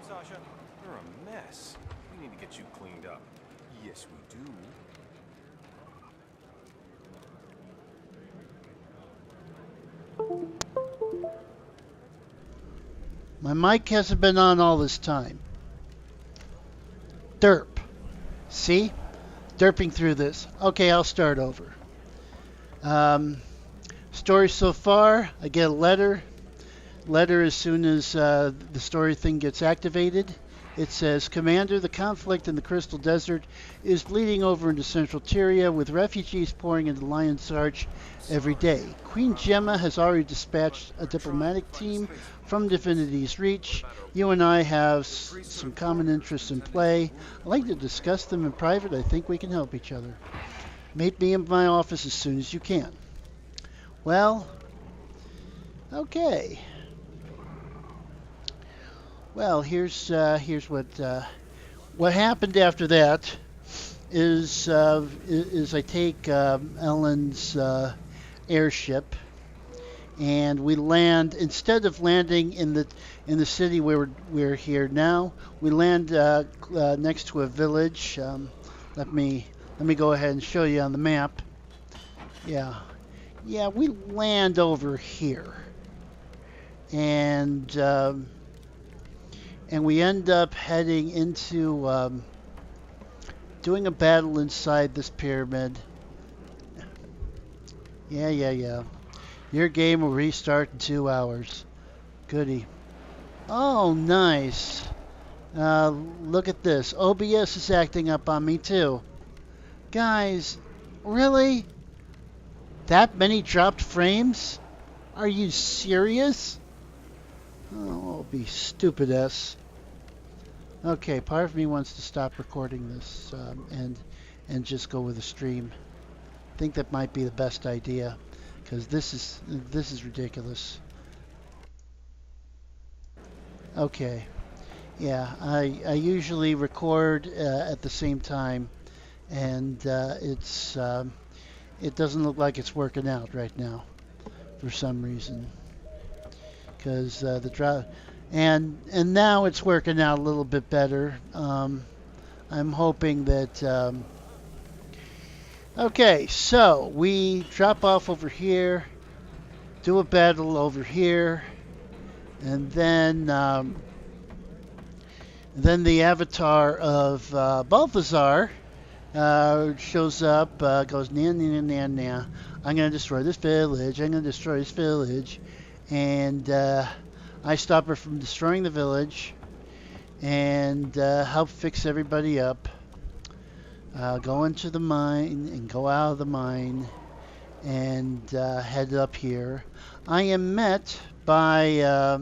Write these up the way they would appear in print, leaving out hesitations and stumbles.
Sasha? You're a mess. We need to get you cleaned up. Yes, we do. My mic hasn't been on all this time. Derp. See? Derping through this. Okay, I'll start over. Story so far, I get a letter. Letter as soon as the story thing gets activated. It says, Commander, the conflict in the Crystal Desert is bleeding over into central Tyria with refugees pouring into Lion's Arch every day. Queen Gemma has already dispatched a diplomatic team from Divinity's Reach. You and I have some common interests in play. I'd like to discuss them in private. I think we can help each other. Meet me in my office as soon as you can. Well, okay. Well, here's what happened after that is I take Ellen's airship, and we land, instead of landing in the city where we're here now, we land next to a village. Let me go ahead and show you on the map. Yeah, we land over here, and we end up heading into doing a battle inside this pyramid. Yeah. Your game will restart in 2 hours. Goody. Oh, nice. Look at this. OBS is acting up on me too. Guys, really? That many dropped frames? Are you serious? Oh, I'll be stupid-ass. Okay, part of me wants to stop recording this and just go with a stream. I think that might be the best idea, because this is ridiculous. Okay, yeah, I usually record at the same time, and it doesn't look like it's working out right now for some reason. Because the drought, and now it's working out a little bit better. I'm hoping that. Okay, so we drop off over here, do a battle over here, and then the avatar of Balthazar shows up, goes nah. I'm gonna destroy this village. And I stop her from destroying the village and help fix everybody up. Go into the mine and go out of the mine and head up here. I am met by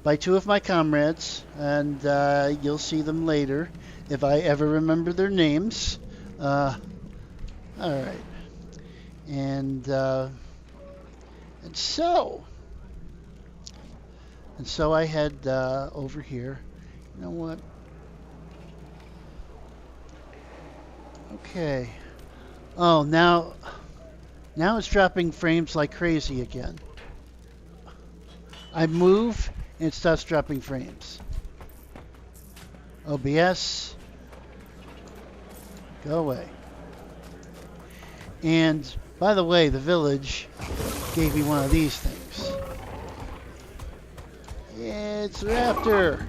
by two of my comrades, and you'll see them later if I ever remember their names. All right. And so I head over here. You know what? Okay. Oh, now it's dropping frames like crazy again. I move and it starts dropping frames. OBS, go away. And by the way, the village gave me one of these things. It's a raptor.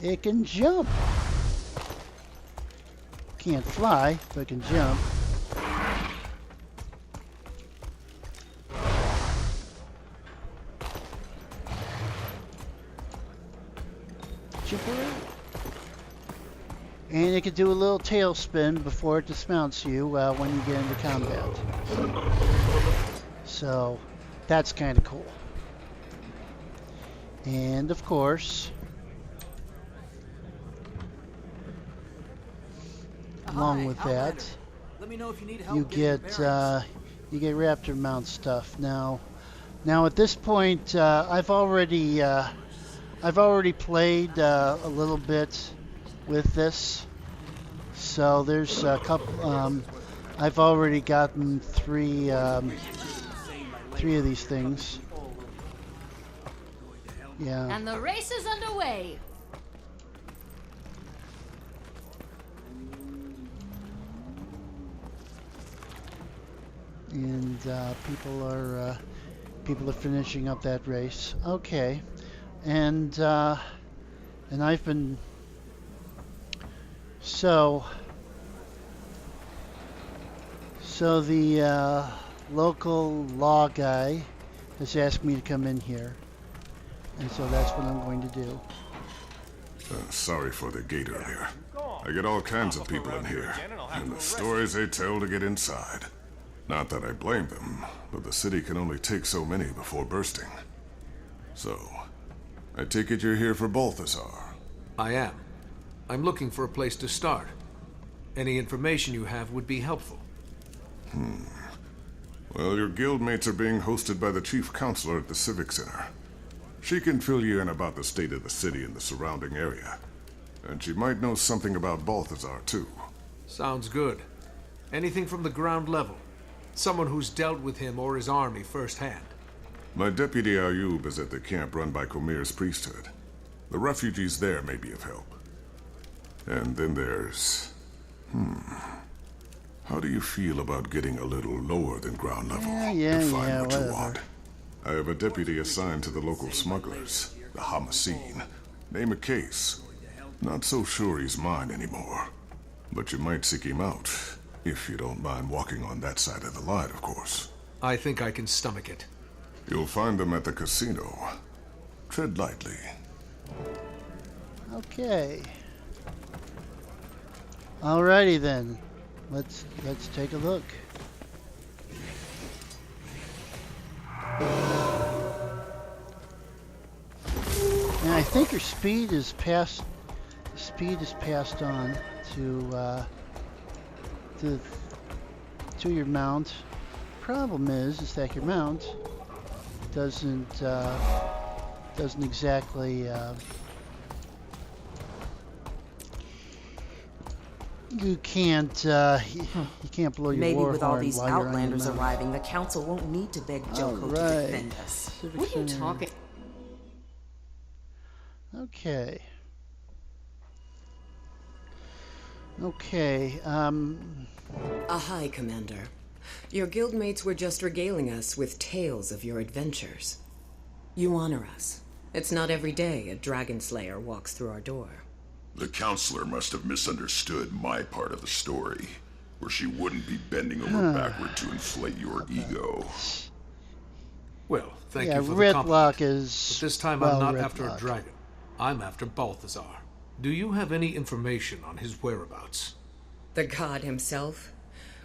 It can jump. Can't fly, but it can jump. Jump around. And it can do a little tail spin before it dismounts you when you get into combat. So that's kind of cool. And of course, along with that, Let me know if you need help you get raptor mount stuff. Now at this point, I've already played a little bit with this, so there's a couple I've already gotten three of these things. Yeah. And the race is underway. And people are finishing up that race. Okay. And I've been so the local law guy has asked me to come in here, and so that's what I'm going to do. Sorry for the gate earlier. I get all kinds of people in here, and the stories they tell to get inside. Not that I blame them, but the city can only take so many before bursting. So, I take it you're here for Balthazar. I am. I'm looking for a place to start. Any information you have would be helpful. Well, your guildmates are being hosted by the chief counselor at the Civic Center. She can fill you in about the state of the city and the surrounding area. And she might know something about Balthazar, too. Sounds good. Anything from the ground level? Someone who's dealt with him or his army firsthand. My deputy Ayub is at the camp run by Comir's priesthood. The refugees there may be of help. And then there's... How do you feel about getting a little lower than ground level to find what you want? I have a deputy assigned to the local smugglers, the Hamasine. Name a case. Not so sure he's mine anymore. But you might seek him out, if you don't mind walking on that side of the line, of course. I think I can stomach it. You'll find them at the casino. Tread lightly. Okay. Alrighty then. Let's take a look. And I think your speed is passed. Speed is passed on to your mount. Problem is that your mount doesn't exactly. You can't blow your Maybe war with all horn these while you're on your outlanders mount. arriving, the council won't need to beg Joko to defend us. What are you talking? Okay. Okay. Ahai, Commander. Your guildmates were just regaling us with tales of your adventures. You honor us. It's not every day a dragon slayer walks through our door. The counselor must have misunderstood my part of the story, where she wouldn't be bending over backward to inflate your ego. Well, thank Yeah, you for the compliment. Ridlock is. But this time well, I'm not after a Ridlock. dragon. I'm after Balthazar. Do you have any information on his whereabouts? The god himself?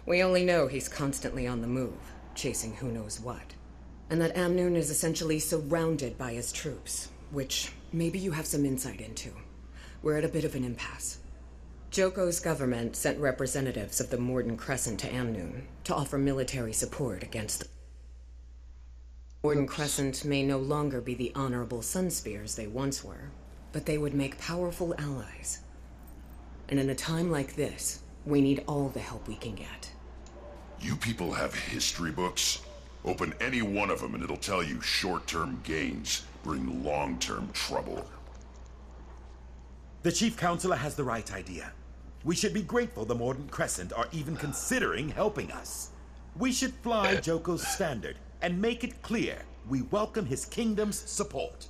We only know he's constantly on the move, chasing who knows what. And that Amnoon is essentially surrounded by his troops, which maybe you have some insight into. We're at a bit of an impasse. Joko's government sent representatives of the Morden Crescent to Amnoon to offer military support against the Morden Crescent may no longer be the honorable Sunspears they once were, but they would make powerful allies. And in a time like this, we need all the help we can get. You people have history books? Open any one of them and it'll tell you short-term gains bring long-term trouble. The Chief Counselor has the right idea. We should be grateful the Morden Crescent are even considering helping us. We should fly Joko's standard and make it clear we welcome his kingdom's support.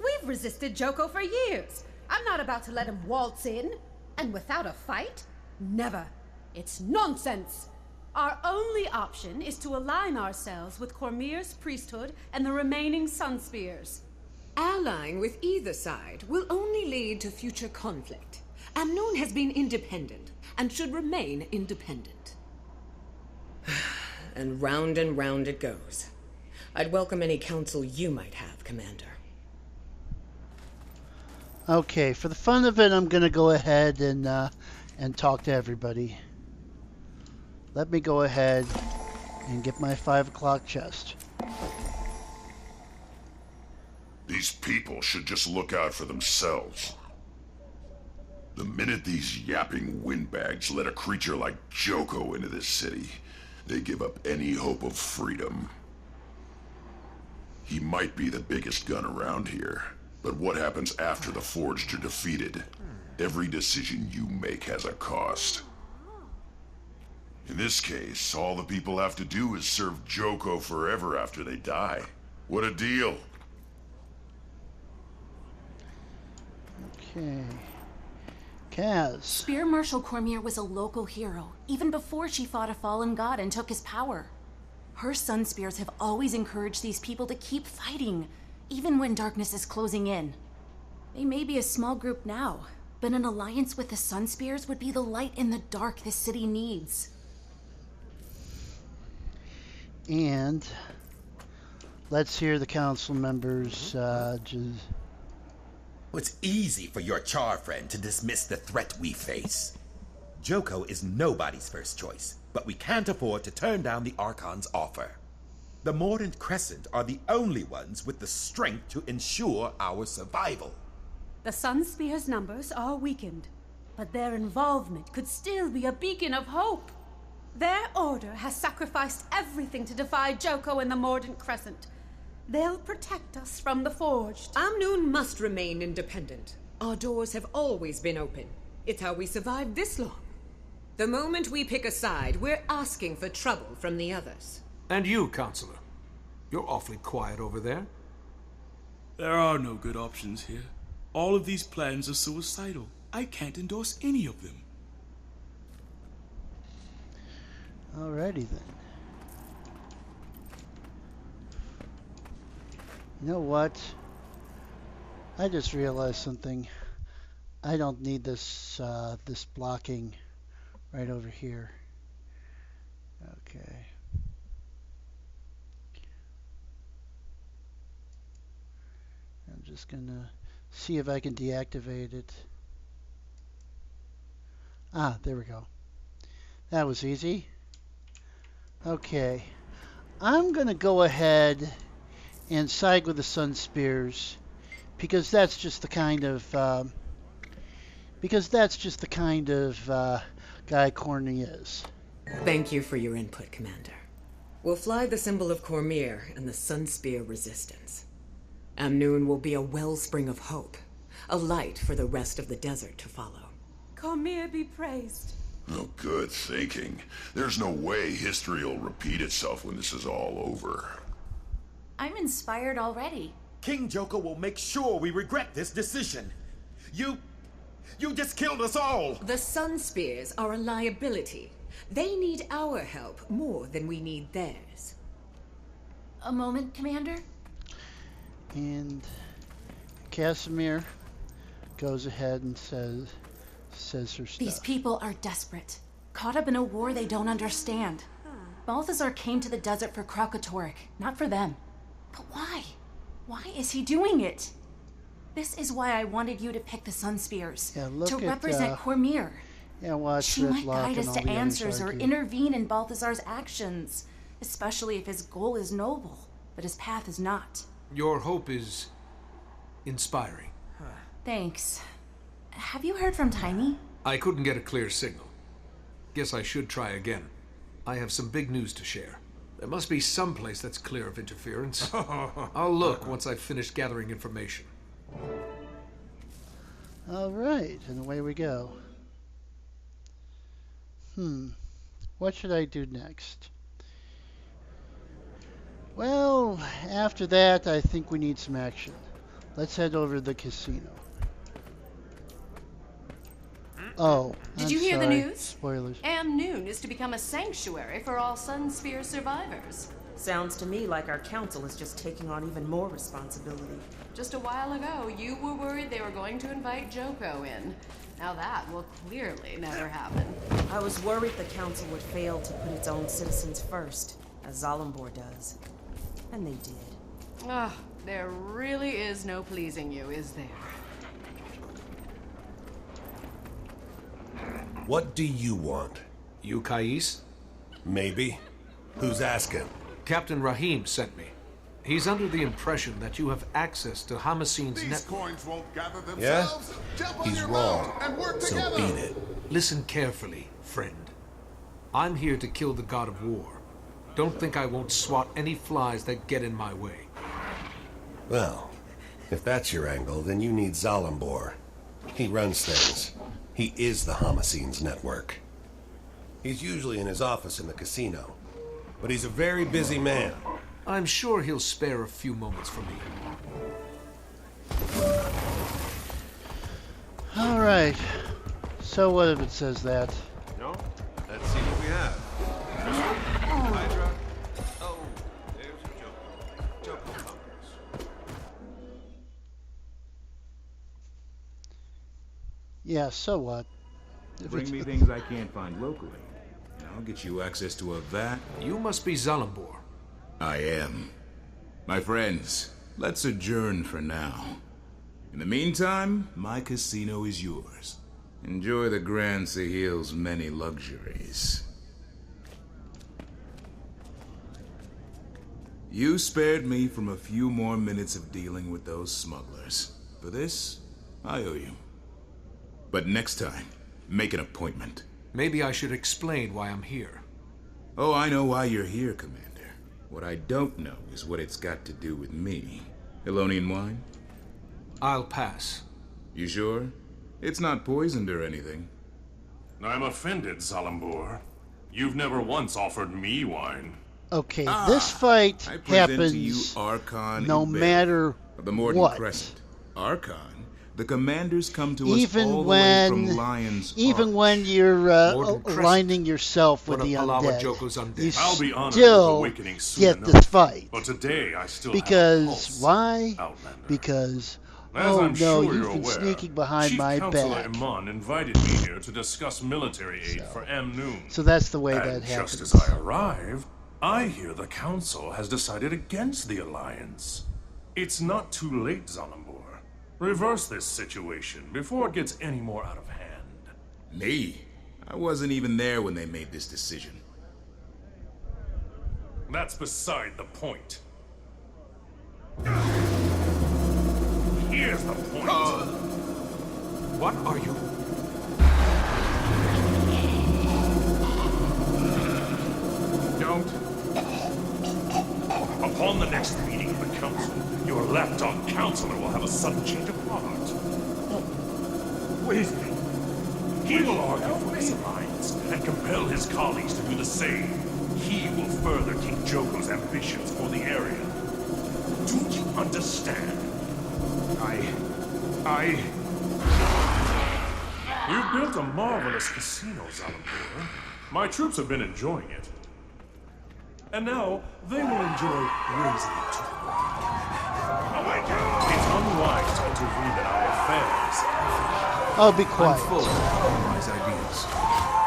We've resisted Joko for years. I'm not about to let him waltz in. And without a fight? Never. It's nonsense. Our only option is to align ourselves with Cormyr's priesthood and the remaining Sunspears. Allying with either side will only lead to future conflict. Amnoon has been independent and should remain independent. And round it goes. I'd welcome any counsel you might have, Commander. Okay, for the fun of it, I'm gonna go ahead and talk to everybody. Let me go ahead and get my 5 o'clock chest. These people should just look out for themselves. The minute these yapping windbags let a creature like Joko into this city, they give up any hope of freedom. He might be the biggest gun around here, but what happens after the Forged are defeated? Every decision you make has a cost. In this case, all the people have to do is serve Joko forever after they die. What a deal! Okay. Kaz. Spear Marshal Cormier was a local hero, even before she fought a fallen god and took his power. Her Sun Spears have always encouraged these people to keep fighting, even when darkness is closing in. They may be a small group now, but an alliance with the Sun Spears would be the light in the dark this city needs. And let's hear the council members. It's easy for your Char friend to dismiss the threat we face. Joko is nobody's first choice, but we can't afford to turn down the Archon's offer. The Mordant Crescent are the only ones with the strength to ensure our survival. The Sun Spear's numbers are weakened, but their involvement could still be a beacon of hope. Their order has sacrificed everything to defy Joko and the Mordant Crescent. They'll protect us from the Forged. Amnoon must remain independent. Our doors have always been open. It's how we survived this long. The moment we pick a side, we're asking for trouble from the others. And you, Counselor. You're awfully quiet over there. There are no good options here. All of these plans are suicidal. I can't endorse any of them. Alrighty then. You know what? I just realized something. I don't need this this blocking right over here. Okay. I'm just gonna see if I can deactivate it. Ah, there we go. That was easy. Okay. I'm gonna go ahead and side with the Sun Spears because that's just the kind of guy Corny is. Thank you for your input, Commander. We'll fly the symbol of Cormier and the Sun Spear Resistance. Amnoon will be a wellspring of hope, a light for the rest of the desert to follow. Cormier be praised. Oh, good thinking. There's no way history will repeat itself when this is all over. I'm inspired already. King Joko will make sure we regret this decision. You just killed us all! The Sun Spears are a liability. They need our help more than we need theirs. A moment, Commander. And Casimir goes ahead and says her stuff. These people are desperate, caught up in a war they don't understand. Balthazar came to the desert for Kralkatorrik, not for them. But why? Why is he doing it? This is why I wanted you to pick the Sun Spears. Yeah, look to at, represent Cormier. Yeah, watch She Red might Block guide and us all to the answers others or argue. intervene in Balthazar's actions, especially if his goal is noble, but his path is not. Your hope is inspiring. Thanks. Have you heard from Tiny? I couldn't get a clear signal. Guess I should try again. I have some big news to share. There must be some place that's clear of interference. I'll look once I've finished gathering information. All right, and away we go. What should I do next? Well, after that, I think we need some action. Let's head over to the casino. Oh, Did you hear the news? Spoilers. Amnoon is to become a sanctuary for all Sun Spear survivors. Sounds to me like our council is just taking on even more responsibility. Just a while ago, you were worried they were going to invite Joko in. Now that will clearly never happen. I was worried the council would fail to put its own citizens first, as Zalimbor does. And they did. Ah, there really is no pleasing you, is there? What do you want? You, Kais? Maybe. Who's asking? Captain Rahim sent me. He's under the impression that you have access to Hamasine's These network. coins won't gather Yeah? themselves. Jump on He's your wrong. boat and work So together. beat it. Listen carefully, friend. I'm here to kill the god of war. Don't think I won't swat any flies that get in my way. Well, if that's your angle, then you need Zalambor. He runs things. He is the Hamasine's network. He's usually in his office in the casino, but he's a very busy man. I'm sure he'll spare a few moments for me. All right. So what if it says that? No? Let's see what we have. Hydra. Oh, there's a Joko. Joko comes. Yeah, so what? If Bring it's- me things I can't find locally, and I'll get you access to a vat. You must be Zalambor. I am. My friends, let's adjourn for now. In the meantime, my casino is yours. Enjoy the Grand Sahil's many luxuries. You spared me from a few more minutes of dealing with those smugglers. For this, I owe you. But next time, make an appointment. Maybe I should explain why I'm here. Oh, I know why you're here, Commander. What I don't know is what it's got to do with me. Elonian wine? I'll pass. You sure? It's not poisoned or anything. I'm offended, Zalambor. You've never once offered me wine. Okay, this fight I present happens to you Archon no Iberi matter of the Morden what. Crescent. Archon, the commanders come to us Even all the way when, from Lion's even Arch. when you're Morden Crescent. aligning yourself with What the a Palawa undead, Joko's undead. you I'll be honored with still awakening soon get enough. this fight. But today I still Because have a pulse, why? Outlander. Because As oh I'm no, sure you've you're been aware, sneaking behind Chief my Counselor back. Iman invited me here to discuss military aid for Amnoon. So that's the way And that happens. just as I arrive, I hear the Council has decided against the Alliance. It's not too late, Zalambor. Reverse this situation before it gets any more out of hand. Me? I wasn't even there when they made this decision. That's beside the point. Here's the point. What are you? Don't. Upon the next meeting of the Council, your lapdog counselor will have a sudden change of heart. Please me. He will argue for this alliance and compel his colleagues to do the same. He will further King Joko's ambitions for the area. Don't you understand? You've built a marvelous casino, Zalambor. My troops have been enjoying it. And now, they will enjoy raising it to the ground. It's unwise to intervene in our affairs. Oh, be quiet. I'm full of compromise ideas.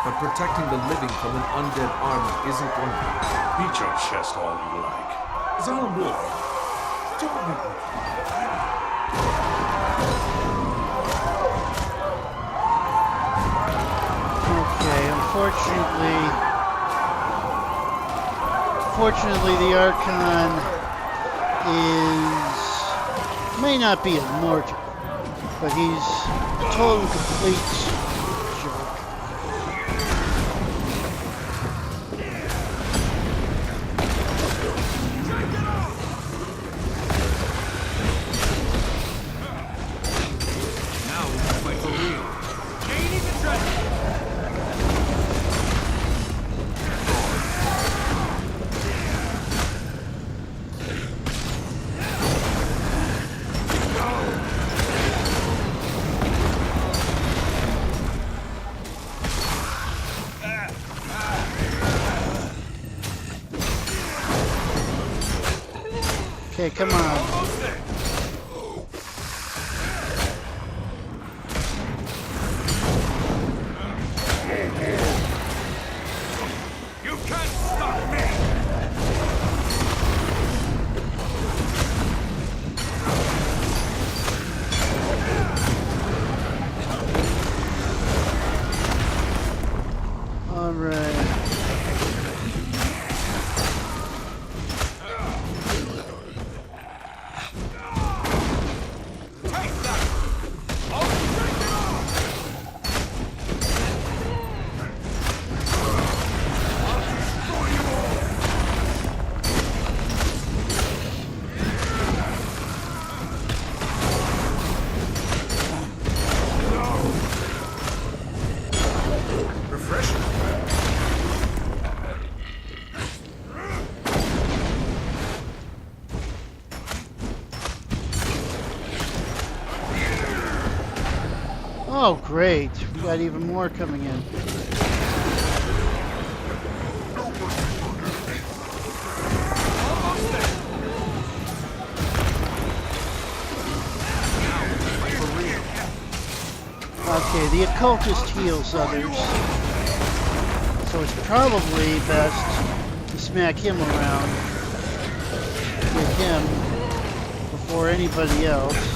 But protecting the living from an undead army isn't one of them. Beat your chest all you like. Zalambor, don't make me. Okay, unfortunately, the Archon may not be immortal, but he's a total complete jerk. Now we can fight for real. Gaining the treasure. Okay, come on. You can't stop me! All right. Oh, great. We got even more coming in. Okay, the occultist heals others. So it's probably best to smack him around. Get him before anybody else.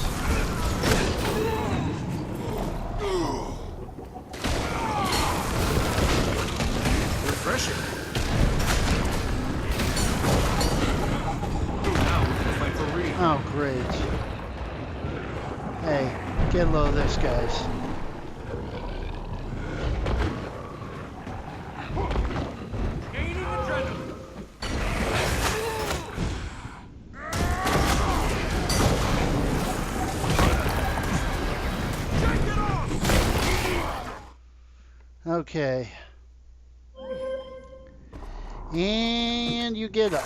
Refreshing. Now we can fight for real. Oh, great. Hey, get low of this, guys. Okay. And you get up.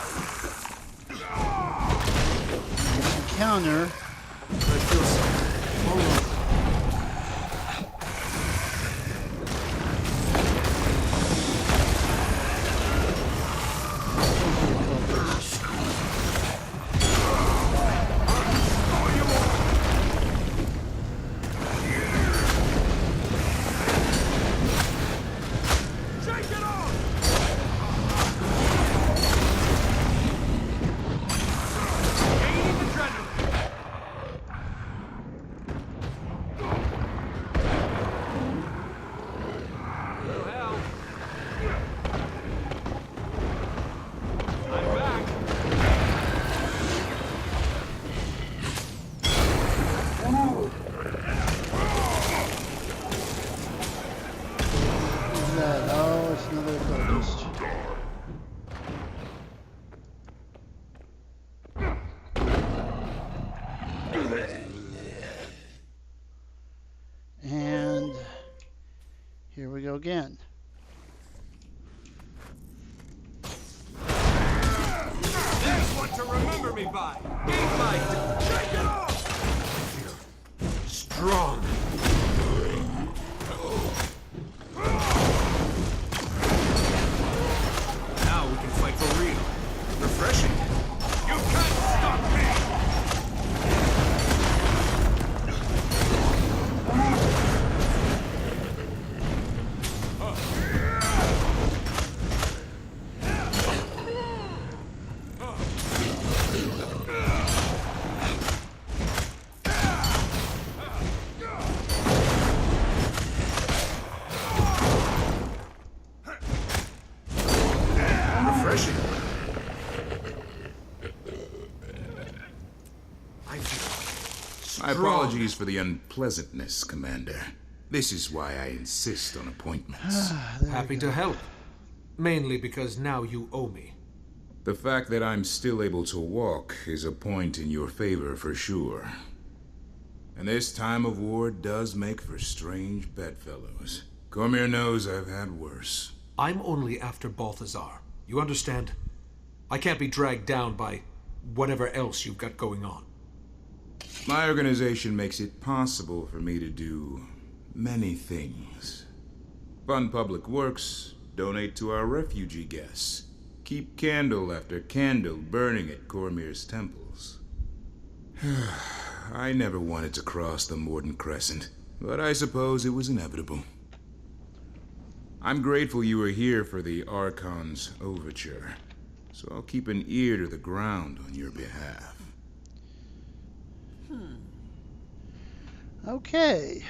Counter. And here we go again. There's what to remember me by. Eat my shake it off. Strong. Now we can fight for real. Refreshing. You can't stop me. Refreshing. My apologies for the unpleasantness, Commander. This is why I insist on appointments. Happy to help. Mainly because now you owe me. The fact that I'm still able to walk is a point in your favor for sure. And this time of war does make for strange bedfellows. Cormier knows I've had worse. I'm only after Balthazar. You understand? I can't be dragged down by whatever else you've got going on. My organization makes it possible for me to do many things. Fund public works, donate to our refugee guests, keep candle after candle burning at Cormier's temples. I never wanted to cross the Morden Crescent, but I suppose it was inevitable. I'm grateful you were here for the Archon's overture, so I'll keep an ear to the ground on your behalf. Okay.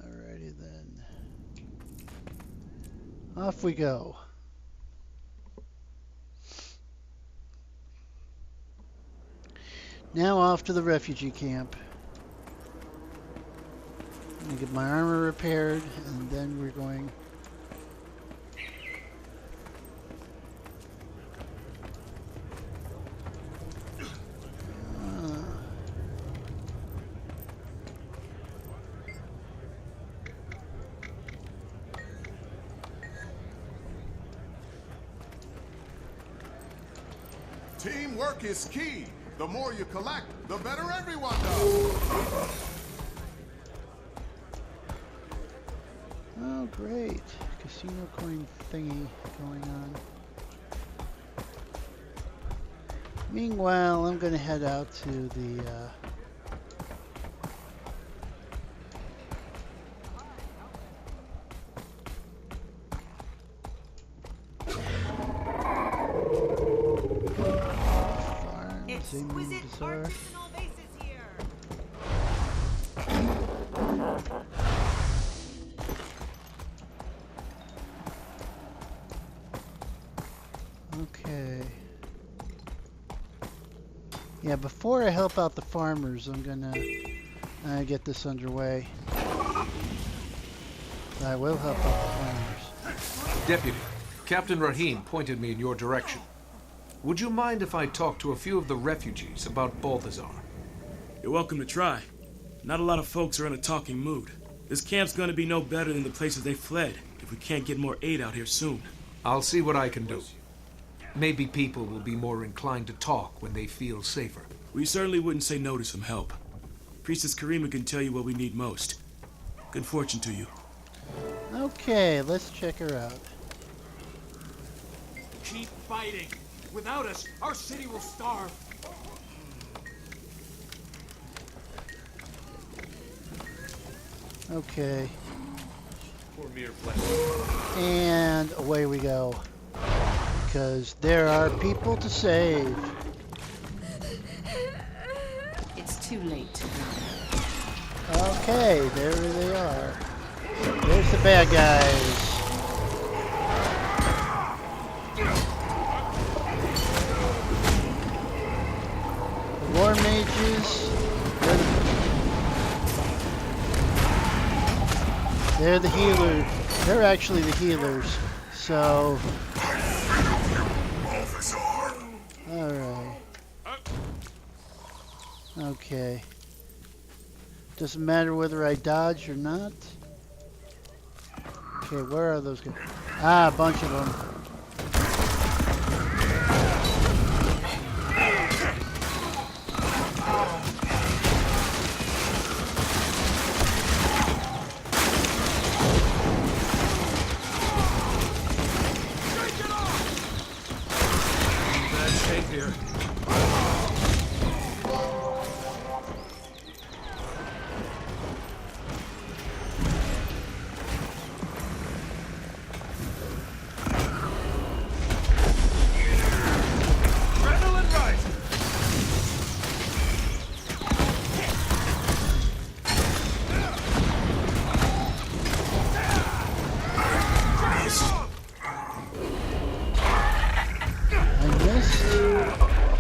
Alrighty then. Off we go. Now off to the refugee camp. I'm gonna get my armor repaired, and then we're going. Teamwork is key. The more you collect, the better everyone does. Oh, great. Casino coin thingy going on. Meanwhile, I'm going to head out to the... Exquisite artisanal vases here. Okay. Yeah, before I help out the farmers, I'm gonna get this underway. I will help out the farmers. Deputy, Captain Rahim pointed me in your direction. Would you mind if I talk to a few of the refugees about Balthazar? You're welcome to try. Not a lot of folks are in a talking mood. This camp's gonna be no better than the places they fled if we can't get more aid out here soon. I'll see what I can do. Maybe people will be more inclined to talk when they feel safer. We certainly wouldn't say no to some help. Priestess Karima can tell you what we need most. Good fortune to you. Okay, let's check her out. Keep fighting. Without us, our city will starve. Okay. Poor mere flesh. And away we go. Because there are people to save. It's too late. Okay, there they are. There's the bad guys. The war mages. They're the healers. They're actually the healers. So. Alright. Okay. Doesn't matter whether I dodge or not. Okay, where are those guys? Ah, a bunch of them.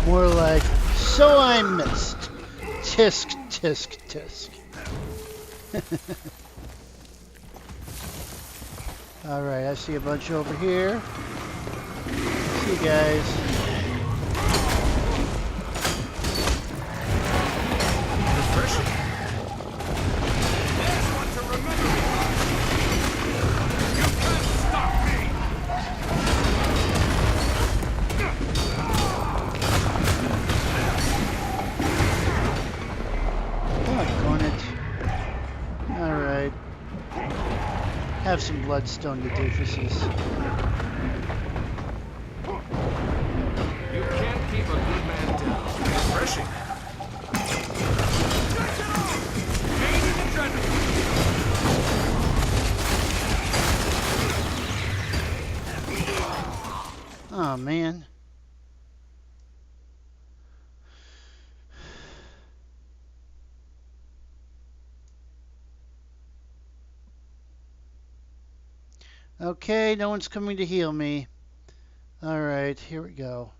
More like, so I missed. Tisk, tisk, tisk. Alright, I see a bunch over here. See you guys. Refreshing. There's one to remember me by. You can't stop me! Alright. Have some bloodstone, you doofuses. You can't keep a good man down. Refreshing. Gaining adrenaline. Oh man. Okay, no one's coming to heal me. Alright, here we go.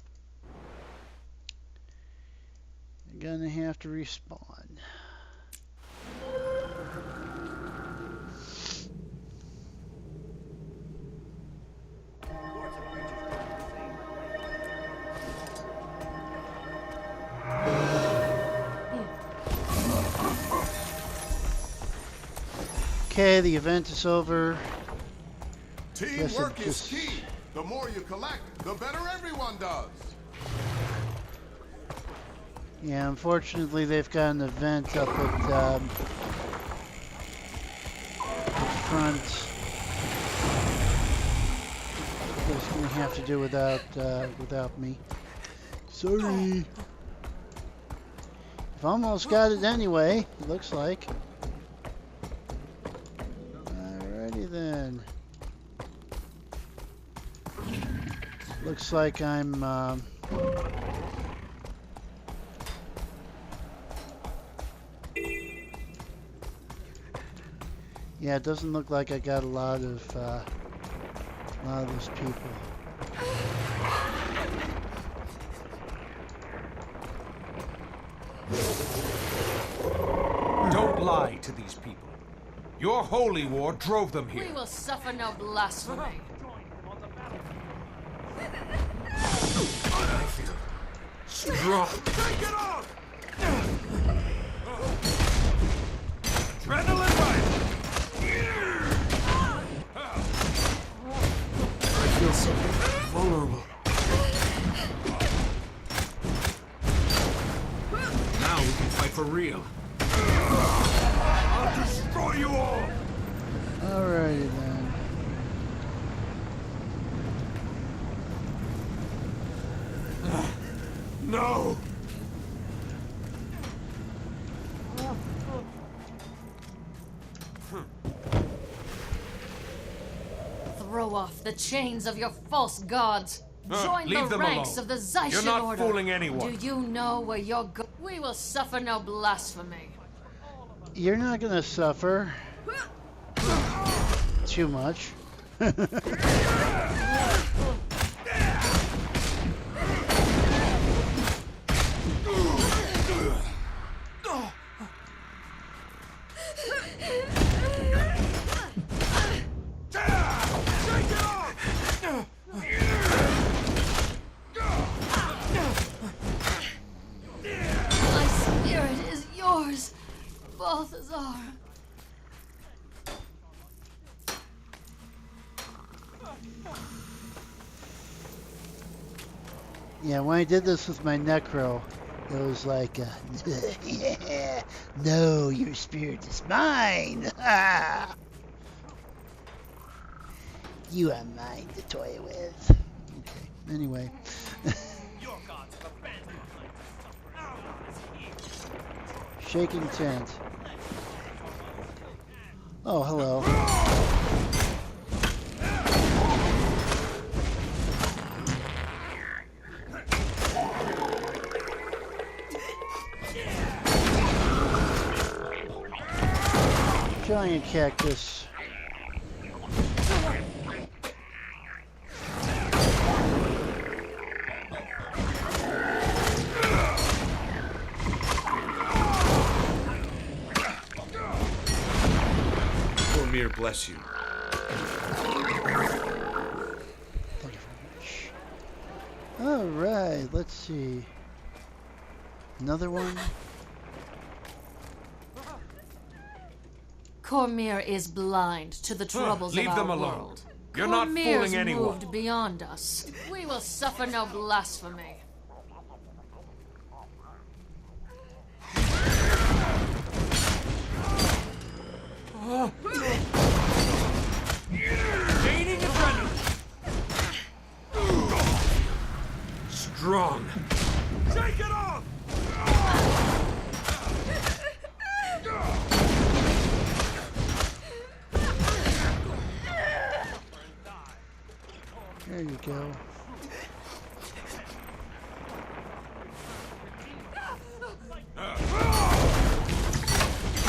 I'm gonna have to respawn. Okay, the event is over. Teamwork is key. The more you collect, the better everyone does. Yeah, unfortunately they've got an event up at the front. It's gonna have to do without me. Sorry. I've almost got it anyway, it looks like. Alrighty then. Looks like I'm yeah, it doesn't look like I got a lot of those people. Don't lie to these people. Your holy war drove them here. We will suffer no blasphemy. I feel strong. Take it off! Adrenaline rush! I feel so vulnerable. Now we can fight for real. I'll destroy you all! Alrighty then. No! Throw off the chains of your false gods. Join leave the them ranks alone. of the Zaishan You're not order. fooling anyone. Do you know where you're going? We will suffer no blasphemy. You're not gonna suffer too much. My spirit is yours, Balthazar. Yeah, when I did this with my Necro, it was like, yeah, no, your spirit is mine. You are mine to toy with. Okay, anyway. Shaking tent. Oh, hello. Giant cactus. Cormier bless you. All right, let's see. Another one. Cormier is blind to the troubles leave of them our alone. world. You're not Cormier's fooling anyone. moved beyond us. We will suffer no blasphemy. Gaining adrenaline. Strong. Take it off! There you go.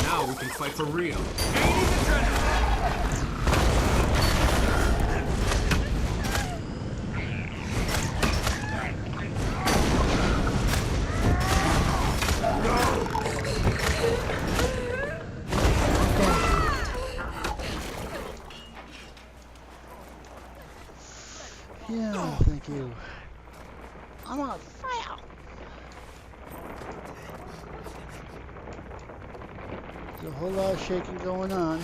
Now we can fight for real. Yeah, thank you. I'm on fire. There's a whole lot of shaking going on.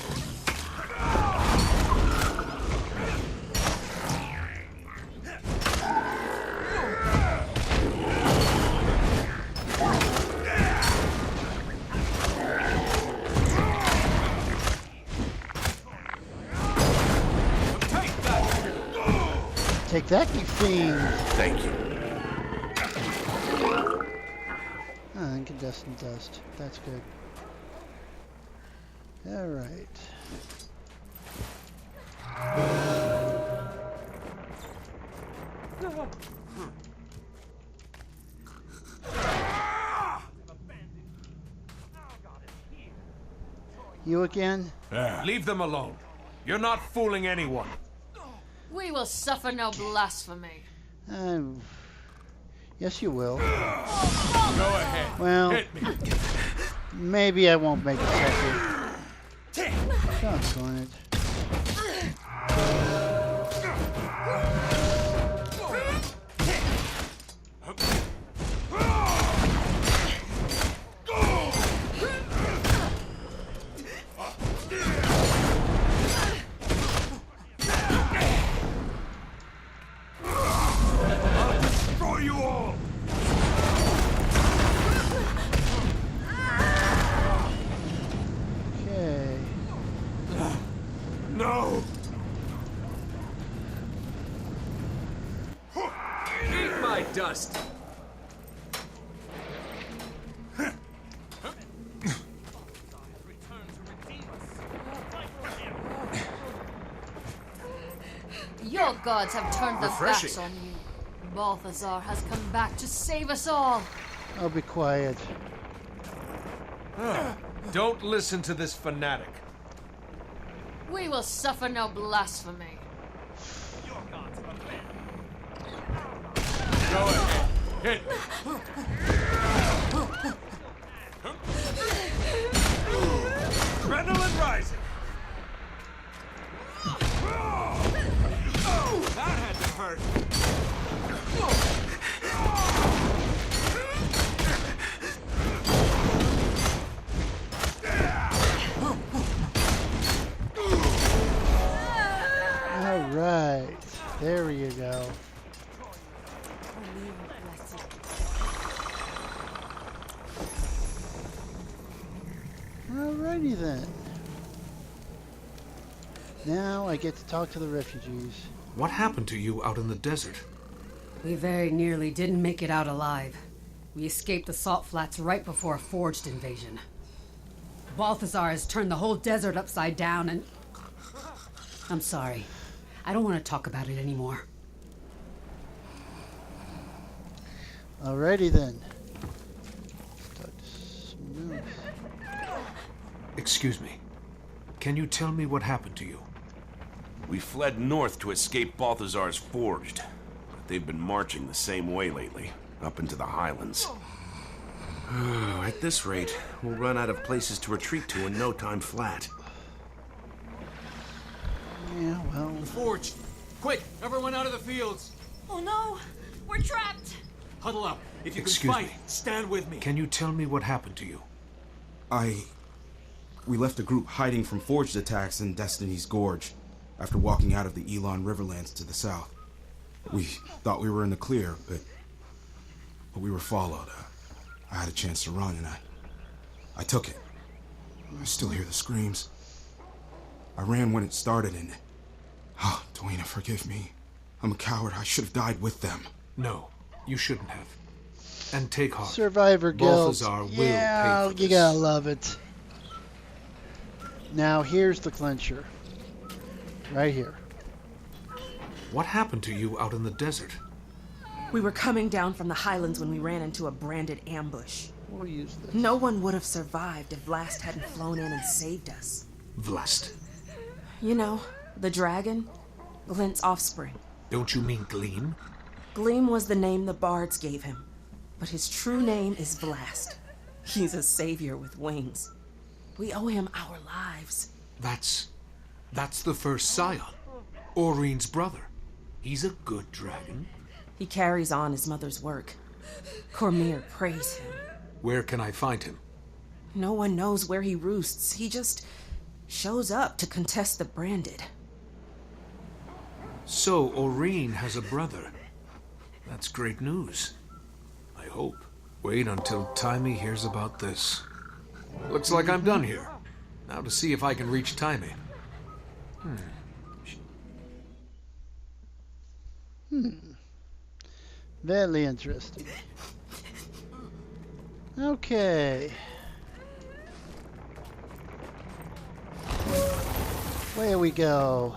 Take that, you fiend. Thank you. Ah, incandescent dust. That's good. All right. You again? Leave them alone. You're not fooling anyone. We will suffer no blasphemy. Yes, you will. Go ahead. Well, hit me. Maybe I won't make a second. Doggone it. No! Eat my dust! Your gods have turned their Refreshing. backs on you. Balthazar has come back to save us all. I'll be quiet. Don't listen to this fanatic. We will suffer no blasphemy. Go ahead. Hit me. Adrenaline rising. That had to hurt. All right. There you go. Alrighty then. Now I get to talk to the refugees. What happened to you out in the desert? We very nearly didn't make it out alive. We escaped the salt flats right before a forged invasion. Balthazar has turned the whole desert upside down and... I'm sorry. I don't want to talk about it anymore. Alrighty then. Start smooth. Excuse me. Can you tell me what happened to you? We fled north to escape Balthazar's Forged. But they've been marching the same way lately, up into the highlands. At this rate, we'll run out of places to retreat to in no time flat. Yeah, well... The Forge! Quick! Everyone out of the fields! Oh no! We're trapped! Huddle up. If you Excuse can fight, me. stand with me. Can you tell me what happened to you? We left a group hiding from forged attacks in Destiny's Gorge after walking out of the Elon Riverlands to the south. We thought we were in the clear, but we were followed. I had a chance to run, and I took it. I still hear the screams. I ran when it started, and... Oh, Dwayne, forgive me. I'm a coward. I should have died with them. No, you shouldn't have. And take heart. Survivor guilt. Balthazar will Yeah, pay for you this. gotta love it. Now here's the clincher. Right here. What happened to you out in the desert? We were coming down from the highlands when we ran into a branded ambush. We'll use this. No one would have survived if Vlast hadn't flown in and saved us. Vlast. You know, the dragon, Glint's offspring. Don't you mean Gleam? Gleam was the name the bards gave him, but his true name is Vlast. He's a savior with wings. We owe him our lives. That's the first scion. Oreen's brother. He's a good dragon. He carries on his mother's work. Cormyr prays him. Where can I find him? No one knows where he roosts. He just shows up to contest the branded. So Oreen has a brother. That's great news. I hope. Wait until Timey hears about this. Looks like I'm done here. Now to see if I can reach Timey. Very interesting. Okay. Where we go?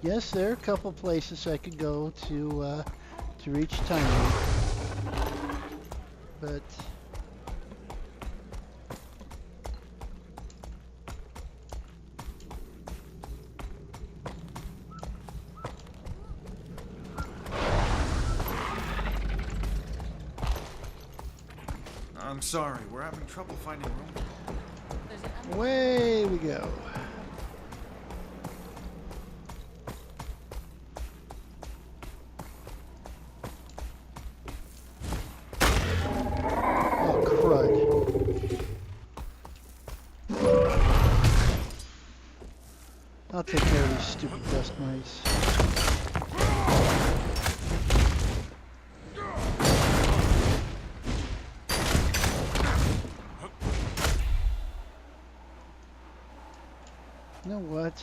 Yes, there are a couple places I could go to reach Tiny, but I'm sorry, we're having trouble finding room. away we go. Oh, crud. I'll take care of these stupid dust mites. You know what?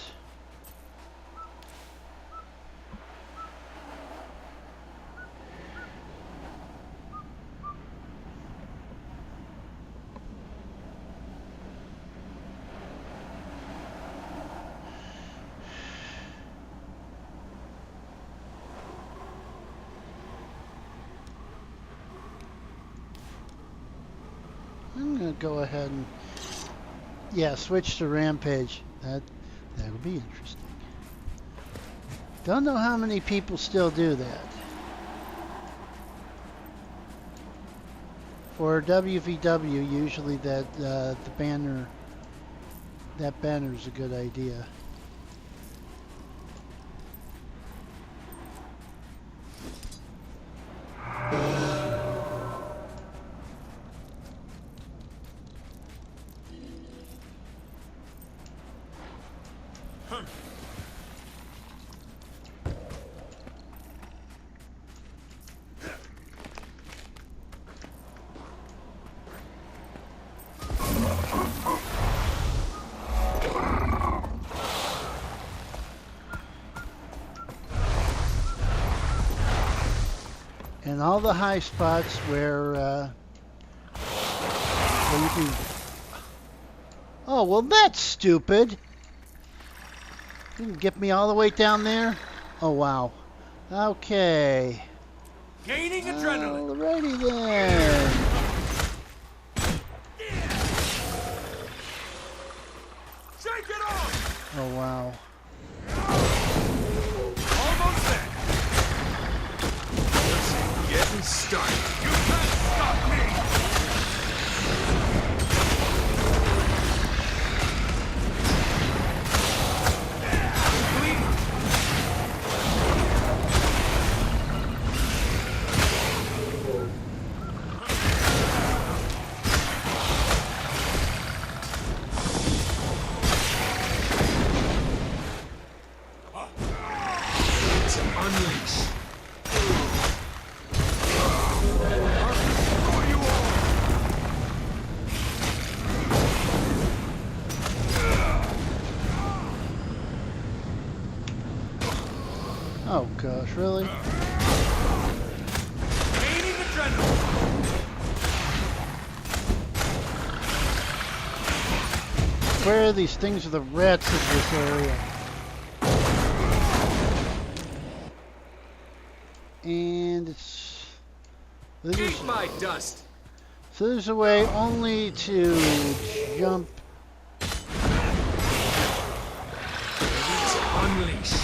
I'm gonna go ahead and switch to Rampage. That'll be interesting. Don't know how many people still do that. For WVW, usually that banner's a good idea. And all the high spots where you can... Oh, well, that's stupid. You can get me all the way down there? Oh, wow. Okay. Gaining adrenaline. Alrighty then. Shake it off. Oh, wow. Almost there. Just getting started. You can't stop me. Oh gosh, really? Gaining adrenaline. Where are these things? Are the rats in this area? And it's... Eat my dust. So there's a way only to jump. Unleash.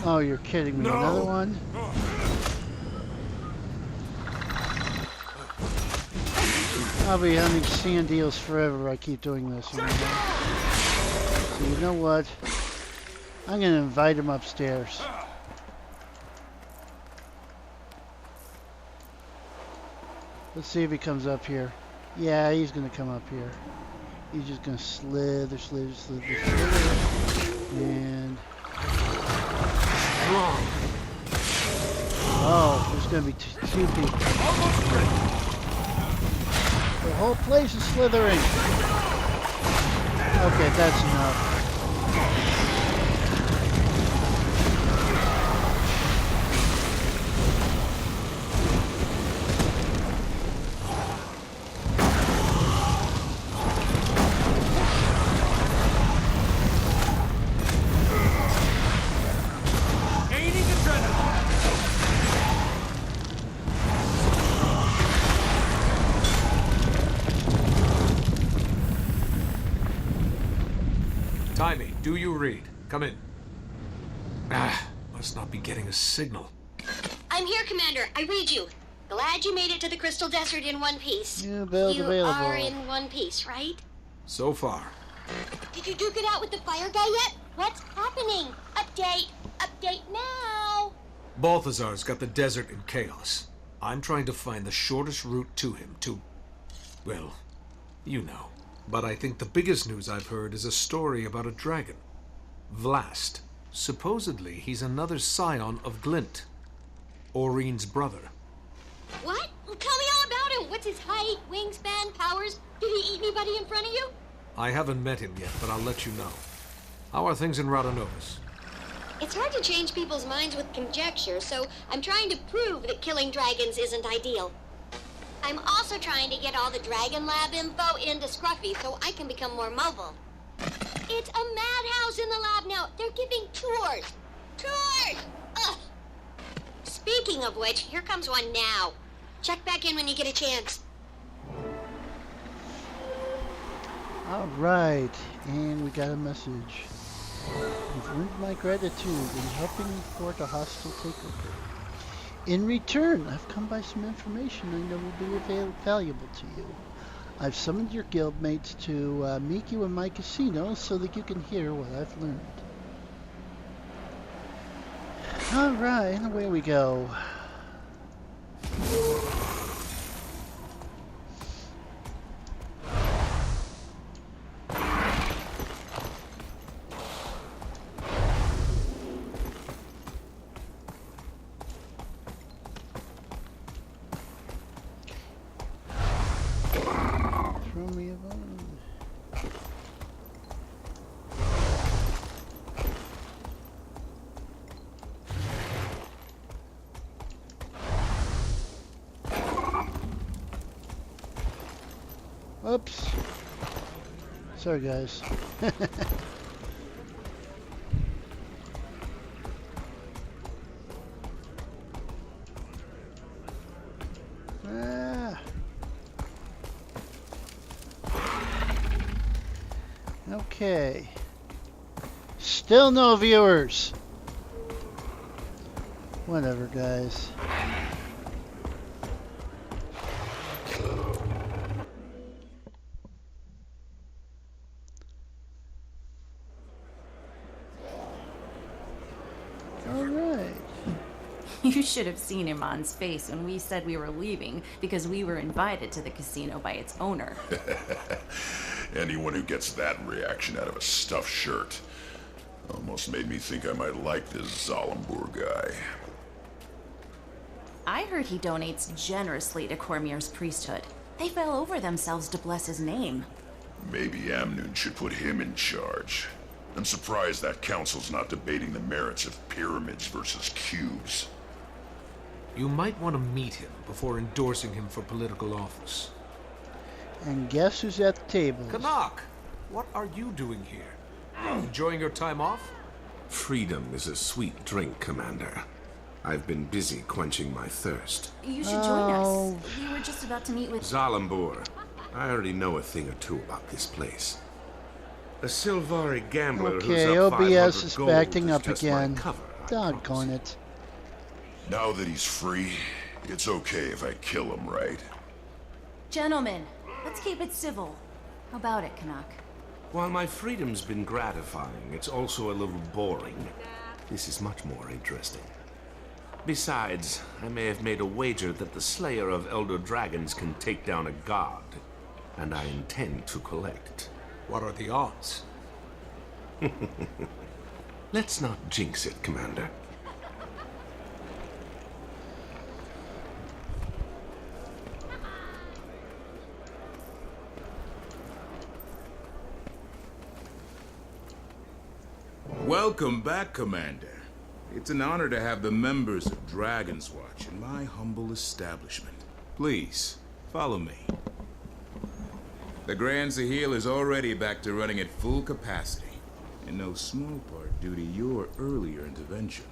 Oh, you're kidding me. No. Another one? I'll be hunting sand eels forever if I keep doing this. So you know what? I'm going to invite him upstairs. Let's see if he comes up here. Yeah, he's gonna come up here. He's just gonna slither. And... oh, there's gonna be two people. The whole place is slithering. Okay, that's enough. Timey, do you read? Come in. Must not be getting a signal. I'm here, Commander. I read you. Glad you made it to the Crystal Desert in one piece. Yeah, bell's you available. are in one piece, right? So far. Did you duke it out with the fire guy yet? What's happening? Update. Update now. Balthazar's got the desert in chaos. I'm trying to find the shortest route to him to... well, you know. But I think the biggest news I've heard is a story about a dragon. Vlast. Supposedly, he's another scion of Glint. Oreen's brother. What? Well, tell me all about him. What's his height, wingspan, powers? Did he eat anybody in front of you? I haven't met him yet, but I'll let you know. How are things in Radanovus? It's hard to change people's minds with conjecture, so I'm trying to prove that killing dragons isn't ideal. I'm also trying to get all the Dragon Lab info into Scruffy so I can become more mobile. It's a madhouse in the lab now. They're giving tours. Tours! Ugh. Speaking of which, here comes one now. Check back in when you get a chance. All right, and we got a message. You've earned my gratitude in helping thwart a hostile takeover. In return, I've come by some information I know will be valuable to you. I've summoned your guildmates to meet you in my casino so that you can hear what I've learned. All right, and away we go. Oops. Sorry, guys. Okay. Still no viewers. Whatever, guys. You should have seen Iman's face when we said we were leaving because we were invited to the casino by its owner. Anyone who gets that reaction out of a stuffed shirt almost made me think I might like this Zalambur guy. I heard he donates generously to Cormier's priesthood. They fell over themselves to bless his name. Maybe Amnoon should put him in charge. I'm surprised that council's not debating the merits of pyramids versus cubes. You might want to meet him before endorsing him for political office. And guess who's at the table? Canuck, what are you doing here? Enjoying your time off? Freedom is a sweet drink, Commander. I've been busy quenching my thirst. You should join us. We were just about to meet with... Zalambur. I already know a thing or two about this place. A Silvari gambler okay, who's up OBS is gold backing up just again. my cover, Doggone it. Now that he's free, it's okay if I kill him, right? Gentlemen, let's keep it civil. How about it, Canuck? While my freedom's been gratifying, it's also a little boring. This is much more interesting. Besides, I may have made a wager that the slayer of elder dragons can take down a god, and I intend to collect. What are the odds? Let's not jinx it, Commander. Welcome back, Commander. It's an honor to have the members of Dragon's Watch in my humble establishment. Please, follow me. The Grand Sahil is already back to running at full capacity, in no small part due to your earlier intervention.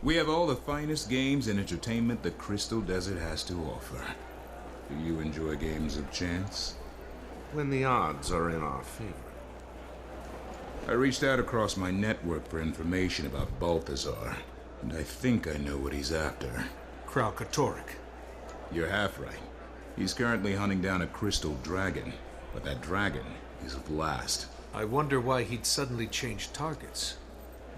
We have all the finest games and entertainment the Crystal Desert has to offer. Do you enjoy games of chance? When the odds are in our favor. I reached out across my network for information about Balthazar, and I think I know what he's after. Kralkatorrik. You're half right. He's currently hunting down a crystal dragon, but that dragon is Vlast. I wonder why he'd suddenly change targets.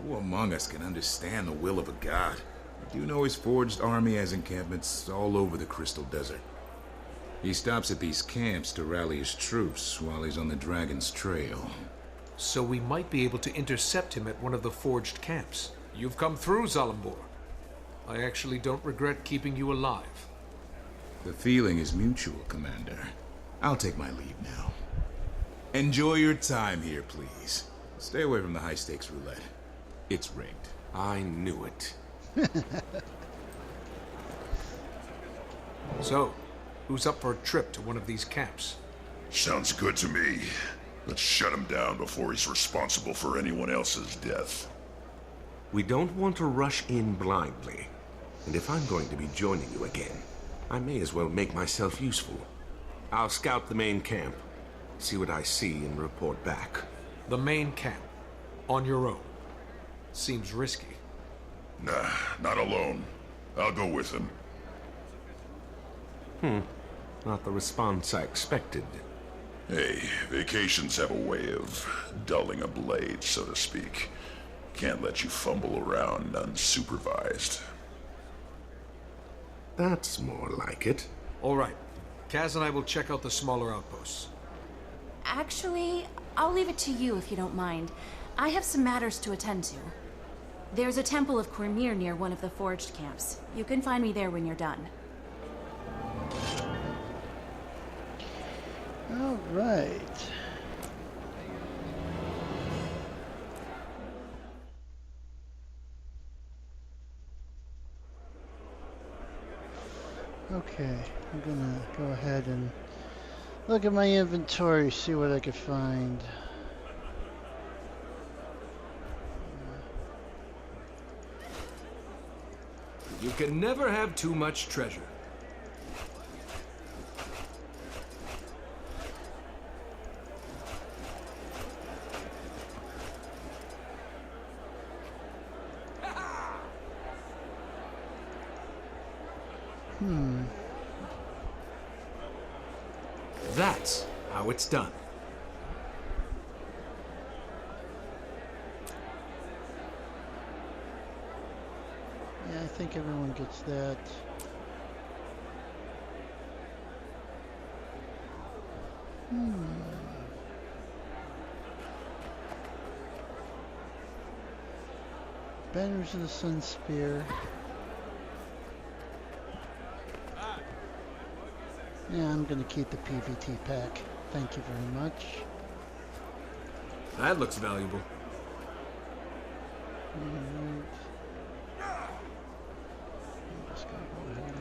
Who among us can understand the will of a god? I do know his forged army has encampments all over the Crystal Desert. He stops at these camps to rally his troops while he's on the dragon's trail. So we might be able to intercept him at one of the forged camps. You've come through, Zalambor. I actually don't regret keeping you alive. The feeling is mutual, Commander. I'll take my leave now. Enjoy your time here, please. Stay away from the high-stakes roulette. It's rigged. I knew it. So, who's up for a trip to one of these camps? Sounds good to me. Let's shut him down before he's responsible for anyone else's death. We don't want to rush in blindly. And if I'm going to be joining you again, I may as well make myself useful. I'll scout the main camp, see what I see, and report back. The main camp? On your own? Seems risky. Nah, not alone. I'll go with him. Not the response I expected. Hey, vacations have a way of dulling a blade, so to speak. Can't let you fumble around unsupervised. That's more like it. All right. Kaz and I will check out the smaller outposts. Actually, I'll leave it to you if you don't mind. I have some matters to attend to. There's a temple of Cormyr near one of the forged camps. You can find me there when you're done. All right. Okay, I'm gonna go ahead and look at my inventory, see what I could find. You can never have too much treasure. That's how it's done. Yeah, I think everyone gets that. Banners of the Sun Spear. Yeah, I'm gonna keep the PVT pack. Thank you very much. That looks valuable. Alright. I'm just gonna go ahead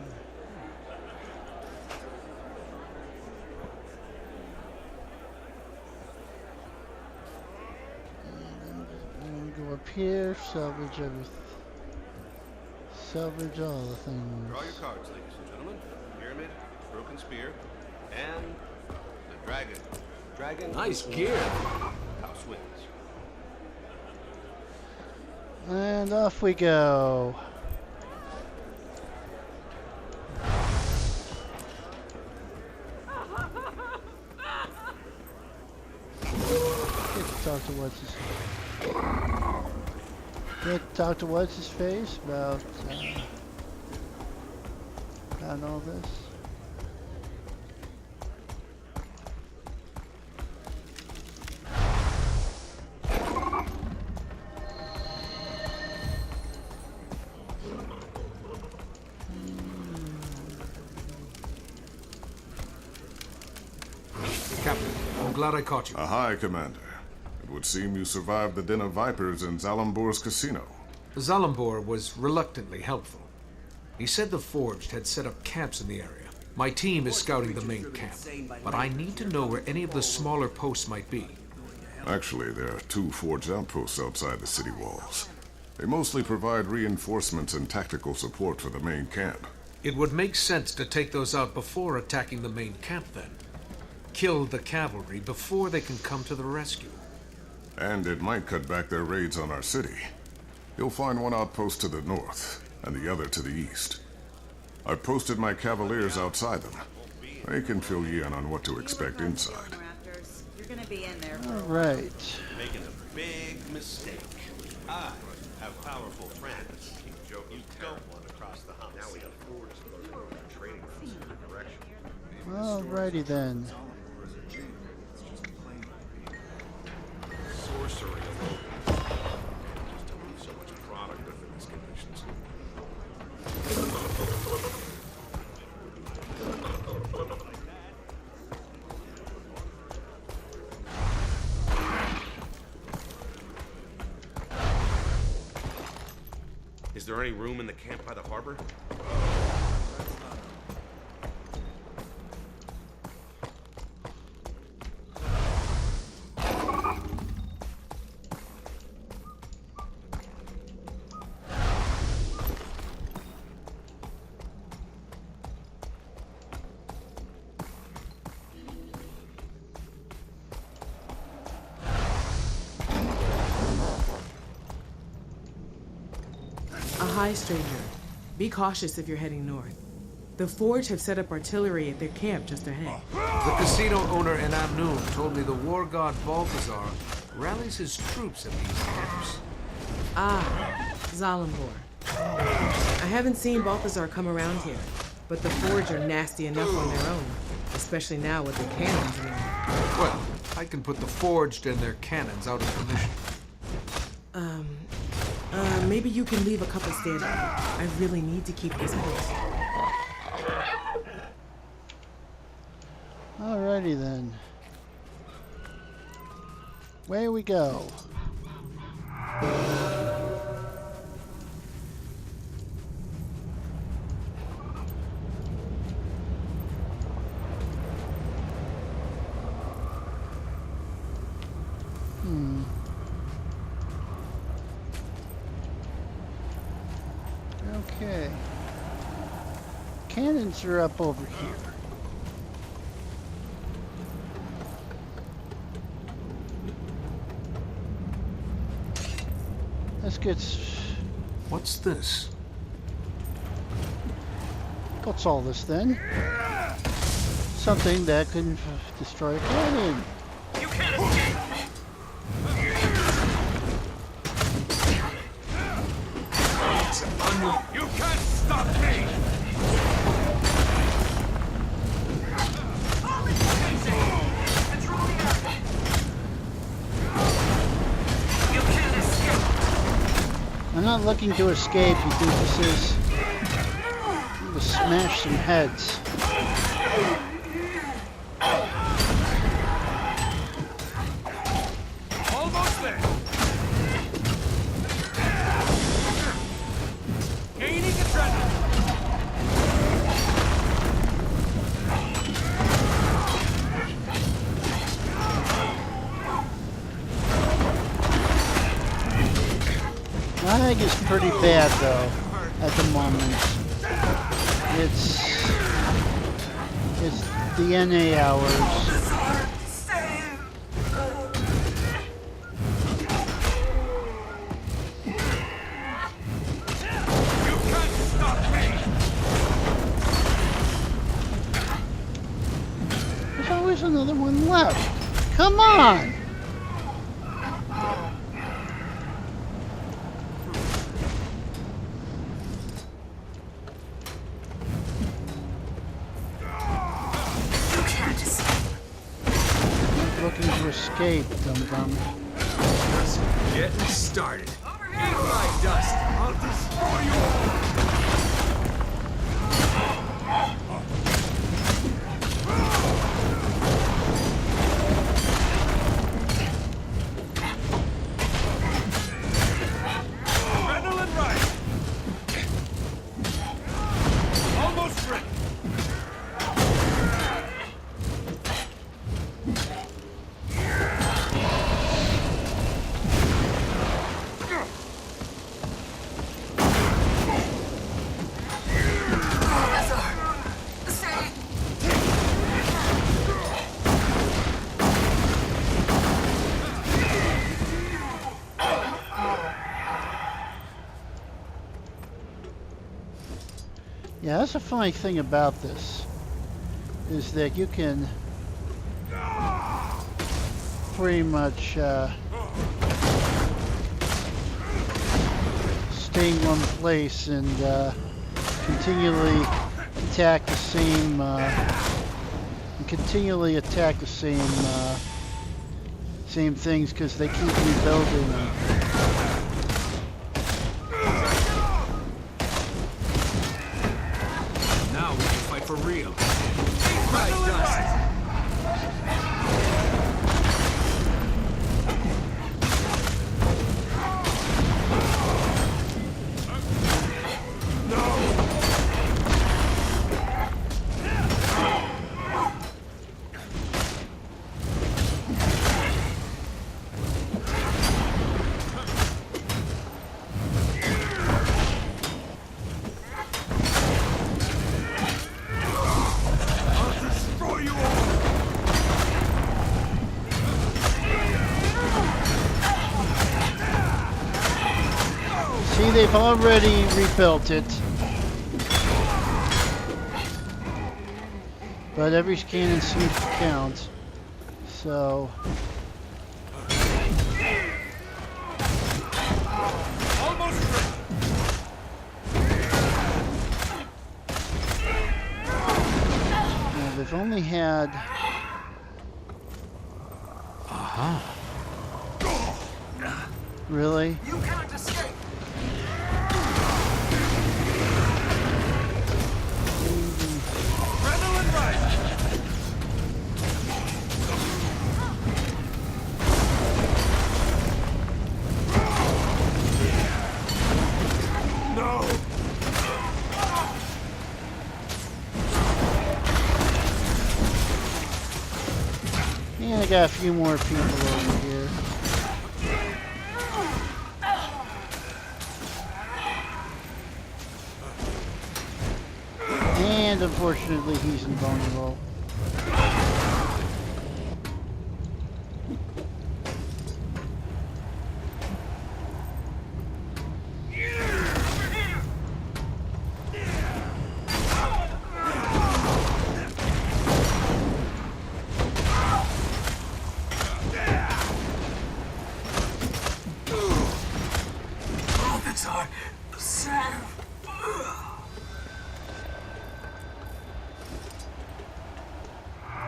and I'm gonna go up here, salvage everything. Salvage all the things. Draw your cards, ladies and gentlemen. Pyramid, broken spear, and the dragon. Dragon. Nice gear. House wins. And off we go. Get to talk to what's his Can't talk to what's his face about all this. Captain, I'm glad I caught you. Aye, Commander. It would seem you survived the Den of Vipers in Zalambor's casino. Zalambor was reluctantly helpful. He said the Forged had set up camps in the area. My team is scouting the main camp, but I need to know where any of the smaller posts might be. Actually, there are 2 Forged outposts outside the city walls. They mostly provide reinforcements and tactical support for the main camp. It would make sense to take those out before attacking the main camp, then. Kill the cavalry before they can come to the rescue. And it might cut back their raids on our city. You'll find one outpost to the north, and the other to the east. I've posted my cavaliers outside them. They can fill you in on what to expect inside. You're gonna be in there. All right. Making a big mistake. I have powerful friends. You don't want to cross the hump. Now we have forwards trading routes in the direction. Alrighty then. Sorcery alone. Just don't leave so much product under these conditions. Is there any room in the camp by the harbor? Hi, stranger. Be cautious if you're heading north. The Forge have set up artillery at their camp just ahead. The casino owner in Amnoon told me the war god Balthazar rallies his troops at these camps. Ah, Zalambor. I haven't seen Balthazar come around here, but the Forge are nasty enough on their own, especially now with their cannons and all. Well, I can put the Forged and their cannons out of commission. Maybe you can leave a couple standing. I really need to keep this close. Alrighty then. Where we go? Okay. Cannons are up over here. Let's get... What's this? What's all this then? Something that can destroy a cannon. You can't escape! You can't stop me! You can't escape! I'm not looking to escape. You think this is... I'm gonna smash some heads. Almost there! Gaining adrenaline! Lag is pretty bad though at the moment. It's the NA hours. There's always another one left. Come on! escape, dum-dum. Just getting started. Eat my dust. I'll destroy you all. Adrenaline right. Almost ready. Yeah, that's a funny thing about this, is that you can pretty much stay in one place and continually attack the same things because they keep rebuilding them. For real. My dust. See, they've already rebuilt it. But every cannon seems to count. So... Almost ready. Now, they've only had... Really? You can't escape. Adrenaline right. No. And I got a few more people over here. And unfortunately, he's invulnerable.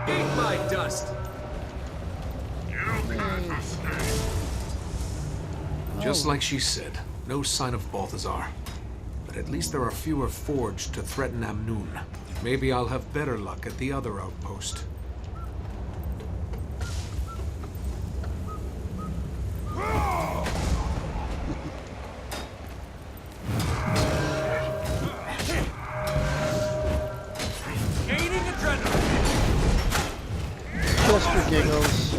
Eat my dust. Just like she said, no sign of Balthazar. But at least there are fewer forged to threaten Amnoon. Maybe I'll have better luck at the other outpost. Gaining adrenaline. Just for giggles.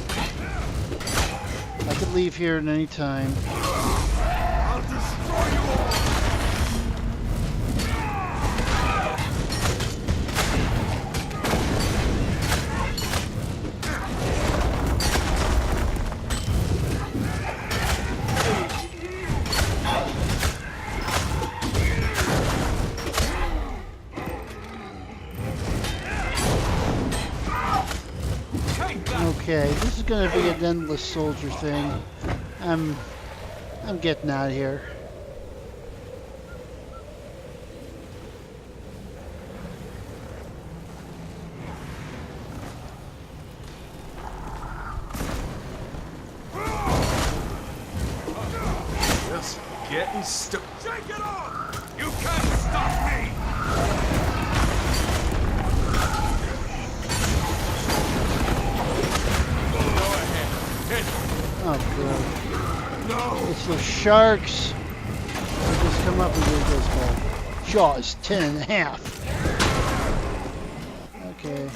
I could leave here at any time. I'll destroy you all. Okay, this is gonna be an endless soldier thing. I'm getting out of here. Shake it off! You can't stop me! Go ahead. Hit. Oh, good. No! It's the sharks. They just come up and do this ball. Jaws 10.5. Okay.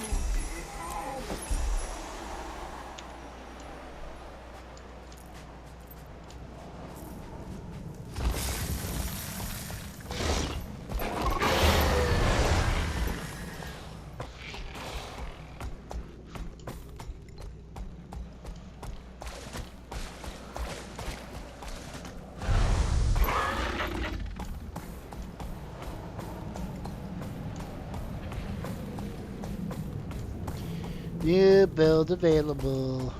New build available.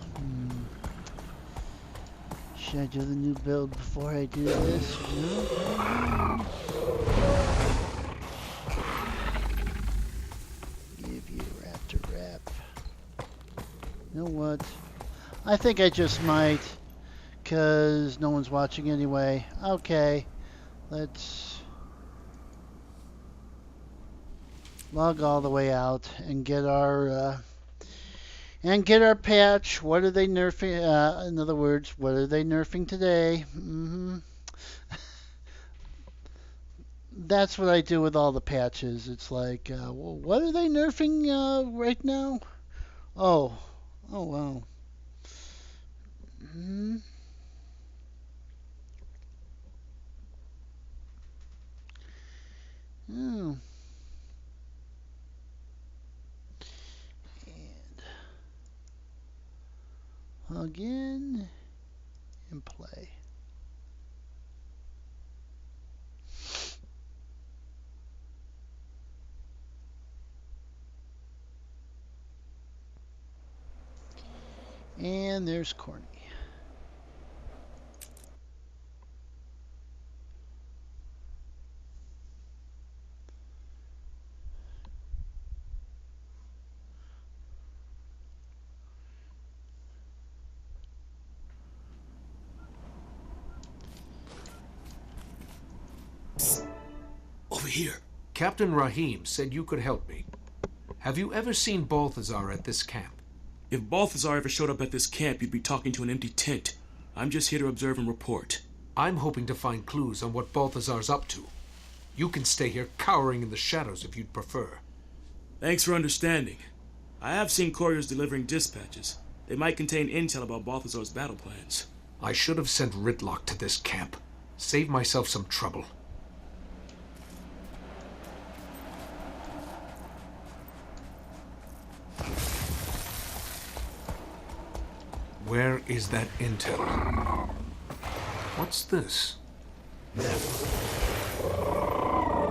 Should I do the new build before I do this? Give you raptor wrap. You know what? I think I just might, cause no one's watching anyway. Okay, let's log all the way out and get our patch. What are they nerfing? In other words, what are they nerfing today? That's what I do with all the patches. It's like, well, what are they nerfing right now? Oh wow. Oh. Log in and play. And there's Corny. Over here. Captain Rahim said you could help me. Have you ever seen Balthazar at this camp? If Balthazar ever showed up at this camp, you'd be talking to an empty tent. I'm just here to observe and report. I'm hoping to find clues on what Balthazar's up to. You can stay here cowering in the shadows if you'd prefer. Thanks for understanding. I have seen couriers delivering dispatches. They might contain intel about Balthazar's battle plans. I should have sent Ritlock to this camp. Save myself some trouble. Where is that intel? What's this?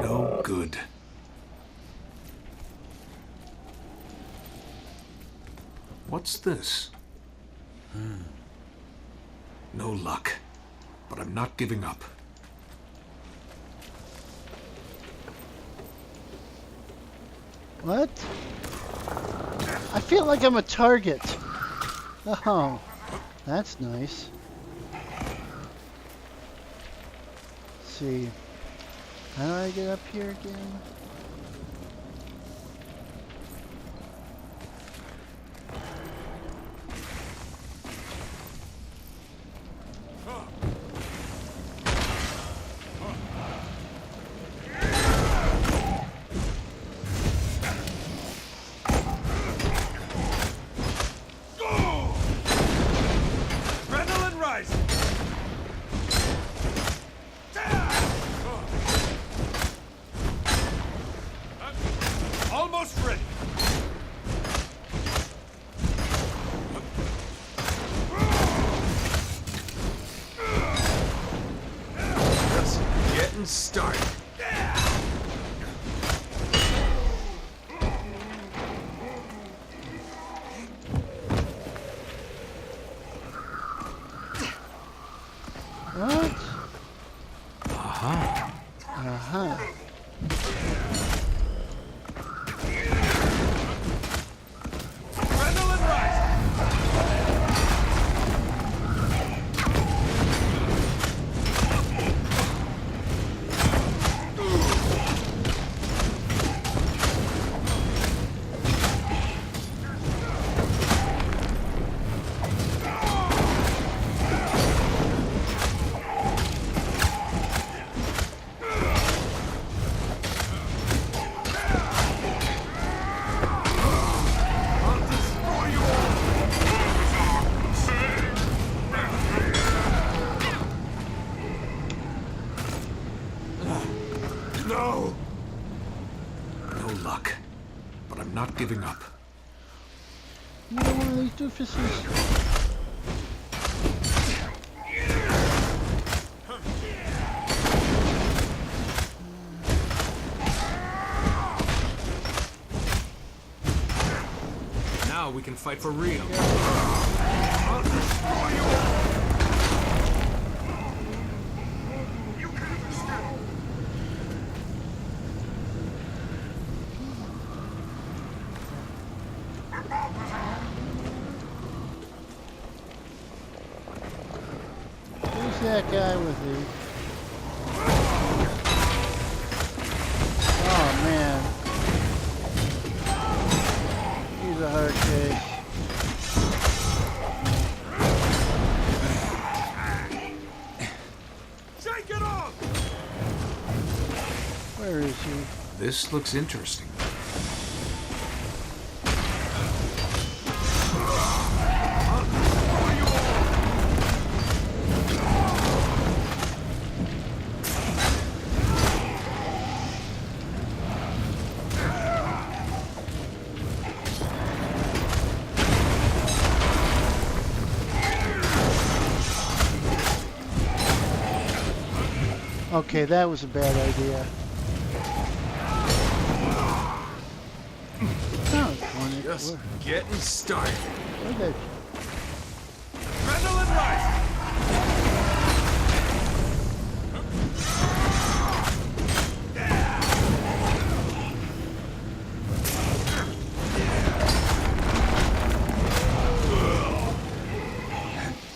No good. What's this? No luck. But I'm not giving up. What? I feel like I'm a target. Oh, that's nice. Let's see. How do I get up here again? No luck. But I'm not giving up. You're one of these doofuses. Now we can fight for real. I'll destroy you! Who's that guy with the... Oh, man. He's a hard case. Shake it off! Where is he? This looks interesting. Okay, that was a bad idea. Oh, just getting started. Where'd that... Adrenaline rush!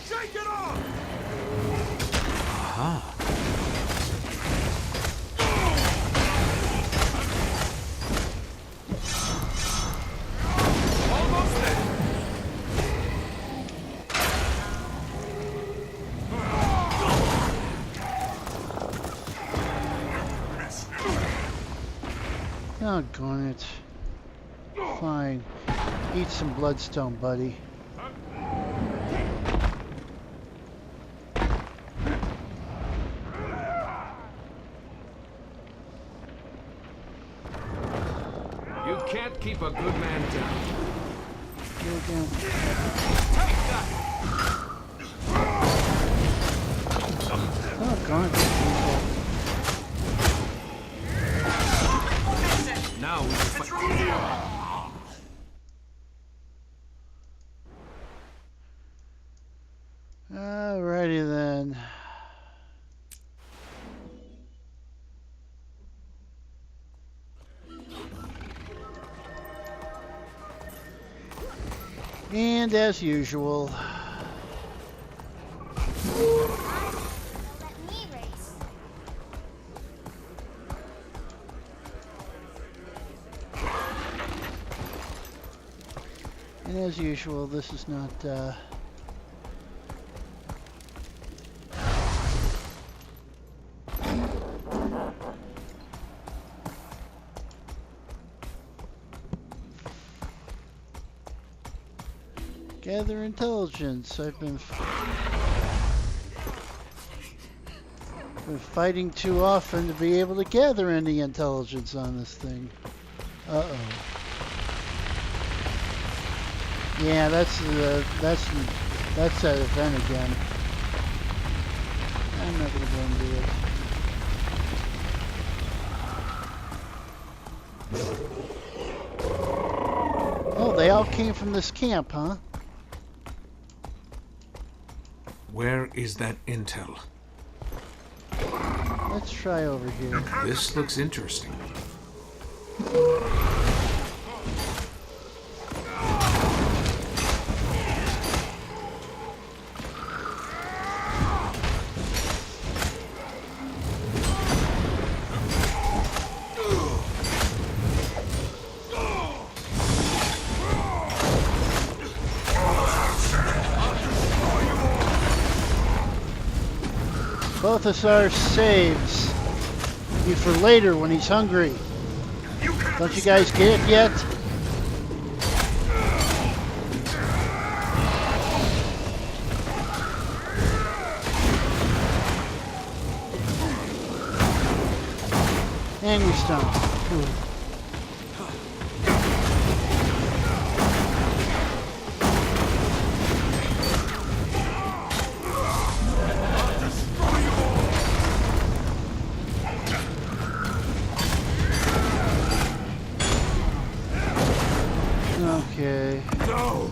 Shake it off! Aha. Doggone it. Fine. Eat some bloodstone, buddy. You can't keep a good man down. Here again. Take that! Doggone it. Now we can fight. Alrighty then. And as usual, this is not gather intelligence. I've been fighting too often to be able to gather any intelligence on this thing. Uh-oh. Yeah, that's that event again. I'm not gonna go and do it. Oh, they all came from this camp, huh? Where is that intel? Let's try over here. This looks interesting. Balthazar saves you for later when he's hungry. Don't you guys get it yet? Angry Stone. Cool. Okay. No!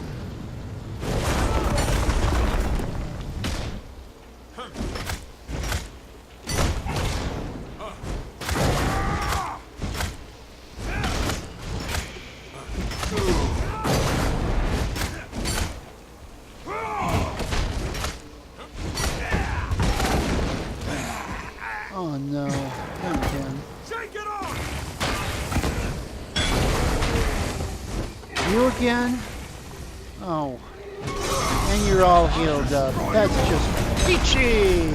Oh no. Not again. Shake it off! You again? Oh. And you're all healed up. That's just peachy!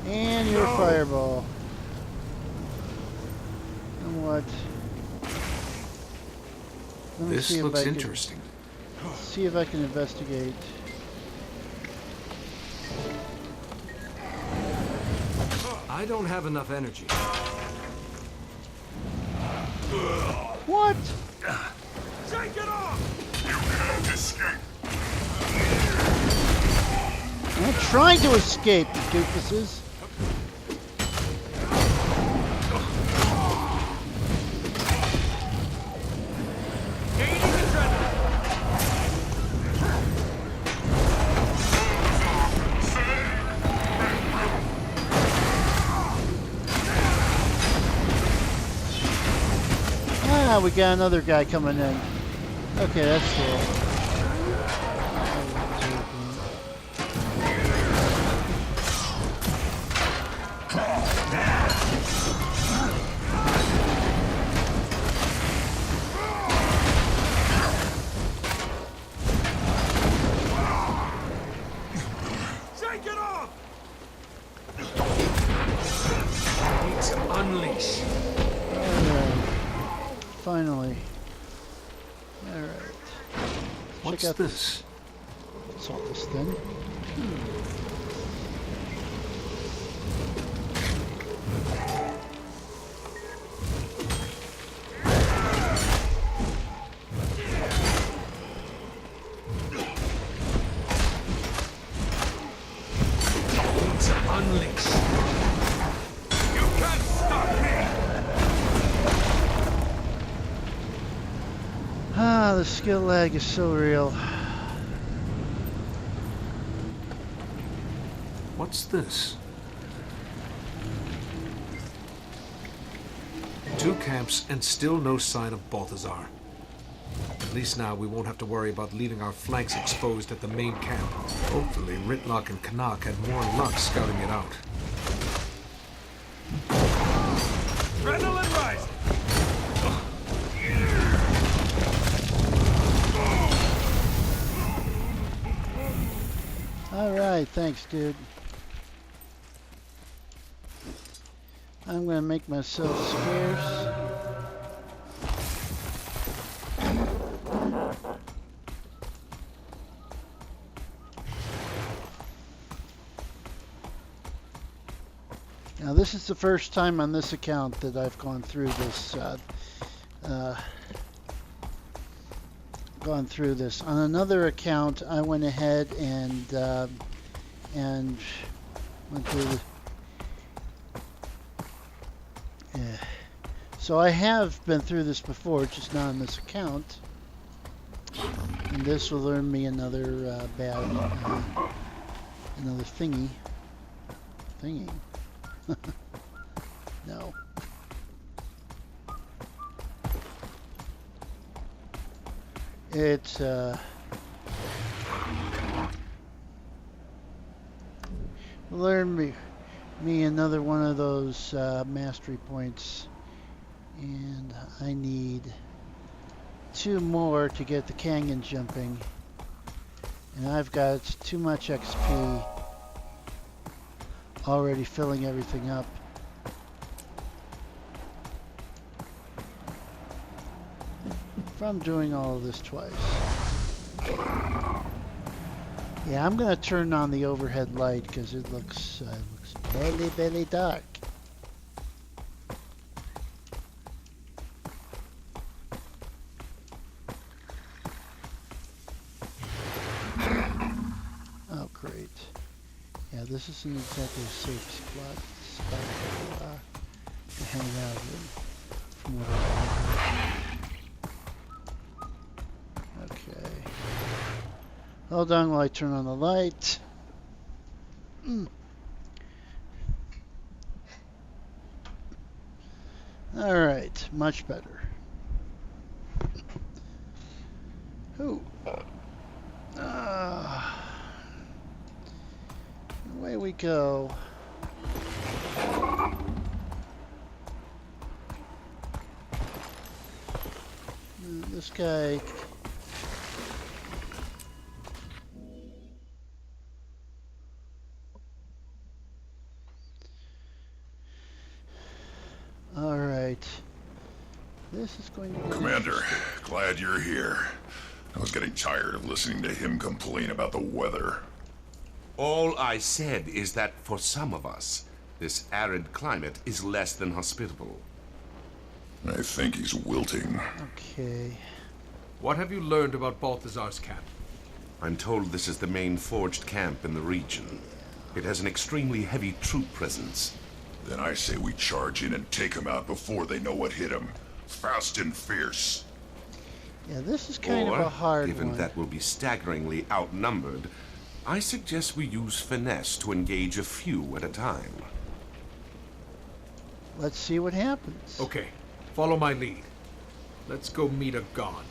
And your fireball. And what? Let me This see if looks I can- interesting. See if I can investigate. I don't have enough energy. What? Shake it off! You can't escape. I'm trying to escape, you doofuses. Ah, we got another guy coming in. Okay, that's cool. Shake it off! Need to unleash. Finally. Alright. What's Check out this? Salt this thing. Need to unleash. You can't stop me! Ah, the skill lag is so real. What's this? 2 camps and still no sign of Balthazar. At least now we won't have to worry about leaving our flanks exposed at the main camp. Hopefully Ritlock and Canuck had more luck scouting it out. Adrenaline rising! Alright, thanks, dude. I'm gonna make myself scarce. Now this is the first time on this account that I've gone through this. On another account, I went ahead and went through the. So I have been through this before, just not on this account. And this will learn me another another thingy. No. It's learn me another one of those mastery points, and I need 2 more to get the canyon jumping, and I've got too much XP already filling everything up. From doing all of this twice. Yeah, I'm gonna turn on the overhead light because it looks very dark. Oh, great. Yeah, this isn't exactly a safe spot. hang out in. Okay. Hold on while I turn on the light. Alright, much better. Ooh. Away we go. This guy. All right. This is going to be Commander, glad you're here. I was getting tired of listening to him complain about the weather. All I said is that for some of us, this arid climate is less than hospitable. I think he's wilting. Okay. What have you learned about Balthazar's camp? I'm told this is the main forged camp in the region. It has an extremely heavy troop presence. Then I say we charge in and take him out before they know what hit him. Fast and fierce. Yeah, this is kind of a hard given one. that we'll be staggeringly outnumbered, I suggest we use finesse to engage a few at a time. Let's see what happens. Okay, follow my lead. Let's go meet a god.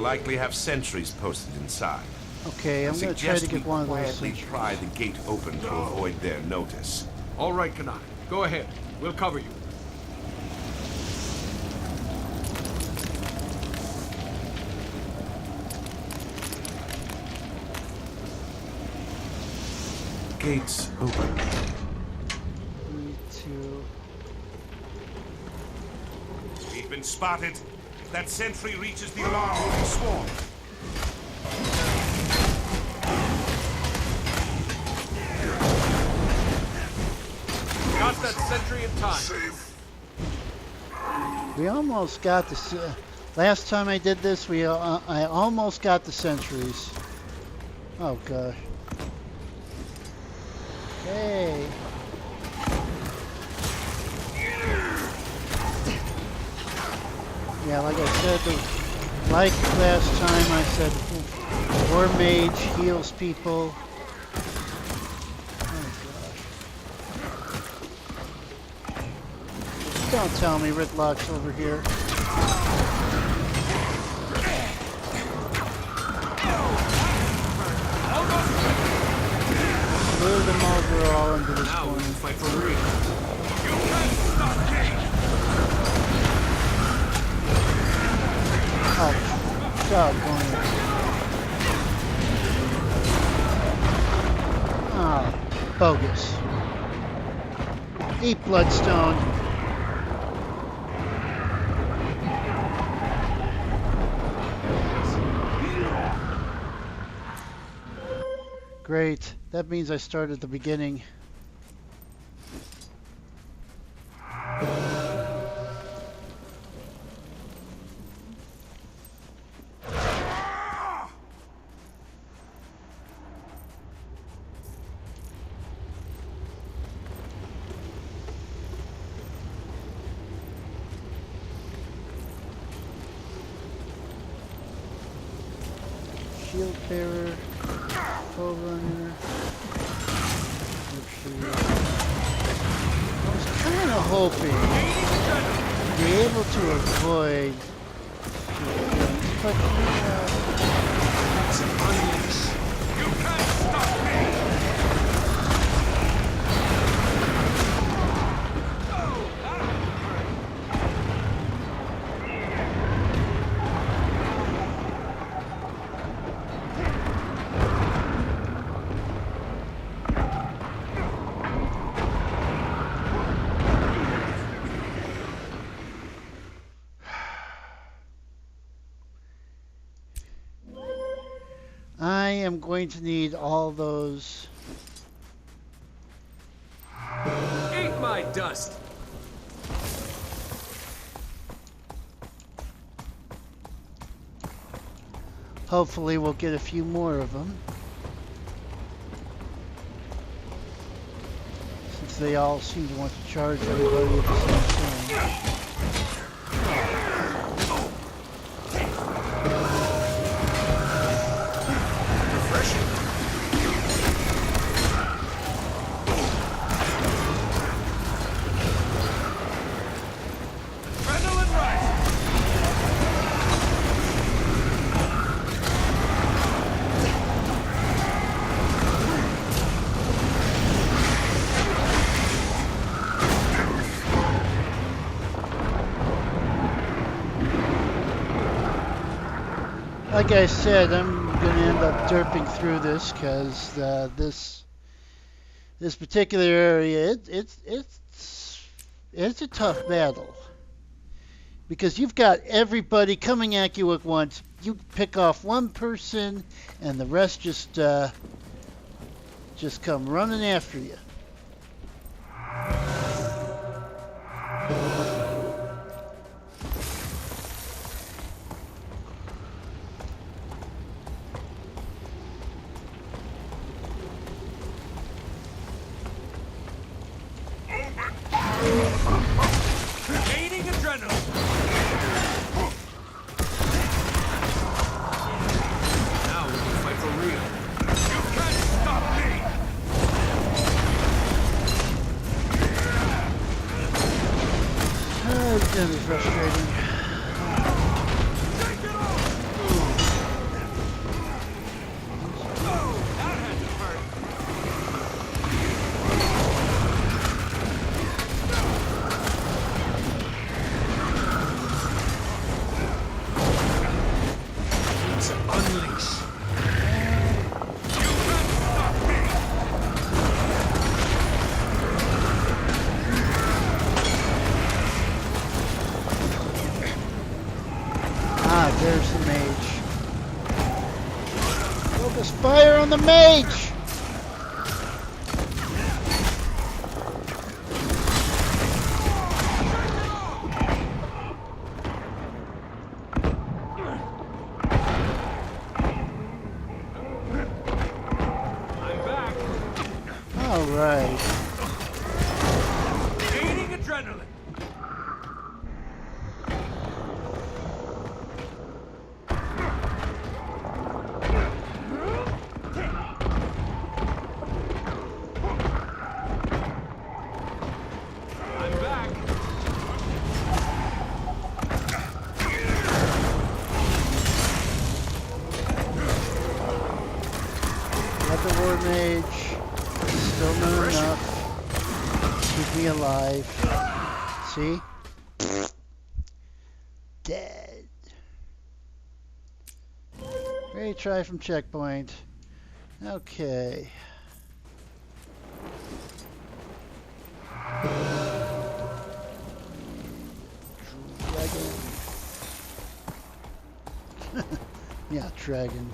Likely have sentries posted inside. Okay, I'm going to try to get one of those quietly pry the gate open to avoid their notice. All right, Kanai. Go ahead. We'll cover you. Gates open. 3, 2. We've been spotted. If that sentry reaches the alarm, we'll be swarmed. Got that sentry in time. We almost got the. Last time I did this, I almost got the sentries. Oh gosh. Okay. Yeah, like I said, like last time I said, War Mage heals people. Oh gosh. Don't tell me Ritlock's over here. Lure them over all into this corner. Fight for real. You can't stop me! Oh, doggone it. Ah, bogus. Eat Bloodstone. Great. That means I start at the beginning. Shield bearer, forerunner. I was kind of hoping to be able to avoid things, but You can't stop me! I am going to need all those. Eat my dust! Hopefully we'll get a few more of them. Since they all seem to want to charge everybody at the same time. Like I said, I'm going to end up derping through this because this particular area, it's a tough battle. Because you've got everybody coming at you at once. You pick off one person and the rest just come running after you. Gaining adrenaline! Now we can fight for real. You can't stop me! It's gonna be frustrating. There's the mage. Focus fire on the mage! I'm back. All right. Gaining adrenaline. Mage, still not enough. Keep me alive. See? Dead. Great try from checkpoint. Okay. Dragon. Yeah, dragon.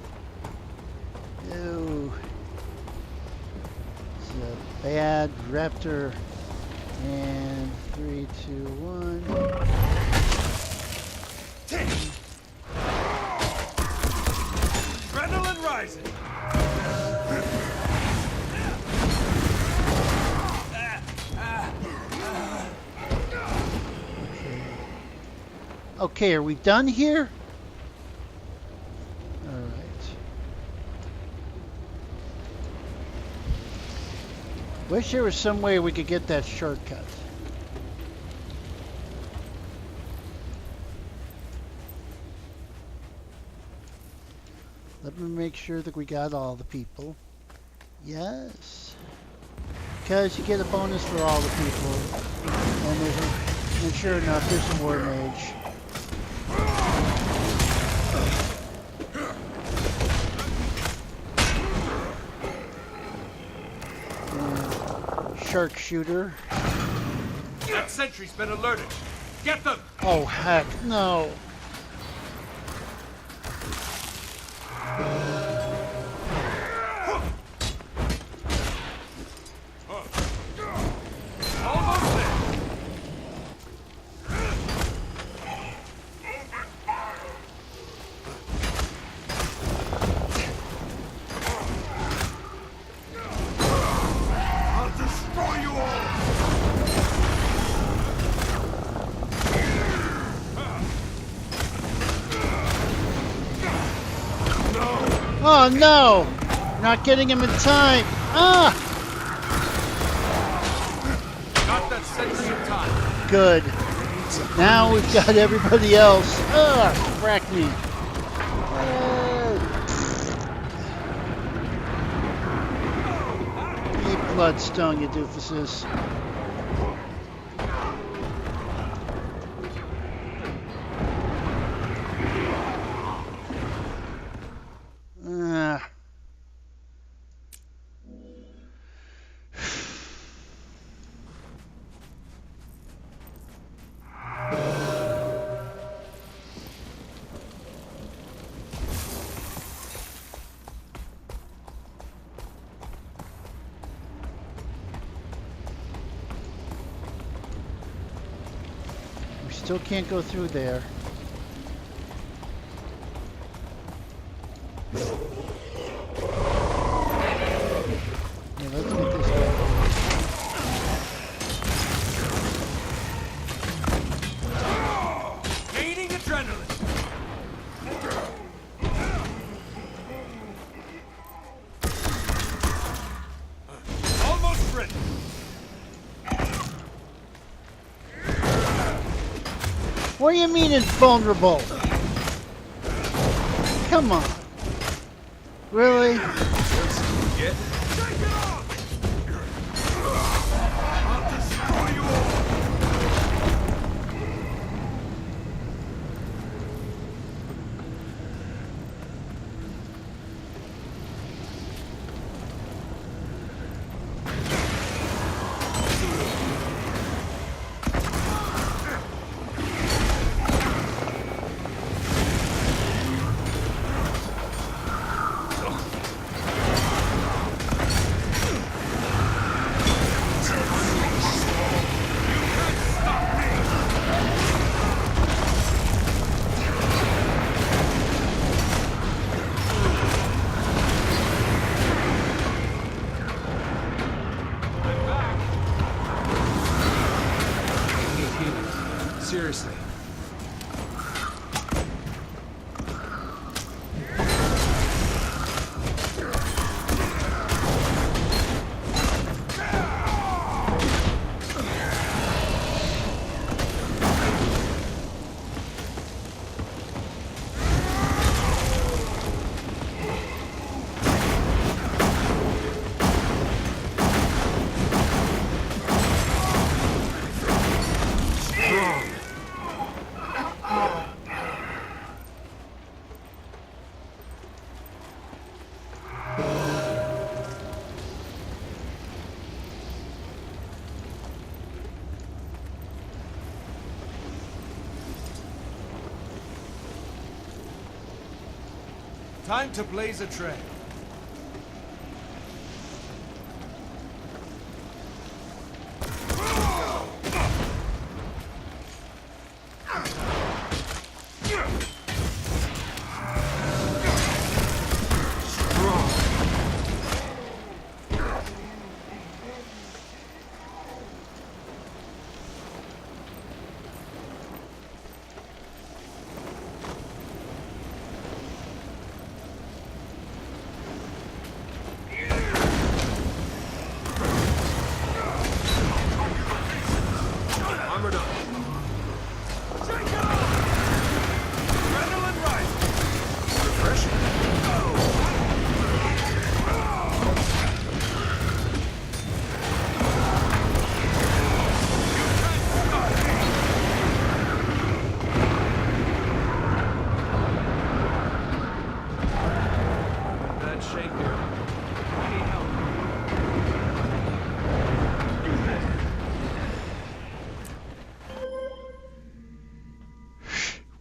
Ew. A bad raptor, and 3, 2, 1. Adrenaline rising. Okay, are we done here? Wish there was some way we could get that shortcut. Let me make sure that we got all the people. Yes. Because you get a bonus for all the people. And sure enough, there's a war mage. Sharpshooter. That sentry's been alerted. Get them! Oh heck no. Oh no! Not getting him in time. Ah! Got that sentry in time. Good. Now we've got everybody else. Ah! Frack me. Eat bloodstone, you doofuses. Still can't go through there. Yeah, let's get this guy. Gaining adrenaline. Almost ready. What do you mean it's vulnerable? Come on. Really? Get. Seriously. Time to blaze a trail.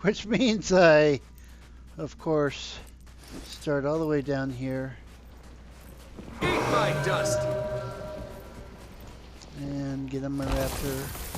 Which means I, of course, start all the way down here. Eat my dust. And get on my raptor.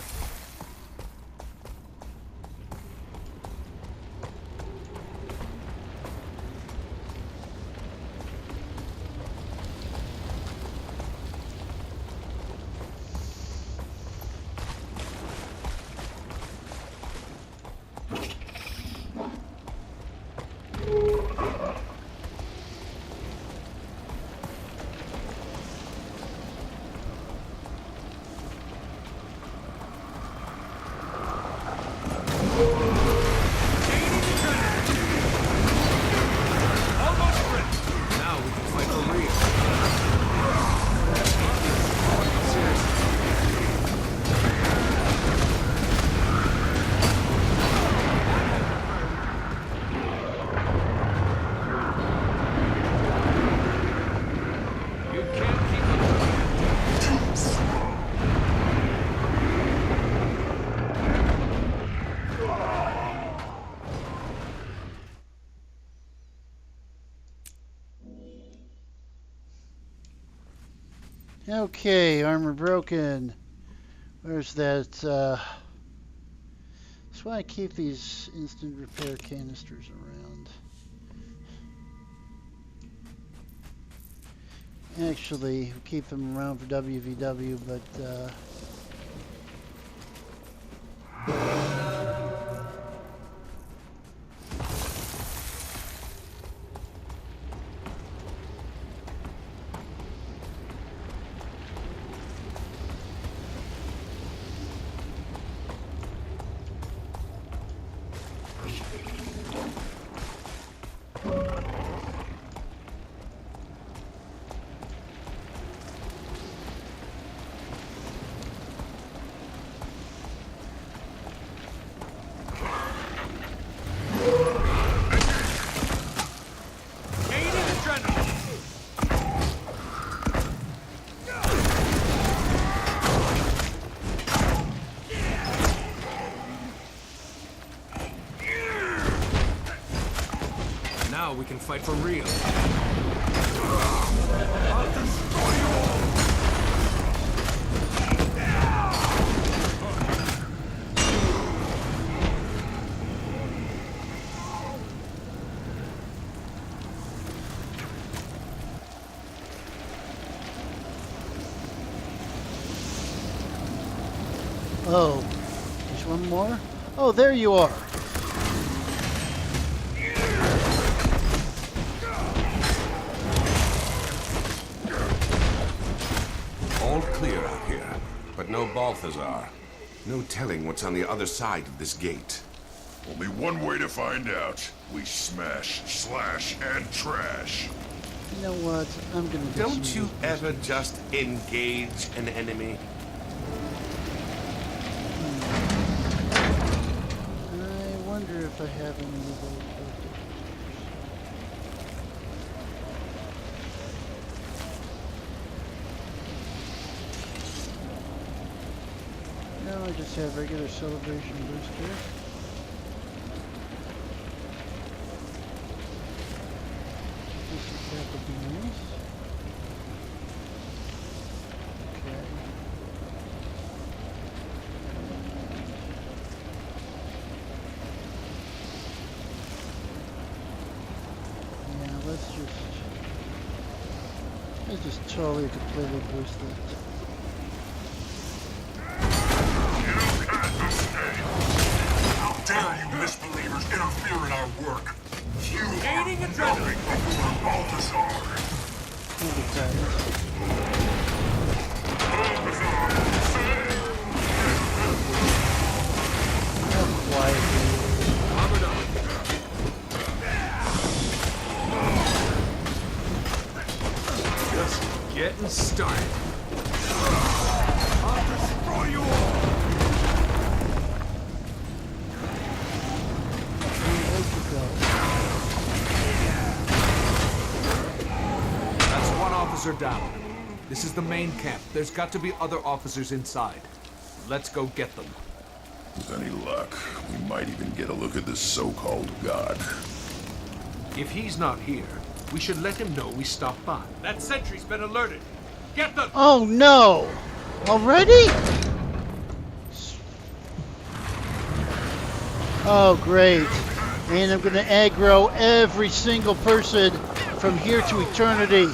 Now we can fight for real. Okay, armor broken. Where's that? That's why I keep these instant repair canisters around. Actually, we keep them around for WVW, but Now we can fight for real. I'll destroy you all! oh, there's one more? Oh, there you are. All clear out here, but no Balthazar. No telling what's on the other side of this gate. Only one way to find out. We smash, slash, and trash. You know what? I'm gonna do Don't some you ever just engage an enemy? I wonder if I have any of those. No, I just have regular celebration booster. That would be nice. Okay. Yeah, let's just totally completely boost it. How dare you misbelievers interfere in our work? You are nothing before Balthazar. Just getting started. I'll destroy you all. That's one officer down. This is the main camp. There's got to be other officers inside. Let's go get them. With any luck, we might even get a look at this so-called god. If he's not here, we should let him know we stopped by. That sentry's been alerted. Get them! Oh no! Already? Oh great. And I'm gonna aggro every single person from here to eternity.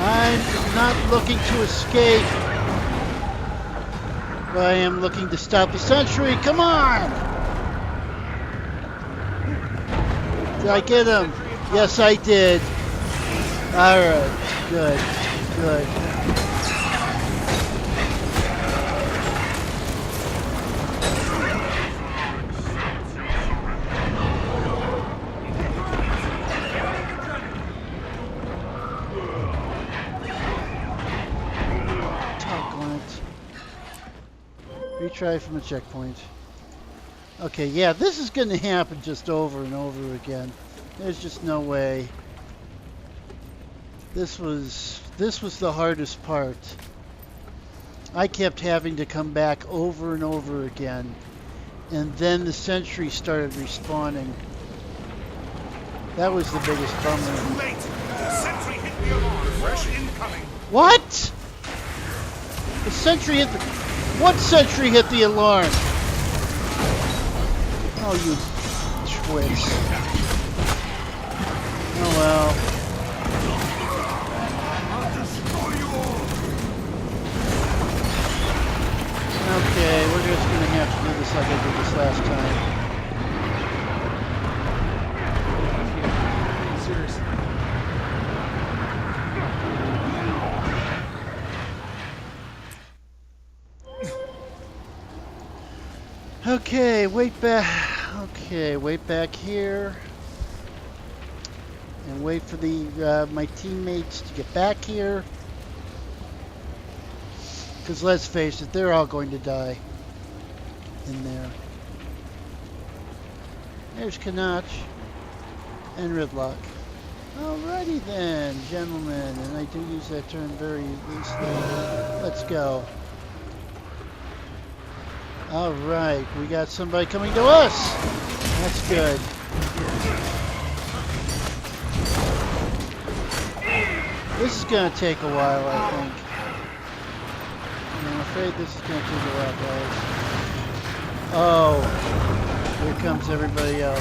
I'm not looking to to escape. But I am looking to stop the sentry. Come on! Did I get him? Yes, I did. Alright, good, good. Retry from a checkpoint. Okay, yeah, this is going to happen just over and over again. There's just no way. This was the hardest part. I kept having to come back over and over again. And then the sentry started respawning. That was the biggest bummer. Too late. The sentry hit the alarm. Fresh incoming. What? The sentry hit the... What sentry hit the alarm? Oh, you twits. Oh, well. Okay, we're just going to have to do this like I did this last time. Seriously. Okay, wait back. Okay, wait back here, and wait for the my teammates to get back here. Because let's face it, they're all going to die in there. There's Kanach and Ridlock. Alrighty then, gentlemen, and I do use that term very loosely. Let's go. All right, we got somebody coming to us. That's good. This is going to take a while, I think. I'm afraid this is going to take a while, guys. Oh, here comes everybody else.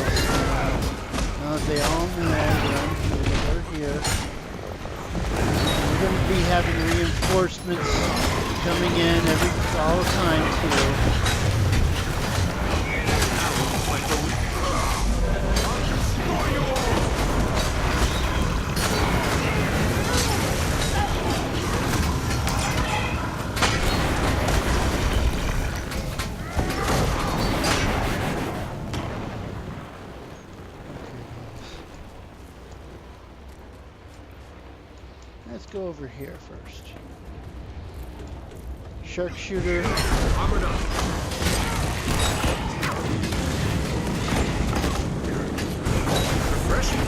They all knew they're here. We're going to be having reinforcements coming in all the time, too. Let's go over here first. Sharpshooter. Armored up. Refreshing.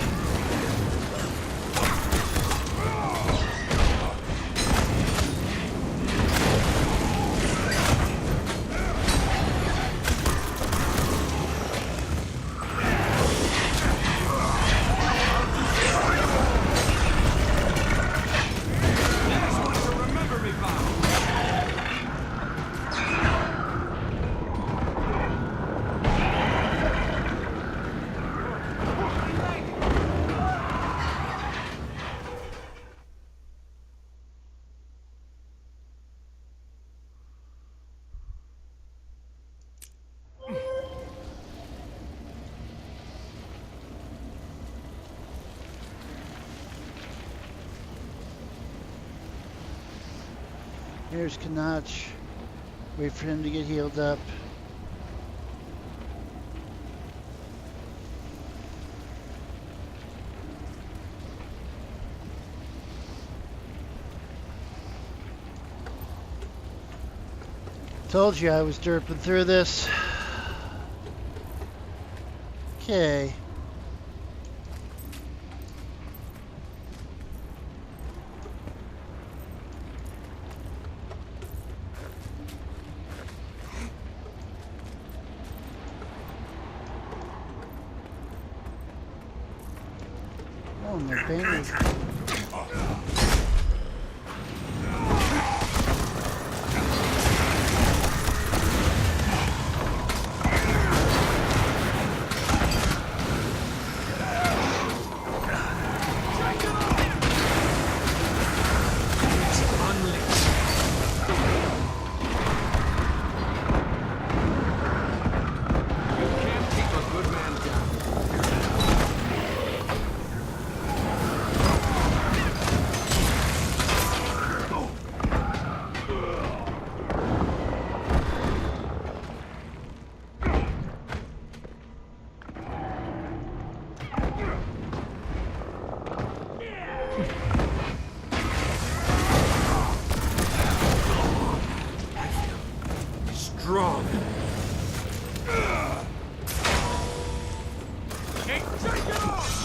Here's Kanach. Wait for him to get healed up. Told you I was derping through this. Okay. Oh, my banner. strong. Hey, take it off!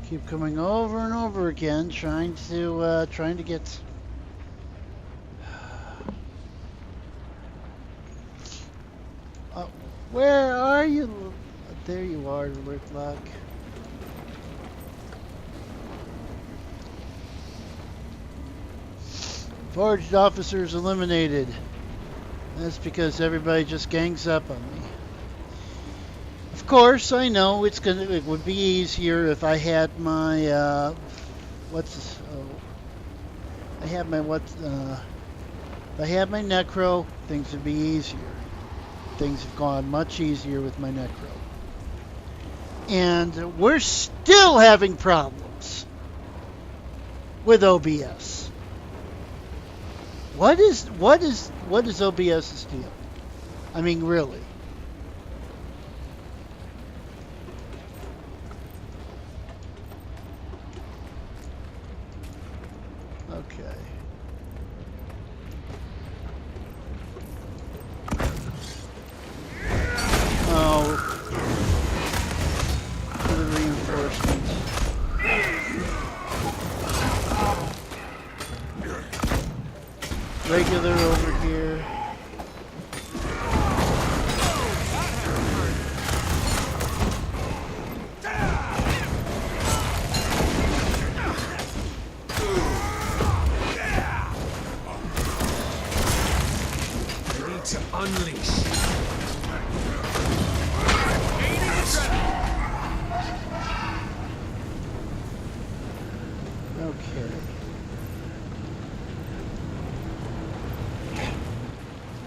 Keep coming over and over again, trying to get. Where are you? There you are, Licklock. Forged officers eliminated. That's because everybody just gangs up on me. Of course, I know it would be easier if I had my if I had my Necro, things would be easier. Things have gone much easier with my Necro. And we're still having problems with OBS. What is OBS's deal? I mean, really. Okay. Oh. For the reinforcements. Regular over here. To unleash. Okay.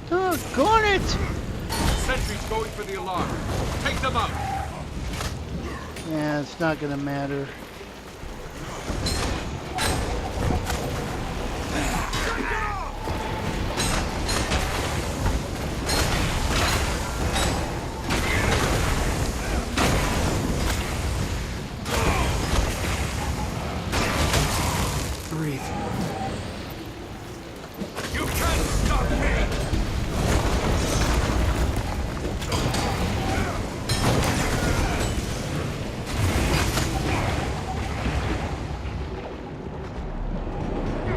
Doggone it! Sentry's going for the alarm. Take them out. Yeah, it's not gonna matter. Breathe. You can't stop me!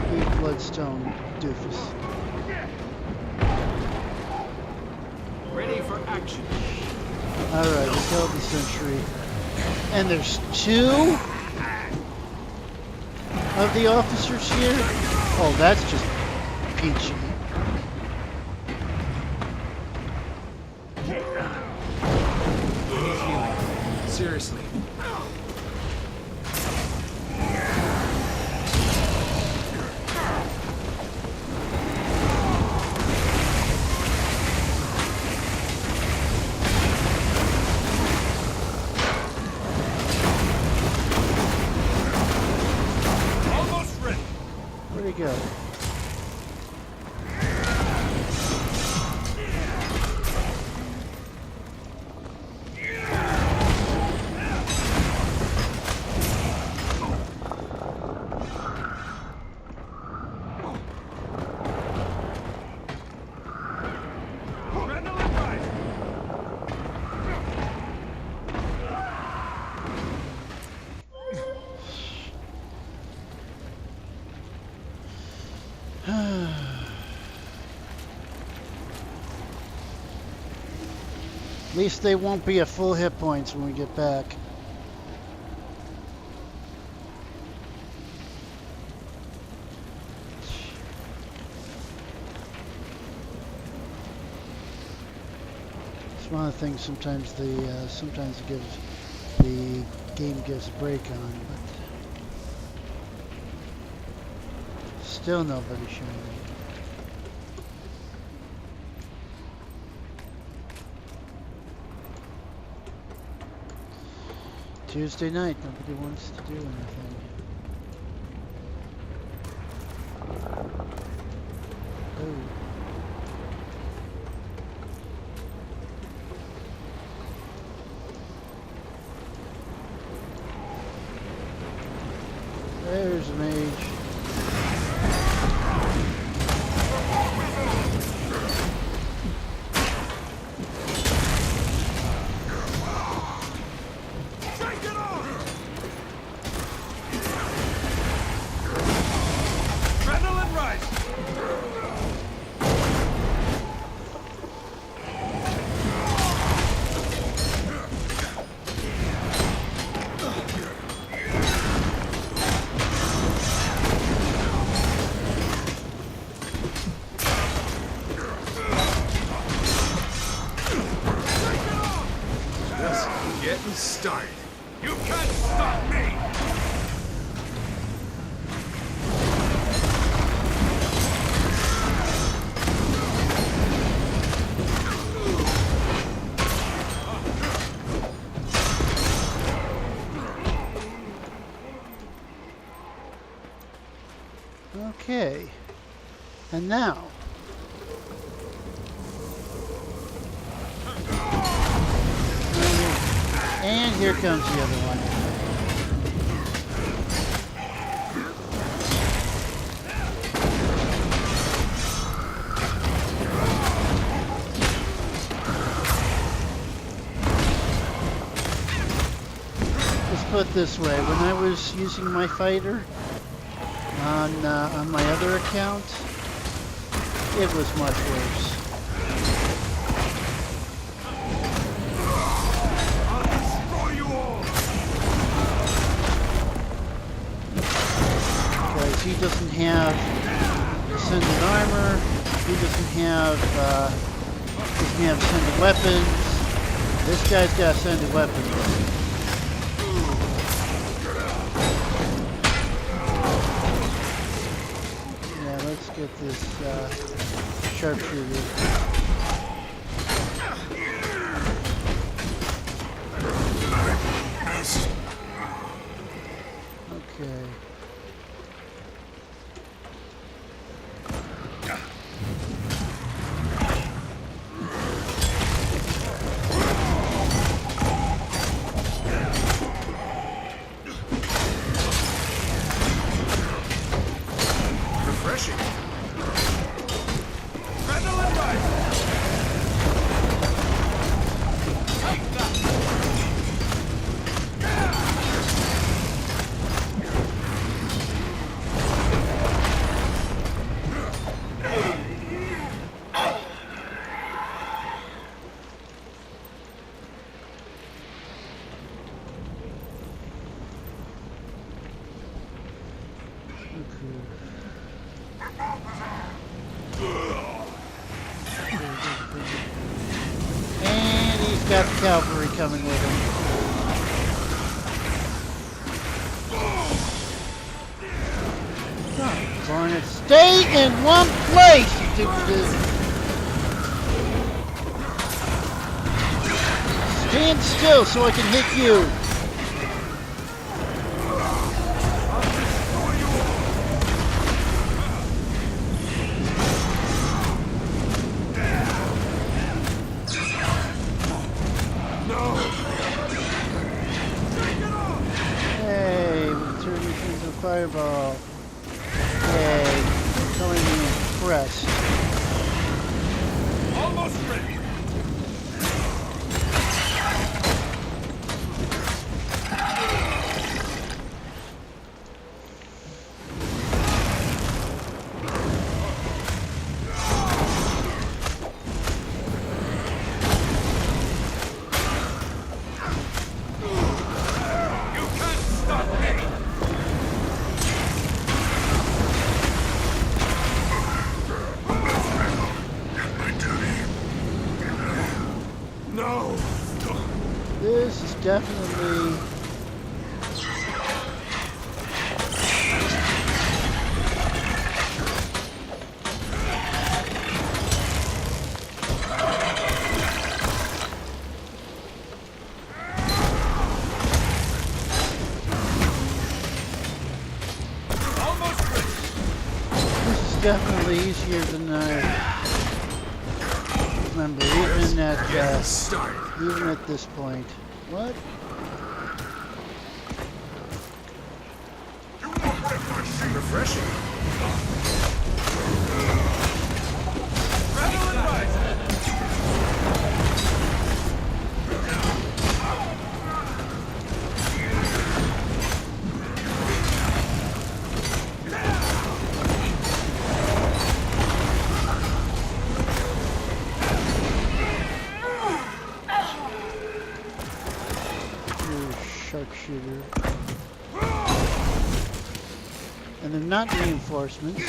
Big bloodstone doofus. Ready for action. Alright, we killed the sentry. And there's two of the officers here? Oh, that's just peachy. Need healing. Seriously. Where'd he go? At least they won't be at full hit points when we get back. It's one of the things sometimes sometimes the game gives a break on, but still nobody showing me. Tuesday night, nobody wants to do anything. Oh. There's a mage. Started. You can't stop me! Okay. And now. And here comes the other one. Let's put it this way, when I was using my fighter on my other account, it was much worse. He doesn't have ascended armor. He doesn't have ascended weapons. This guy's got ascended weapons. Yeah, let's get this sharpshooter. Okay. And he's got the cavalry coming with him. Oh, darn it. Stay in one place, you stupid. Stand still so I can hit you. Fireball. Yay. Telling me impressed. Almost ready. This is definitely definitely easier than I remember, even at this point. What? Refreshing. Sharpshooter. And they're not reinforcements.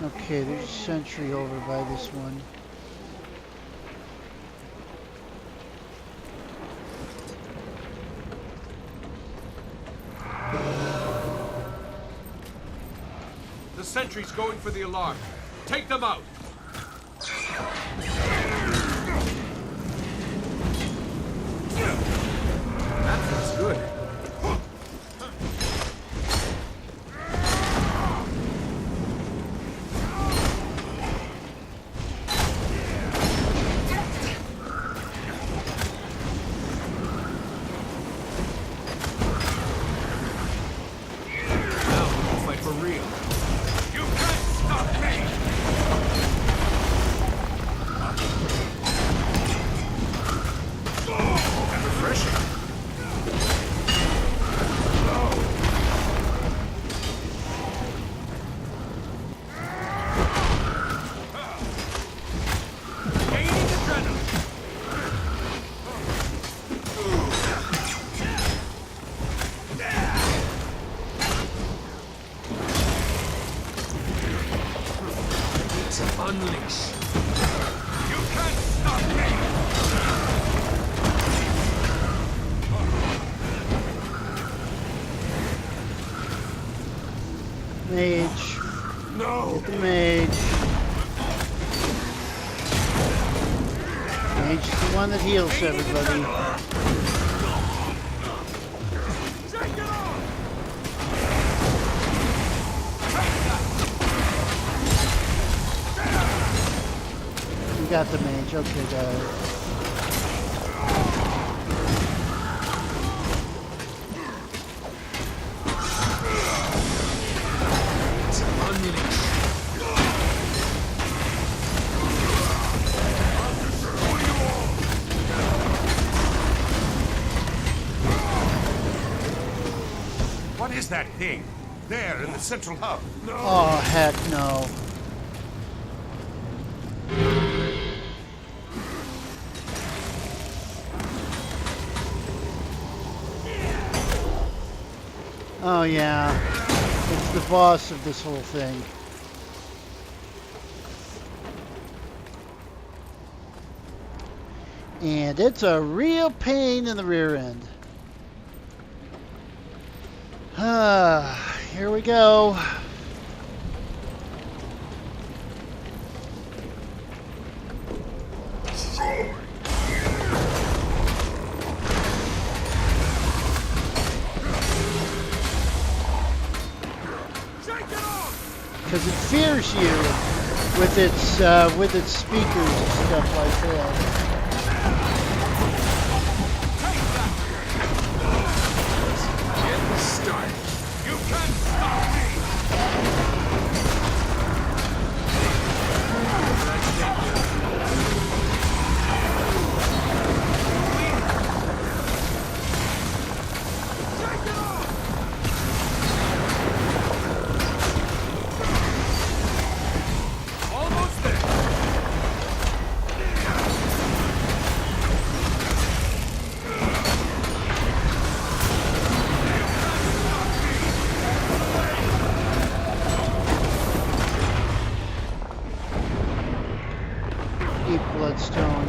Okay, there's a sentry over by this one. The sentry's going for the alarm. Take them out. That feels good. Unleash. You can't stop me. Mage. No. Get the mage. Mage is the one that heals everybody. We got the mage. Okay, guys. What is that thing? There in the central hub. No. Oh, heck no. Oh yeah, it's the boss of this whole thing. And it's a real pain in the rear end. Here we go. Because it fears you with its speakers and stuff like that. Bloodstone.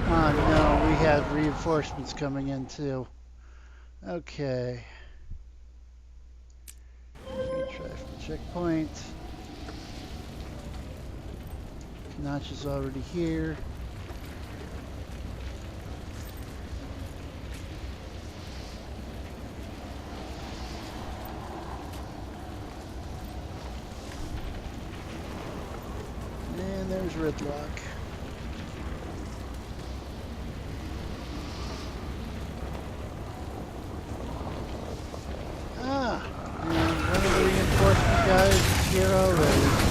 Oh no, we have reinforcements coming in too. Okay. checkpoint. Notch is already here. And there's Red Rock. And one of the reinforcement guys is here already.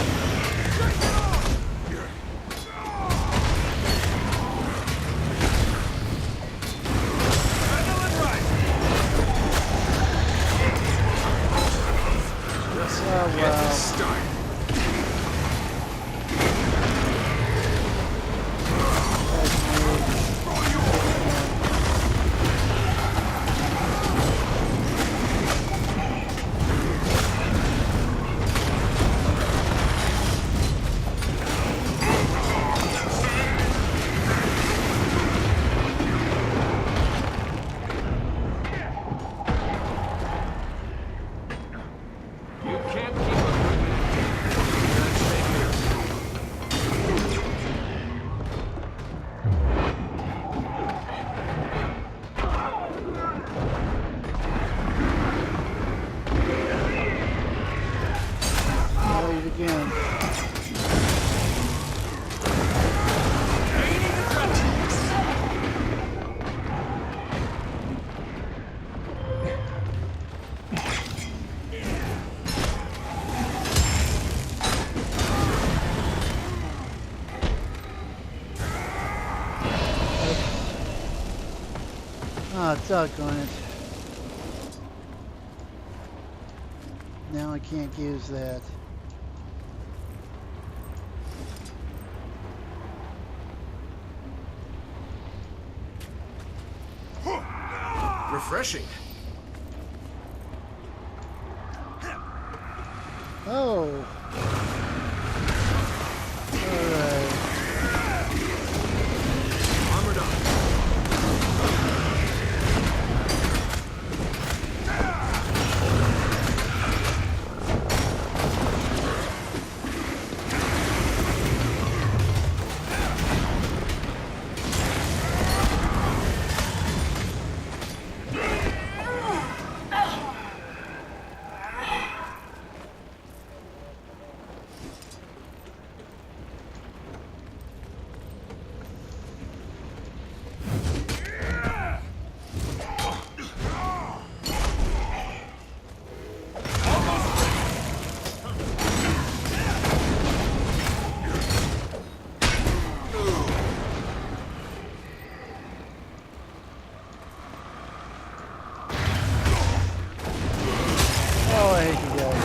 Oh, doggone it. Now I can't use that. Refreshing. Oh. Alright. Armored up. Oh, I hate you guys.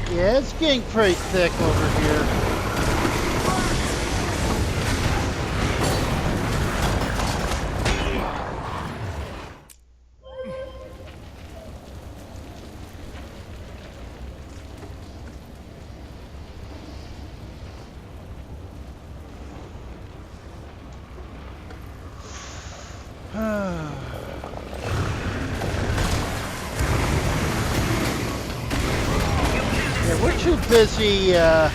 Yeah, it's getting pretty thick over here. Alright, we're too busy, yeah,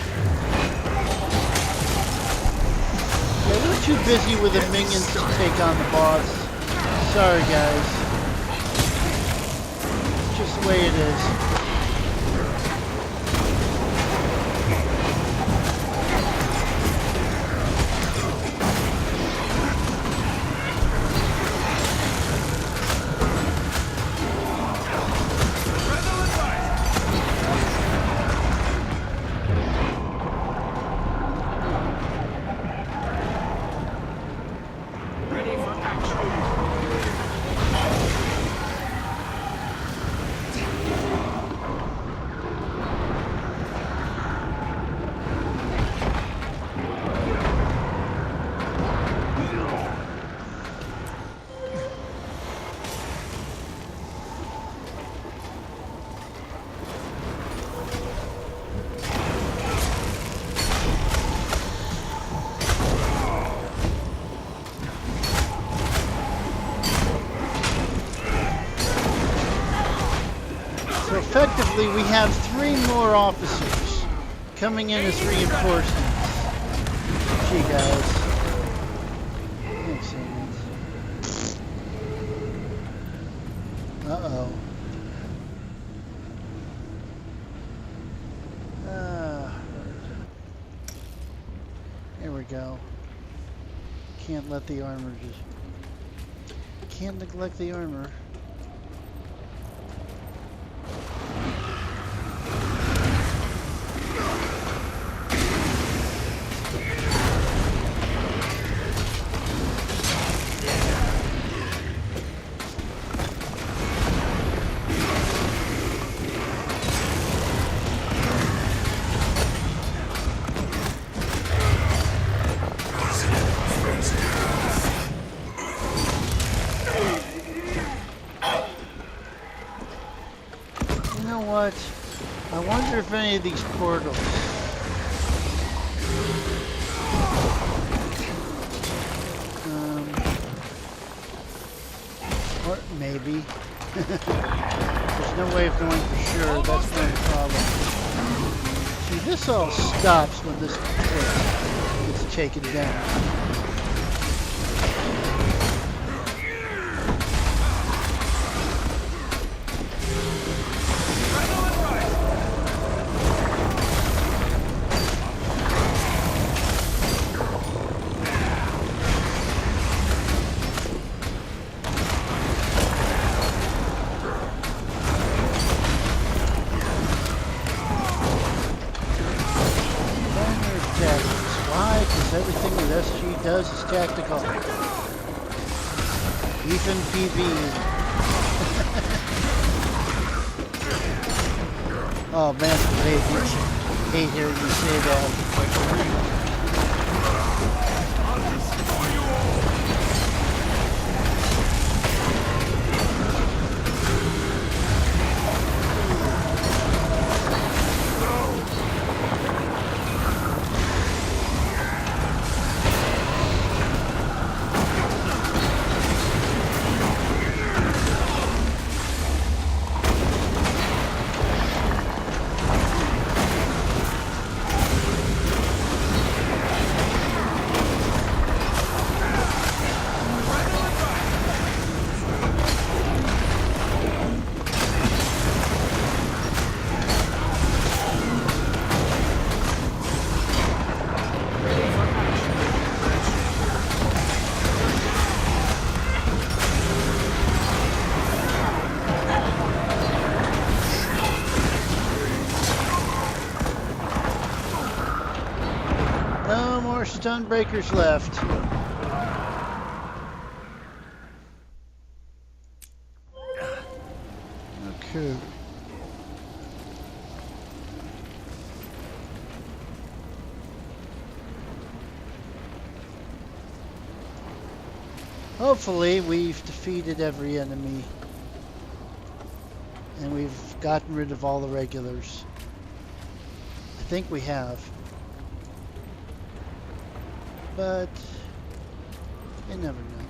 we're too busy with the minions to take on the boss. Sorry, guys. Just the way it is. So effectively, we have 3 more officers coming in as reinforcements. Gee, guys. Excellent. Uh-oh. Here we go. Can't let the armor just... Can't neglect the armor. What? I wonder if any of these portals. Or maybe. There's no way of knowing for sure. That's the problem. See, this all stops when this gets taken down. Everything that SG does is tactical. Even PV. Oh man, I hate hearing you say that. Stun breakers left. Okay. Hopefully we've defeated every enemy and we've gotten rid of all the regulars. I think we have. But you never know.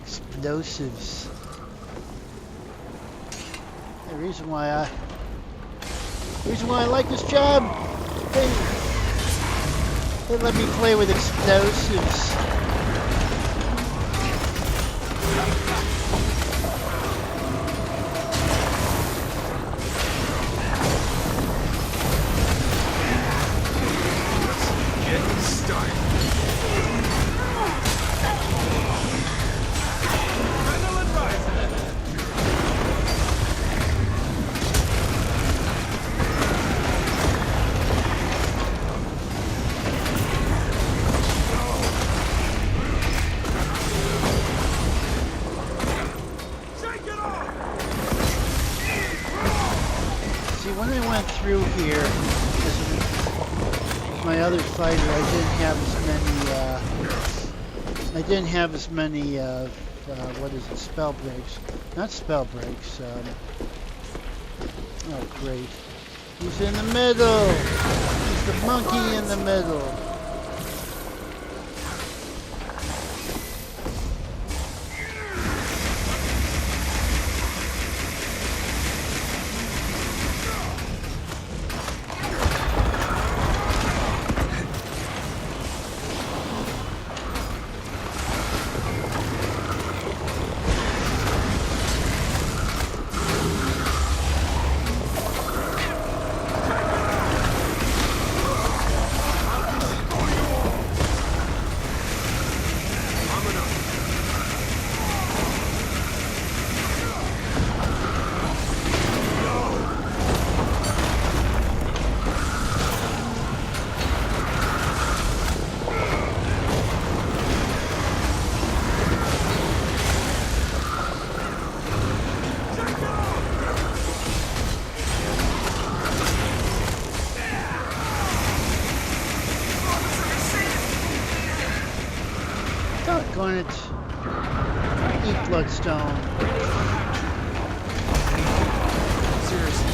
Explosives. The reason why Reason why I like this job, they let me play with explosives. Through here, my other fighter, I didn't have as many what is it, spell breaks? Not spell breaks. Oh great, he's in the middle. He's the monkey in the middle. Doggone it. Eat bloodstone. Seriously.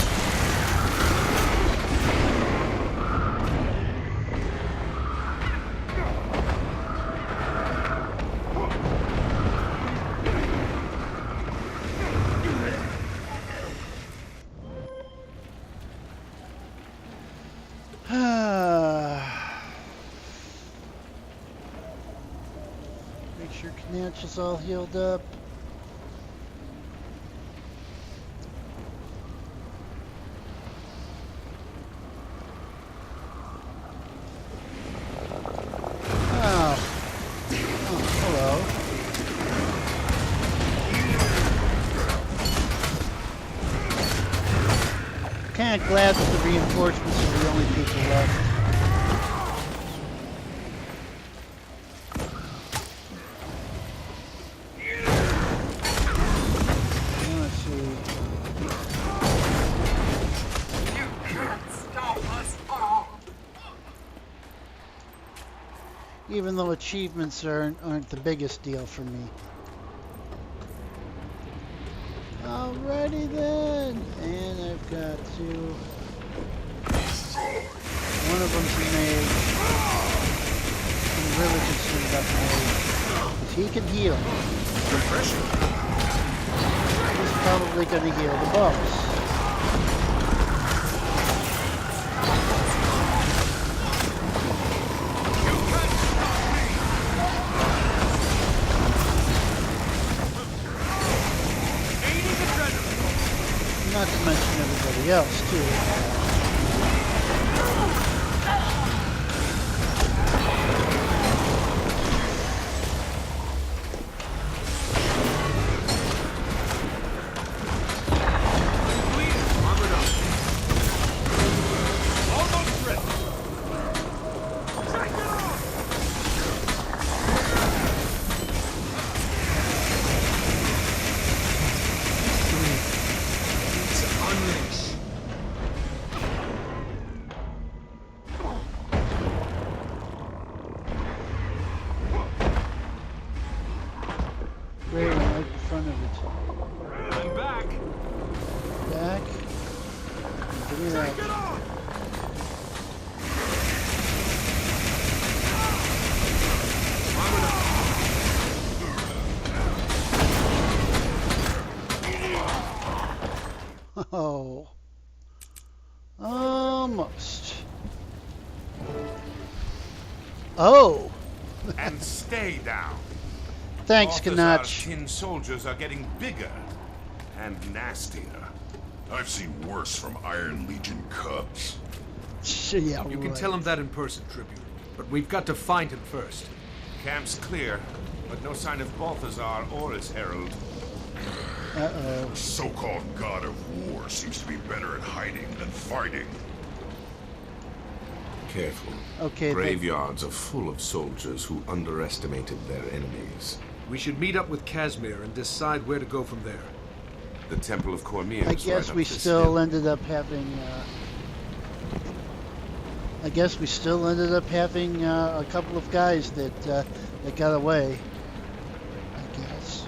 Make sure Knatch is all healed up. Hello. Kind of glad that the reinforcements are the only people left. Even though achievements aren't the biggest deal for me. Alrighty then, and I've got two. One of them's a mage. I'm really concerned about the mage, because he can heal. Refreshing. He's probably going to heal the boss. Not to mention everybody else, too. Great, I like the front of it. I'm back. Back. Give me that. Oh. Almost. Oh! And stay down. Thanks, Balthazar's Ganach. tin soldiers are getting bigger and nastier. I've seen worse from Iron Legion cubs. Yeah, You can tell him that in person, Tribune. But we've got to find him first. Camp's clear, but no sign of Balthazar or his herald. Uh-oh. The so-called god of war seems to be better at hiding than fighting. Careful. Okay, Graveyards are full of soldiers who underestimated their enemies. We should meet up with Casimir and decide where to go from there. The Temple of Cormir. I guess we still ended up having. I guess we still ended up having a couple of guys that got away. I guess.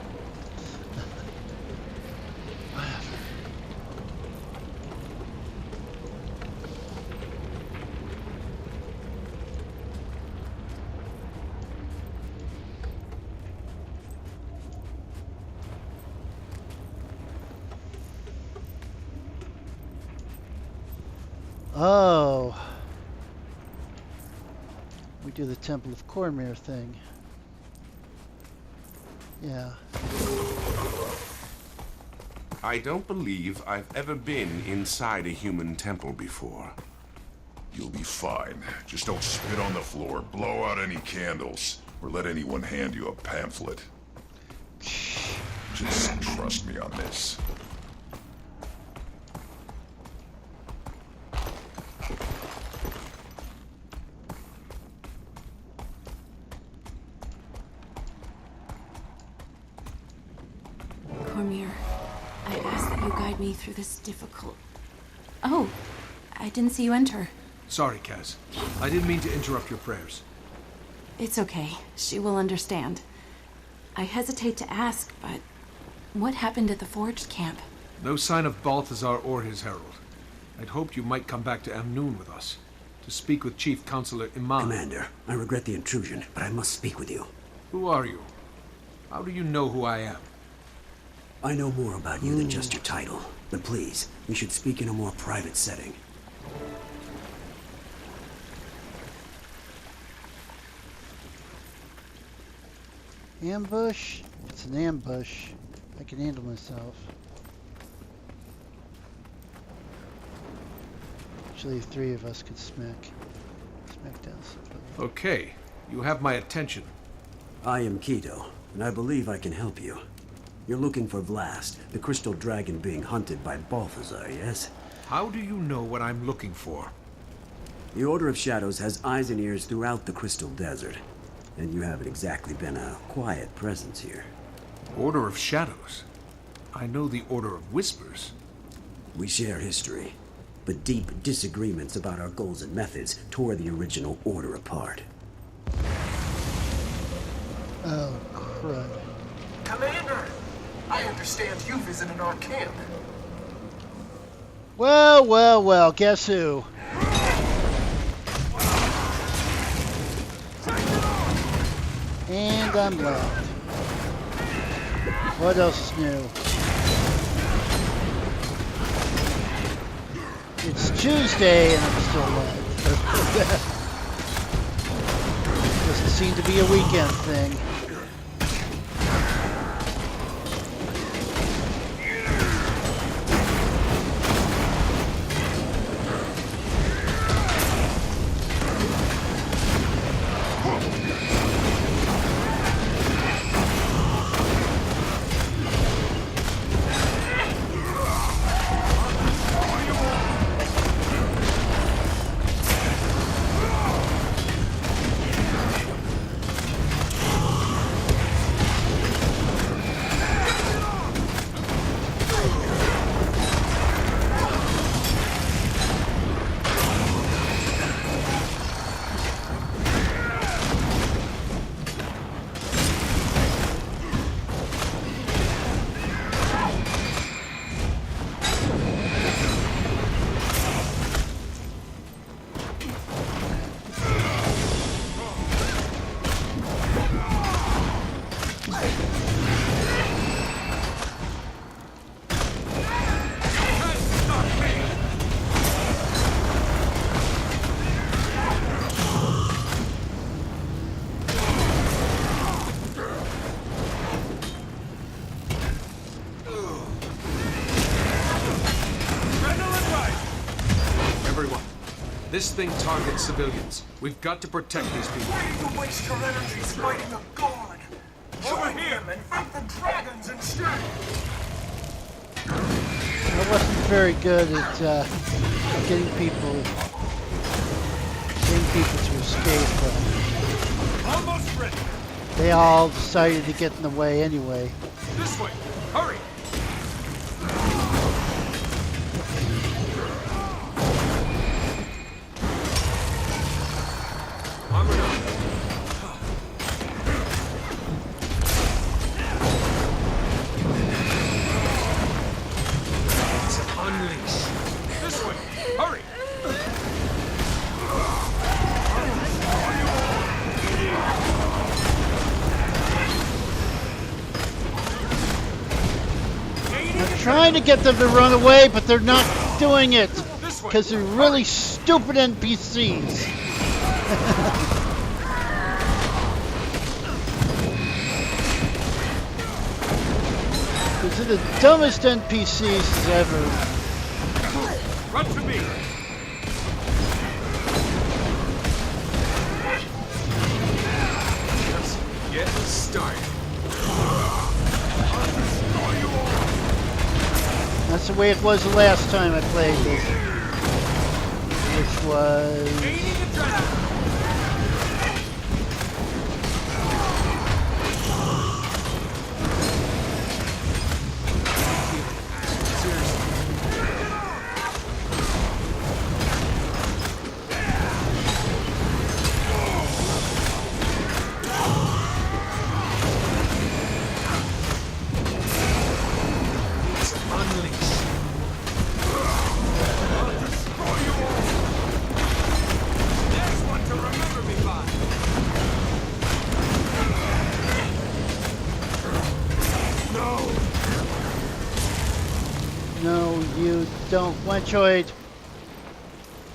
Oh. We do the Temple of Cormir thing. Yeah. I don't believe I've ever been inside a human temple before. You'll be fine. Just don't spit on the floor, blow out any candles, or let anyone hand you a pamphlet. Just trust me on this. Cormir, I ask that you guide me through this difficult... Oh, I didn't see you enter. Sorry, Kaz. I didn't mean to interrupt your prayers. It's okay. She will understand. I hesitate to ask, but what happened at the Forged camp? No sign of Balthazar or his herald. I'd hoped you might come back to Amnoon with us, to speak with Chief Counselor Iman. Commander, I regret the intrusion, but I must speak with you. Who are you? How do you know who I am? I know more about you than just your title, but please, we should speak in a more private setting. Ambush? It's an ambush. I can handle myself. Actually, three of us could smack down somebody. Okay, you have my attention. I am Keto, and I believe I can help you. You're looking for Vlast, the crystal dragon being hunted by Balthazar, yes? How do you know what I'm looking for? The Order of Shadows has eyes and ears throughout the Crystal Desert, and you haven't exactly been a quiet presence here. Order of Shadows? I know the Order of Whispers. We share history, but deep disagreements about our goals and methods tore the original Order apart. Oh, crud. Commander! I understand you visited our camp. Well, well, well, guess who? And I'm left. What else is new? It's Tuesday and I'm still left. Doesn't seem to be a weekend thing. This thing targets civilians. We've got to protect these people. Why do you waste your energies fighting a god? Join him and fight the dragons instead! I wasn't very good at getting people to escape. Almost ready! They all decided to get in the way anyway. This way! Hurry! Armored up. Unleash. This way! Hurry! I'm trying to get them to run away, but they're not doing it because they're really stupid NPCs. These are the dumbest NPCs ever. Run to me! Just getting started. That's the way it was the last time I played this. Which was... No, you don't. One choice.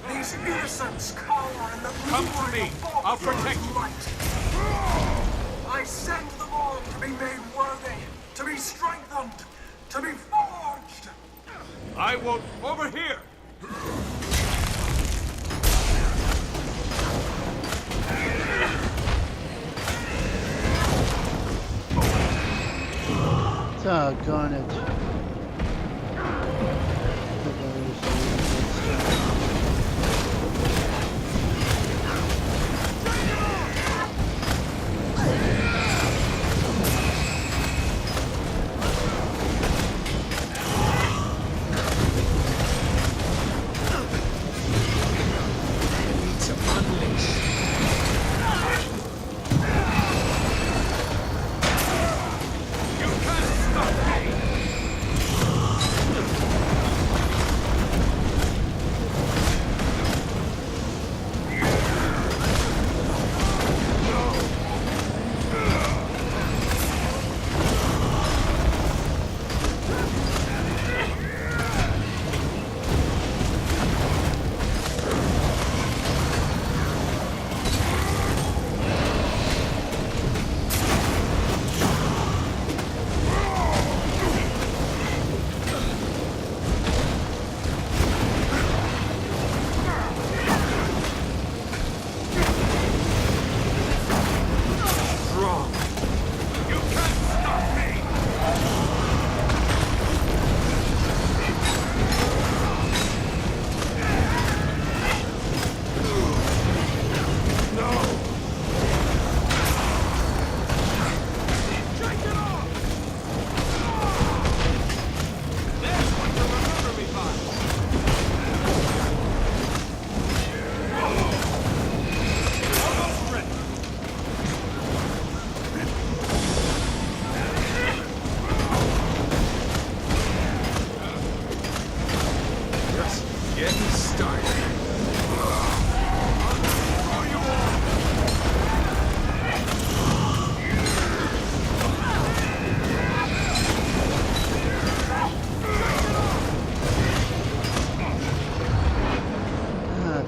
These innocents cower in the Come to me. I'll protect you. I send them all to be made worthy, to be strengthened, to be forged. I won't. Over here. Doggone it.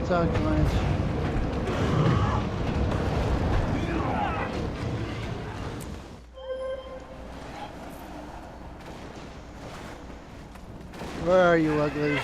Doggone. Where are you, ugly?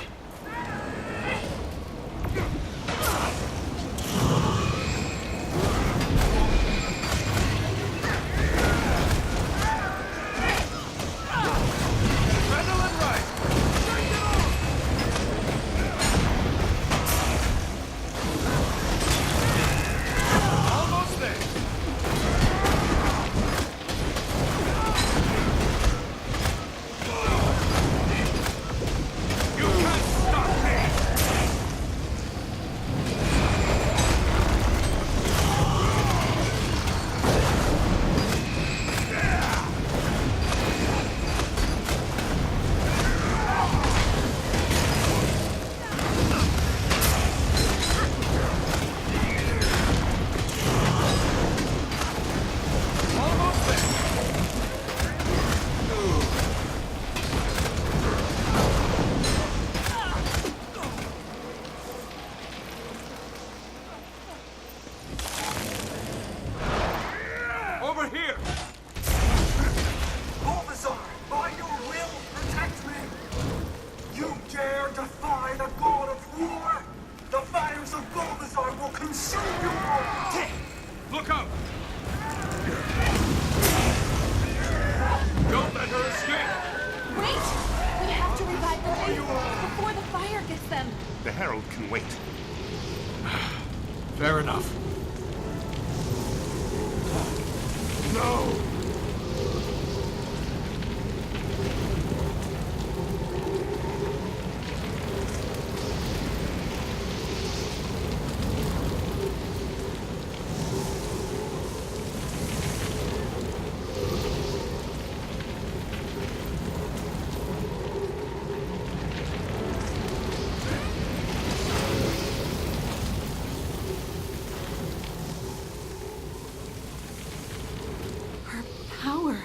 them. The Herald can wait. Fair enough. No! Power.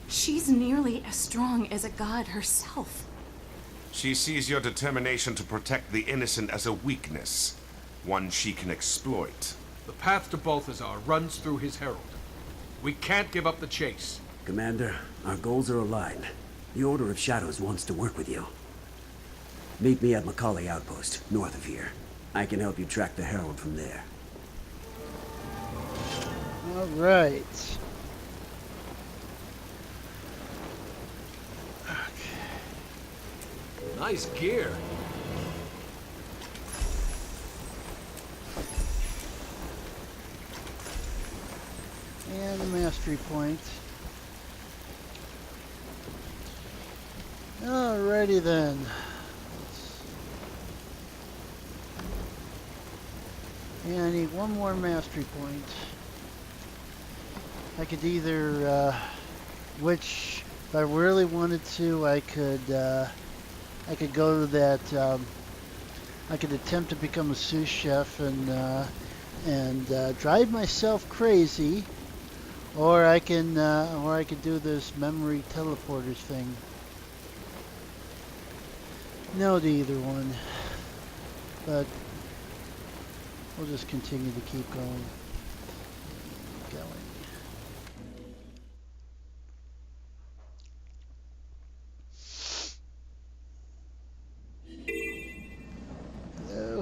She's nearly as strong as a god herself. She sees your determination to protect the innocent as a weakness, one she can exploit. The path to Balthazar runs through his herald. We can't give up the chase. Commander, our goals are aligned. The Order of Shadows wants to work with you. Meet me at Macaulay Outpost, north of here. I can help you track the Herald from there. All right. Nice gear. And a mastery point. Alrighty then. And I need one more mastery point. I could either, which if I really wanted to, I could go to that, I could attempt to become a sous chef and drive myself crazy, or I could do this memory teleporters thing. No to either one, but we'll just continue to keep going.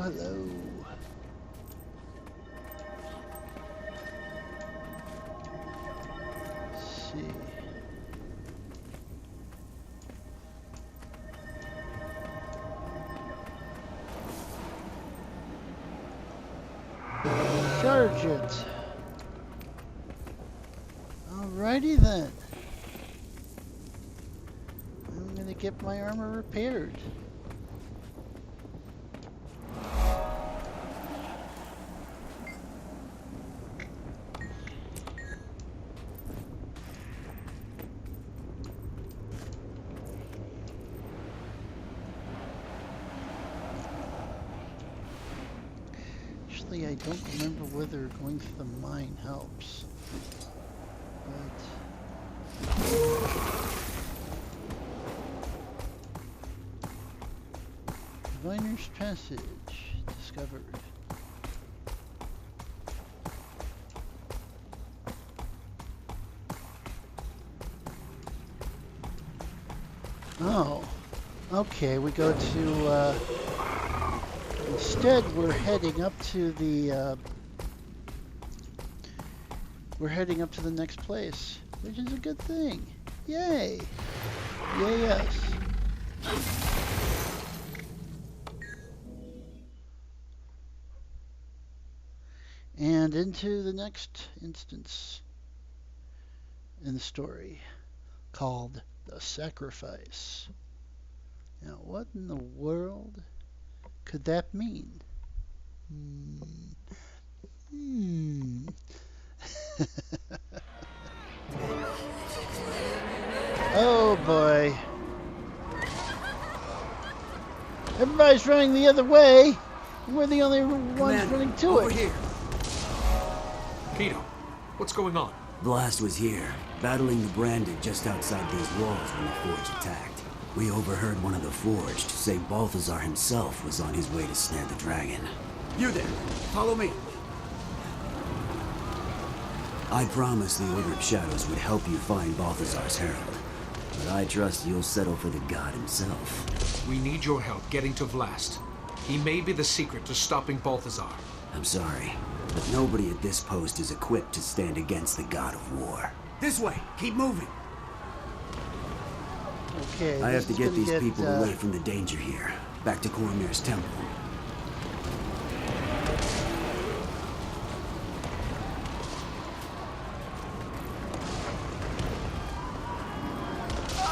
Hello. Let's see. Charge it. Alrighty then. I'm gonna get my armor repaired. I don't remember whether going through the mine helps, but Diviner's Passage discovered. Oh, okay, we go to instead, we're heading up to the next place, which is a good thing. Yay! Yay, yes. And into the next instance in the story, called The Sacrifice. Now, what in the world could that mean? Oh boy. Everybody's running the other way. We're the only ones running to it. Here. Keto, what's going on? Blast was here, battling the Branded just outside these walls when the Forge attacked. We overheard one of the Forged say Balthazar himself was on his way to snare the dragon. You there, follow me. I promised the Order of Shadows would help you find Balthazar's herald, but I trust you'll settle for the god himself. We need your help getting to Vlast. He may be the secret to stopping Balthazar. I'm sorry, but nobody at this post is equipped to stand against the god of war. This way, keep moving. Okay, I have to get these people away from the danger here. Back to Coromir's temple.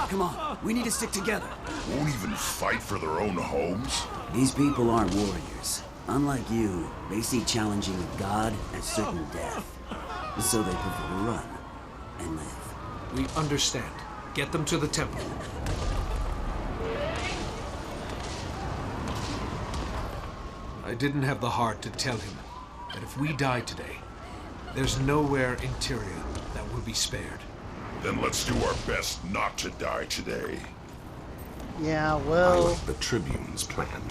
Come on, we need to stick together. Won't even fight for their own homes? These people aren't warriors. Unlike you, they see challenging a god as certain death. So they prefer to run and live. We understand. Get them to the temple. I didn't have the heart to tell him that if we die today, there's nowhere in Tyria that will be spared. Then let's do our best not to die today. Yeah, I well... like the Tribune's plan.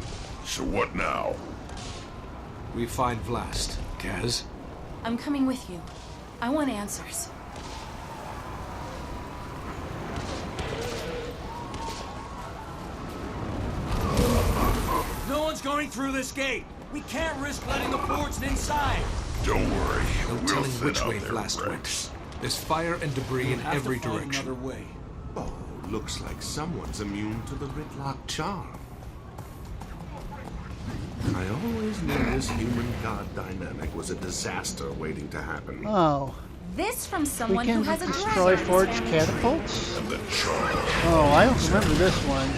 So what now? We find Vlast. Kaz? I'm coming with you. I want answers. No one's going through this gate. We can't risk letting the Forged inside. Don't worry. No We'll telling thin which out way their Vlast ranks. went. There's fire and debris in every direction. Another way. Oh, looks like someone's immune to the Ritlock charm. I always knew this human-god dynamic was a disaster waiting to happen. Oh. This from We someone can who has a destroy dragon. forged catapults? And the charm. Oh, I don't remember this one.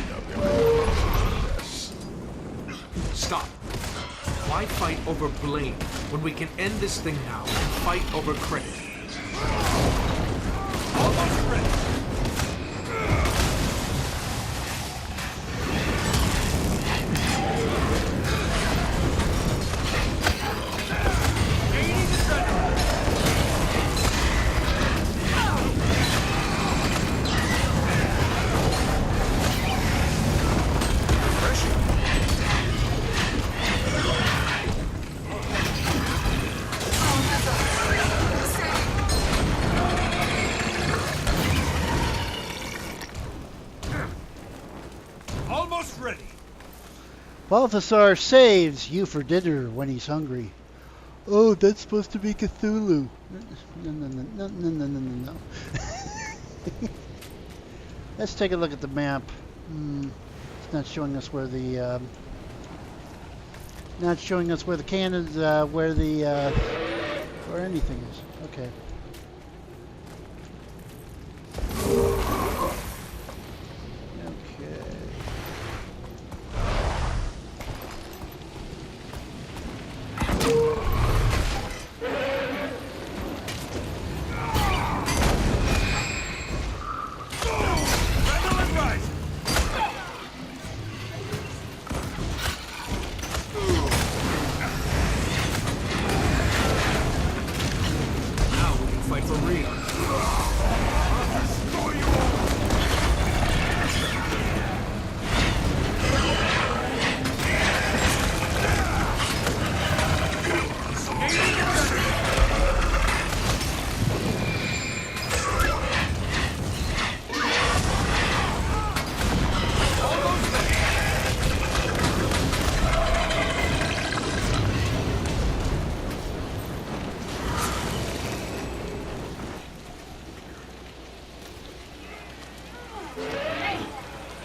Stop. Why fight over blame when we can end this thing now and fight over credit? Almost ready. Almost ready. Balthasar saves you for dinner when he's hungry. Oh, that's supposed to be Cthulhu. No. Let's take a look at the map. It's not showing us where the cannons, where anything is. Okay.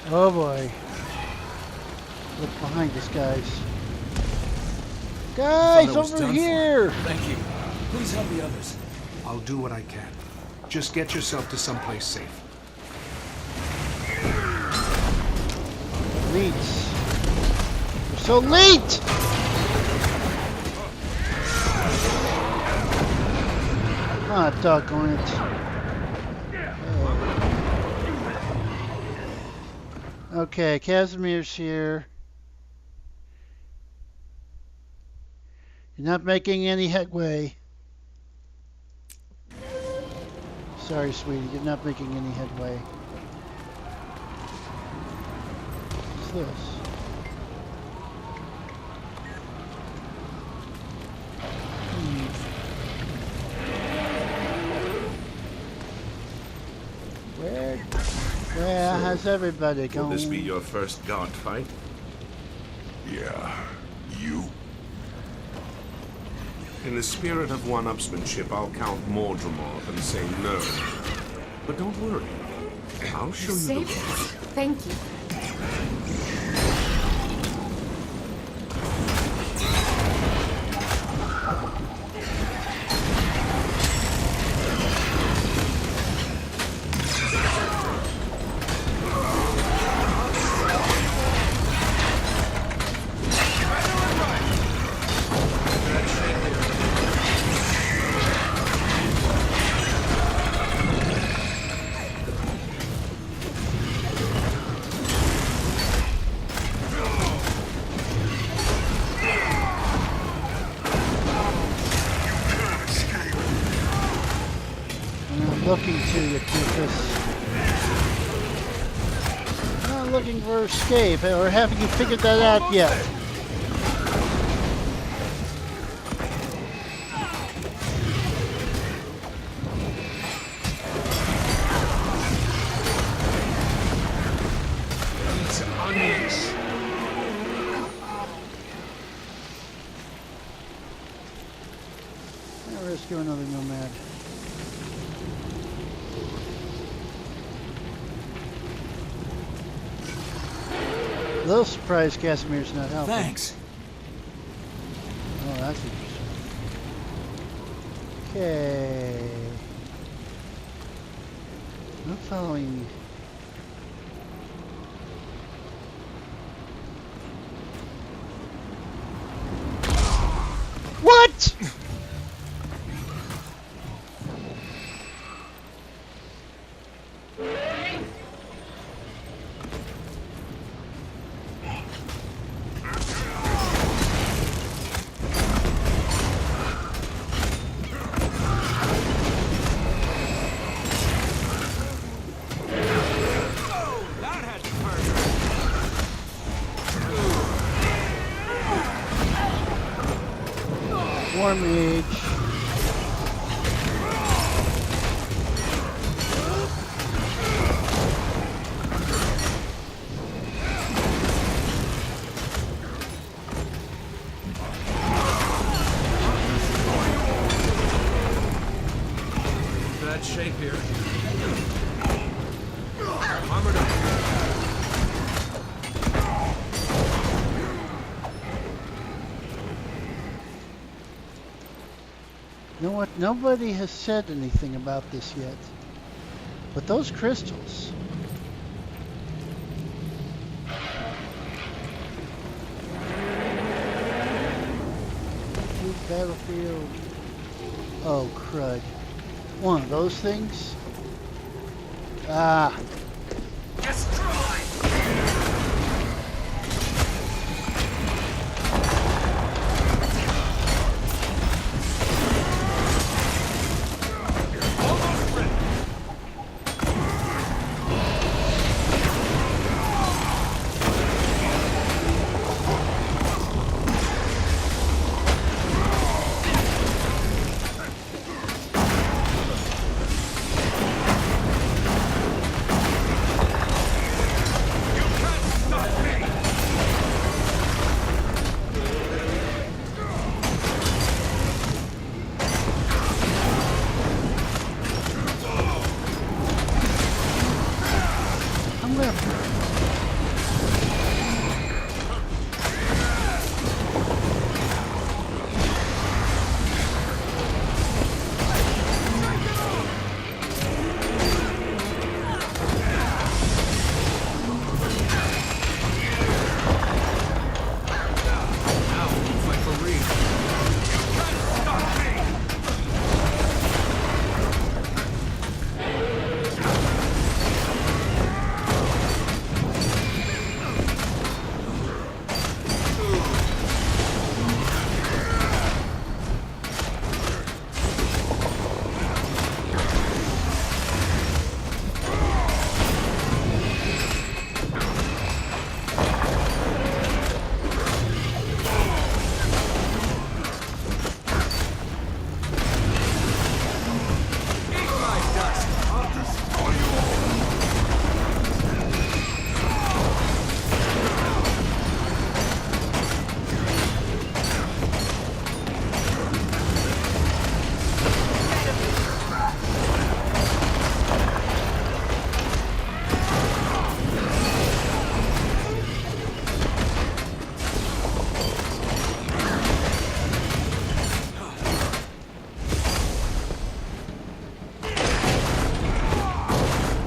Oh boy. Look behind us, guys. Guys, over here! Thank you. Please help the others. I'll do what I can. Just get yourself to someplace safe. Leads. We're so late! Ah, doggone it. Okay, Casimir's here. You're not making any headway. Sorry, sweetie, you're not making any headway. What's this? Where has everybody gone? Will this be your first god fight? Yeah. You? In the spirit of one-upsmanship, I'll count Mordrum off and say no. But don't worry. I'll show you the Saved ropes. us. Thank you. looking to you, Doofus. Not looking for escape, or haven't you figured that out yet? Rescue another nomad. A little surprised Casimir's not helping. Thanks. Oh, that's interesting. Okay. I'm following. What? War mage. Bad shape here. Armored up. You know what? Nobody has said anything about this yet. But those crystals. Battlefield. Oh, crud. One of those things? Ah.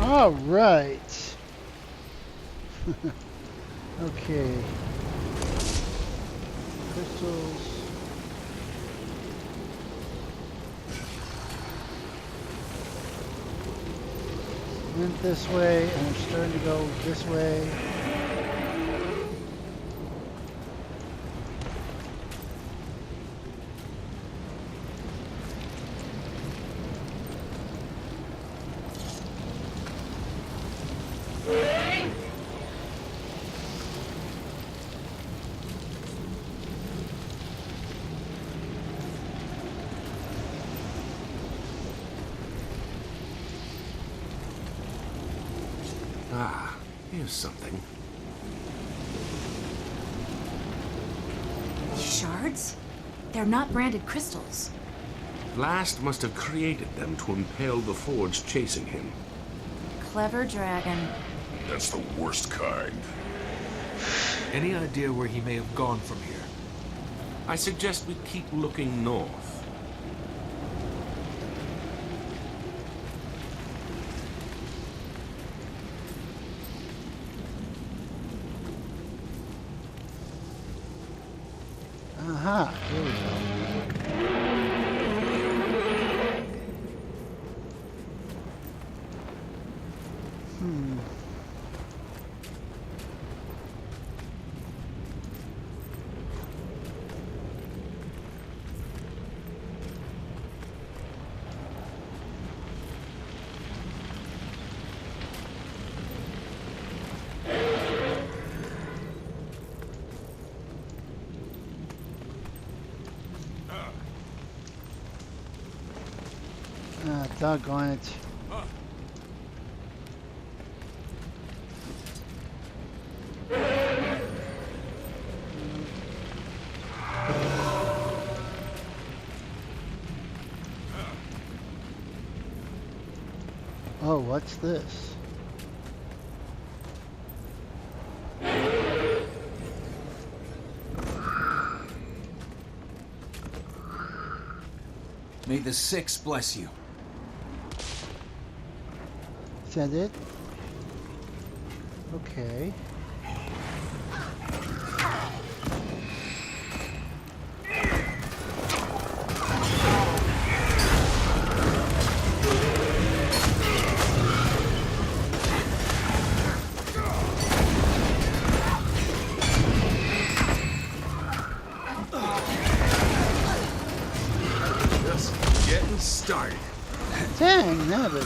All right. Okay. Crystals. Went this way, and we're starting to go this way. something. Shards? They're not branded crystals. Blast must have created them to impale the Forge chasing him. Clever dragon. That's the worst kind. Any idea where he may have gone from here? I suggest we keep looking north. Aha, here we go. Doggone it. Oh, what's this? May the Six bless you. Is that it? Okay. Just getting started. Dang, nabbit.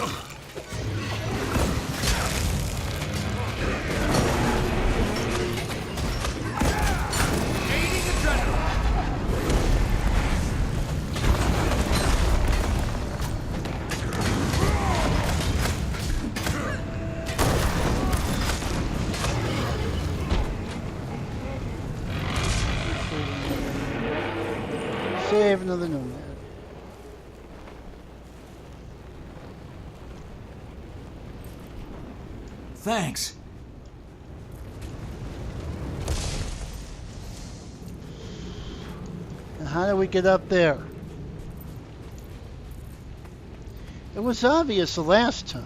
Save another nomad. Thanks. And how do we get up there? It was obvious the last time.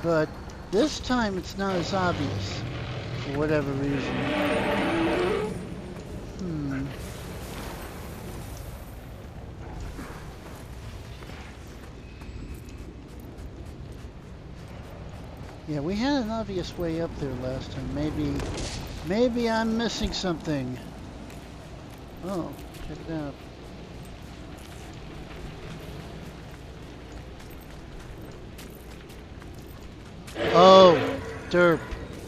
But this time it's not as obvious. For whatever reason. Yeah, we had an obvious way up there last time. Maybe I'm missing something. Oh, check it out. Oh, derp.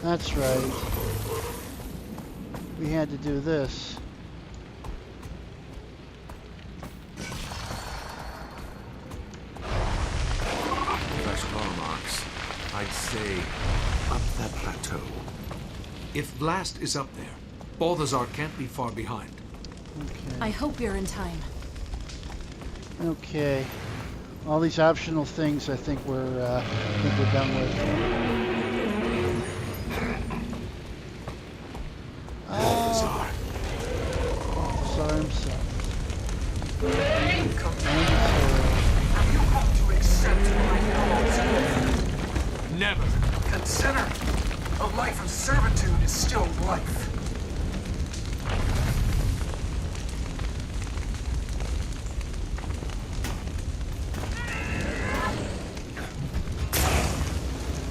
That's right. We had to do this. Fresh claw marks. I'd say up that plateau. If Blast is up there, Balthazar can't be far behind. Okay. I hope you're in time. Okay. All these optional things I think we're done with. Balthazar. Balthazar himself. You have to accept my cause. Never. Consider, a life of servitude is still life.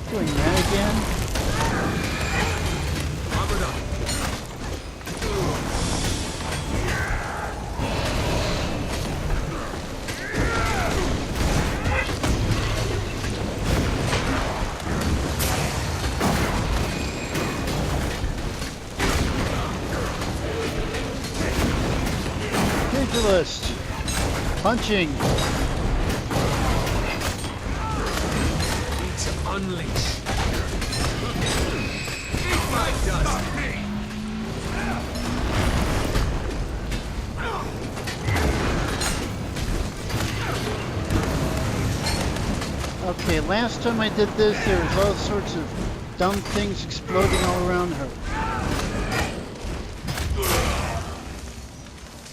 Doing that again? Armored up. Pugilist. Punching. Unleash. Eat my dust. Okay, last time I did this, there was all sorts of dumb things exploding all around her.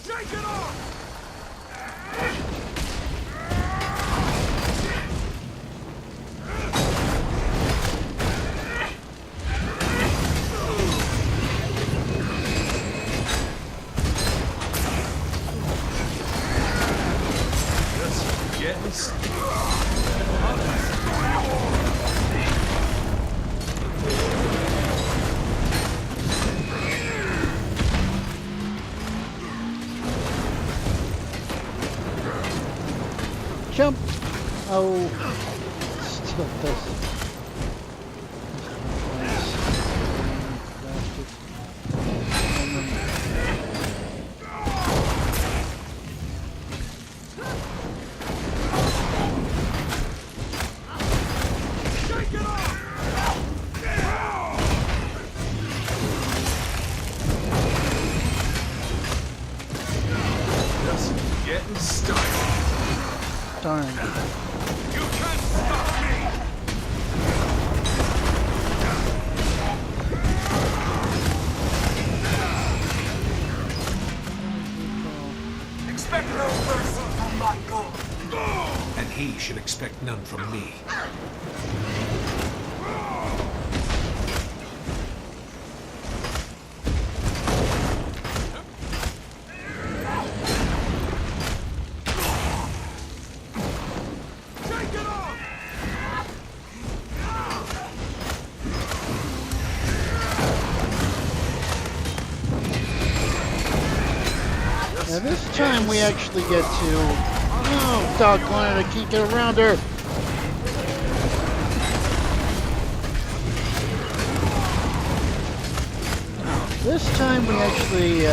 Shake it off! Yes. Jump! Oh, still doesn't. Just getting started. Darn. You can't stop me! Expect no mercy from my god. And he should expect none from me. Now this time we actually get to... Oh, doggone it, I can't get around her. This time we actually,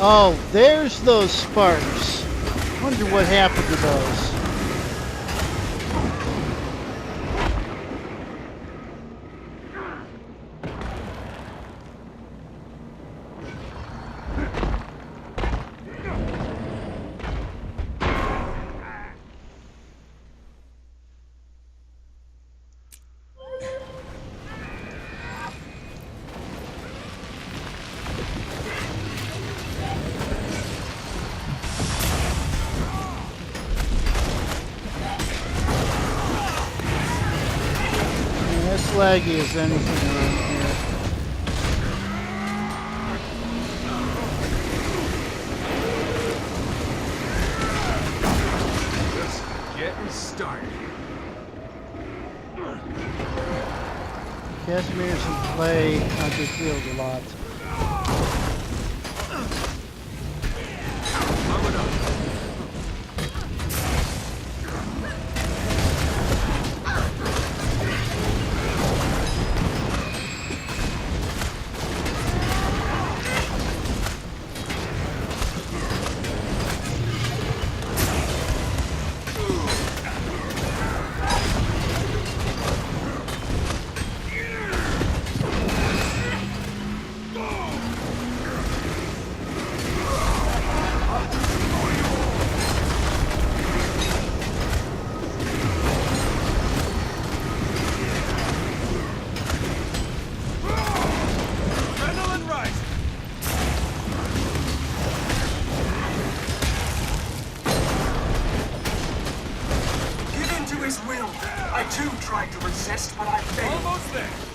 Oh, there's those sparks. Wonder what happened to those. As laggy as anything around here. Just getting started. Casimir's in play on the field a lot.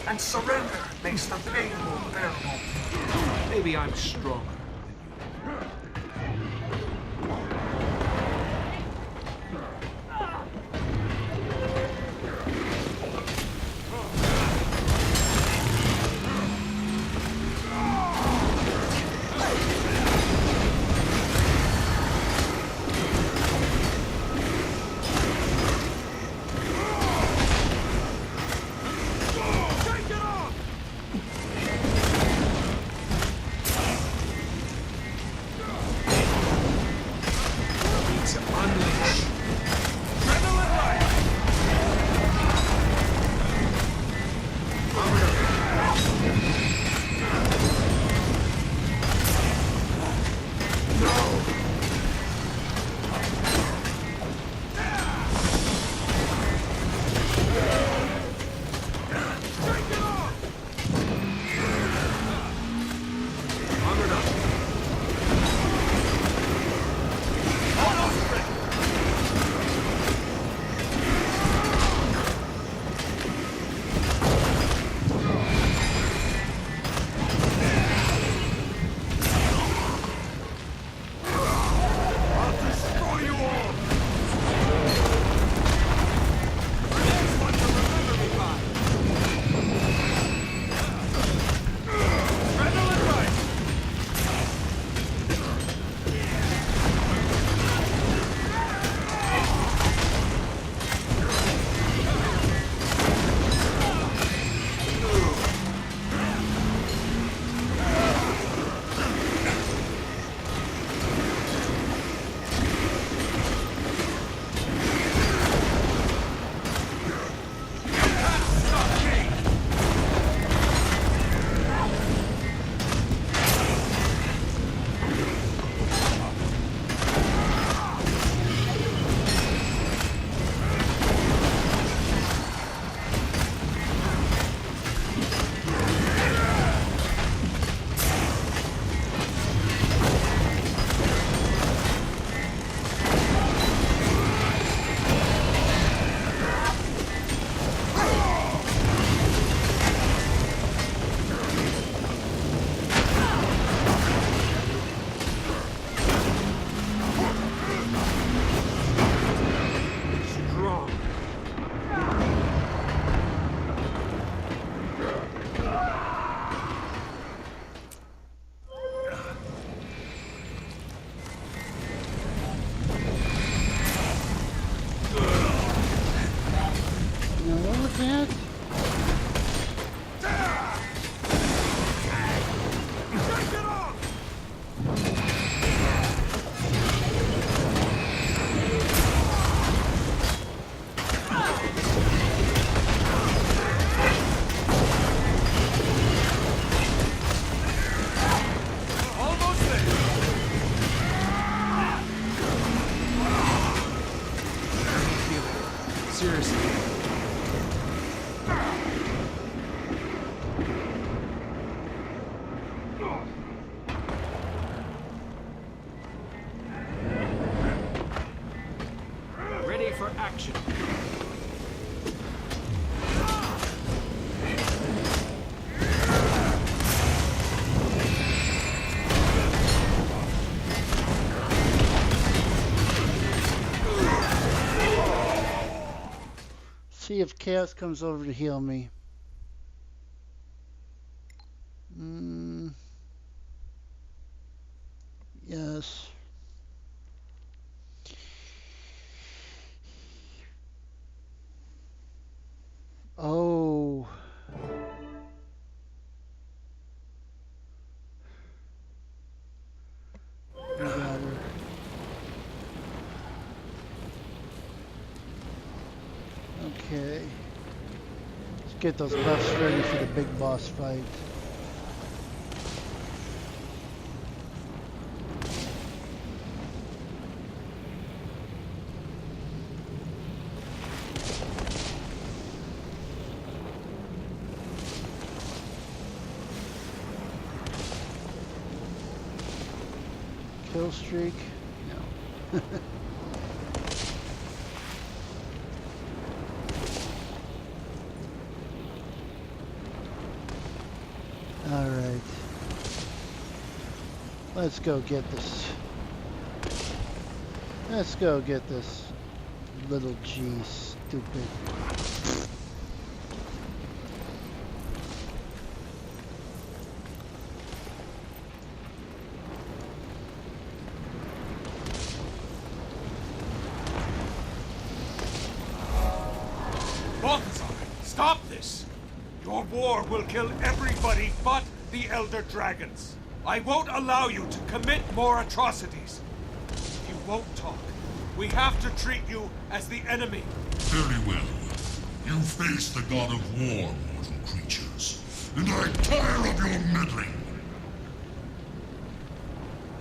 And surrender makes the pain more bearable. Maybe I'm stronger. see if Chaos comes over to heal me. Yes. Oh. We got her. Okay. Let's get those buffs ready for the big boss fight. Kill streak? No. Alright. Let's go get this. Let's go get this little G, stupid. Stop this! Your war will kill everybody but the Elder Dragons. I won't allow you to commit more atrocities. If you won't talk, we have to treat you as the enemy. Very well. You face the god of war, mortal creatures, and I tire of your meddling.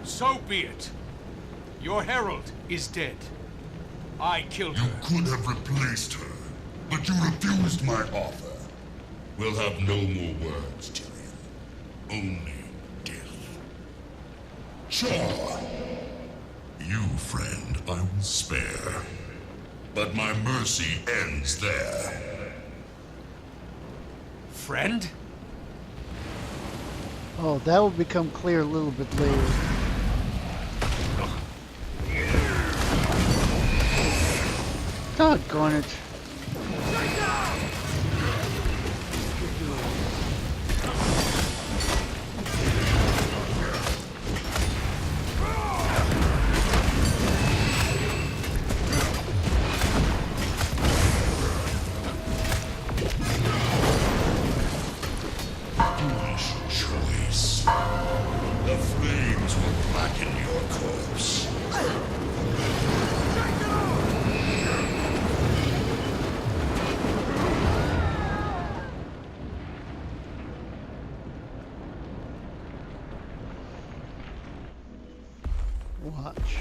So be it. Your herald is dead. I killed her. You could have replaced her, but you refused my offer. We'll have no more words, Tyrion. Only death. Sure. You, friend, I will spare. But my mercy ends there. Friend? Oh, that will become clear a little bit later. Doggone it. The flames will blacken your corpse. Watch.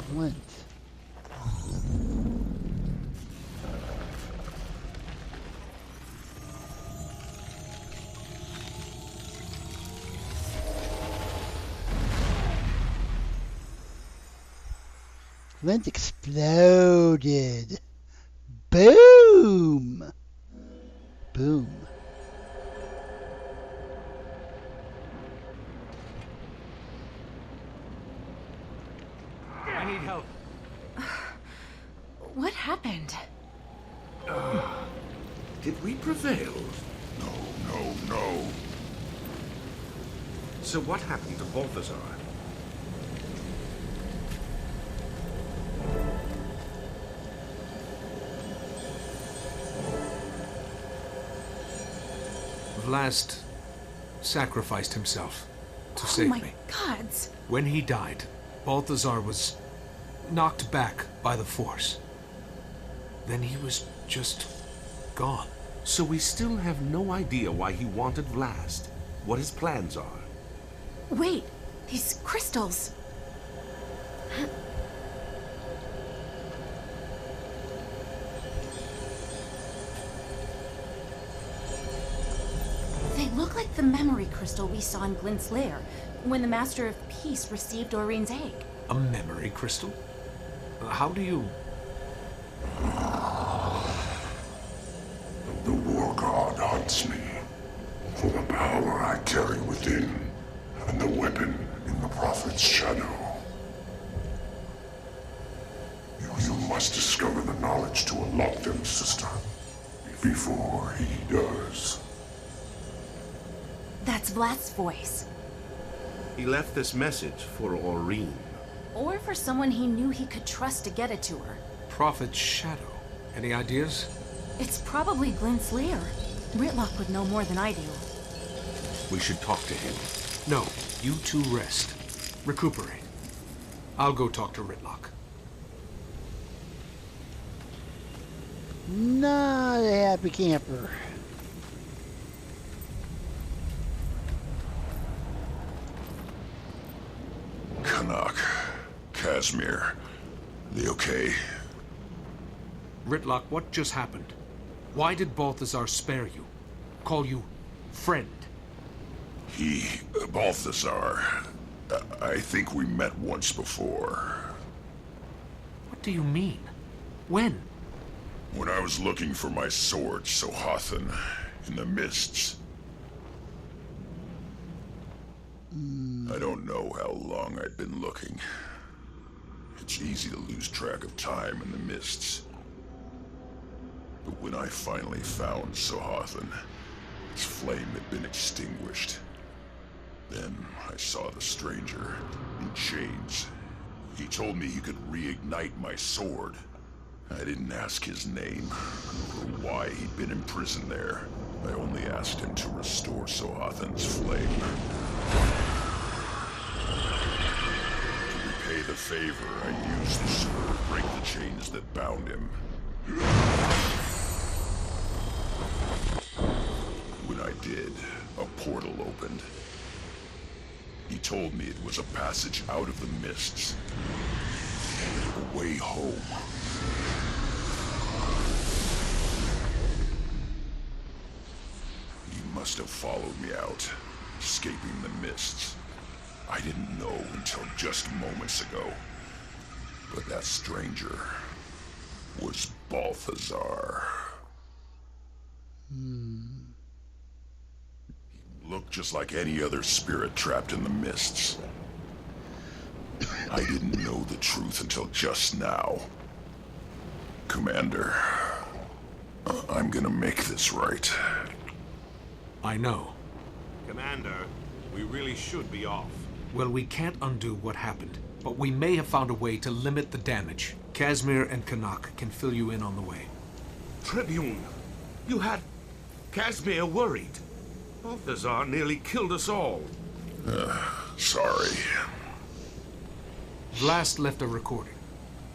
Flint. Flint exploded. Boom! Boom. I need help. What happened? Did we prevail? No. So what happened to Balthazar? Vlast sacrificed himself to save me. Oh my gods! When he died, Balthazar was knocked back by the Force. Then he was just gone. So we still have no idea why he wanted Vlast, what his plans are. Wait, these crystals. They look like the memory crystal we saw in Glint's lair when the Master of Peace received Doreen's egg. A memory crystal? How do you... doubts me for the power I carry within and the weapon in the Prophet's shadow. You must discover the knowledge to unlock them, sister, before he does. That's Vlad's voice. He left this message for Aurene. Or for someone he knew he could trust to get it to her. Prophet's shadow. Any ideas? It's probably Glint's lair. Ritlock would know more than I do. We should talk to him. No, you two rest. Recuperate. I'll go talk to Ritlock. Not a happy camper. Canuck, Casimir, they okay? Ritlock, what just happened? Why did Balthazar spare you? Call you friend? Balthazar, I think we met once before. What do you mean? When? When I was looking for my sword, Sohathan, in the mists. I don't know how long I'd been looking. It's easy to lose track of time in the mists. But when I finally found Sohathan, its flame had been extinguished. Then I saw the stranger, in chains. He told me he could reignite my sword. I didn't ask his name, or why he'd been imprisoned there. I only asked him to restore Sohathan's flame. To repay the favor, I used the sword to break the chains that bound him. When I did, a portal opened. He told me it was a passage out of the mists. A way home. He must have followed me out, escaping the mists. I didn't know until just moments ago. But that stranger was Balthazar. Looked just like any other spirit trapped in the mists. I didn't know the truth until just now. Commander, I'm gonna make this right. I know. Commander, we really should be off. Well, we can't undo what happened, but we may have found a way to limit the damage. Casimir and Canuck can fill you in on the way. Tribune, you had Casimir worried. Balthazar nearly killed us all. Sorry. Vlast left a recording.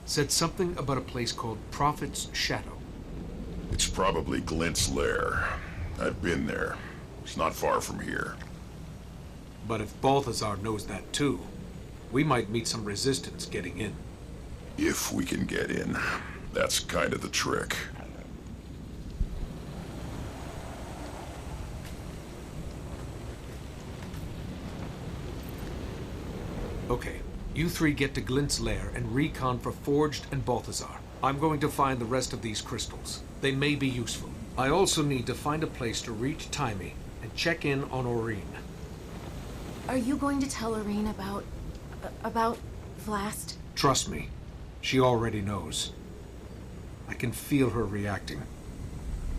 Said something about a place called Prophet's Shadow. It's probably Glint's lair. I've been there. It's not far from here. But if Balthazar knows that too, we might meet some resistance getting in. If we can get in. That's kind of the trick. Okay, you three get to Glint's lair and recon for Forged and Balthazar. I'm going to find the rest of these crystals. They may be useful. I also need to find a place to reach Timey and check in on Aurene. Are you going to tell Aurene about Vlast? Trust me, she already knows. I can feel her reacting.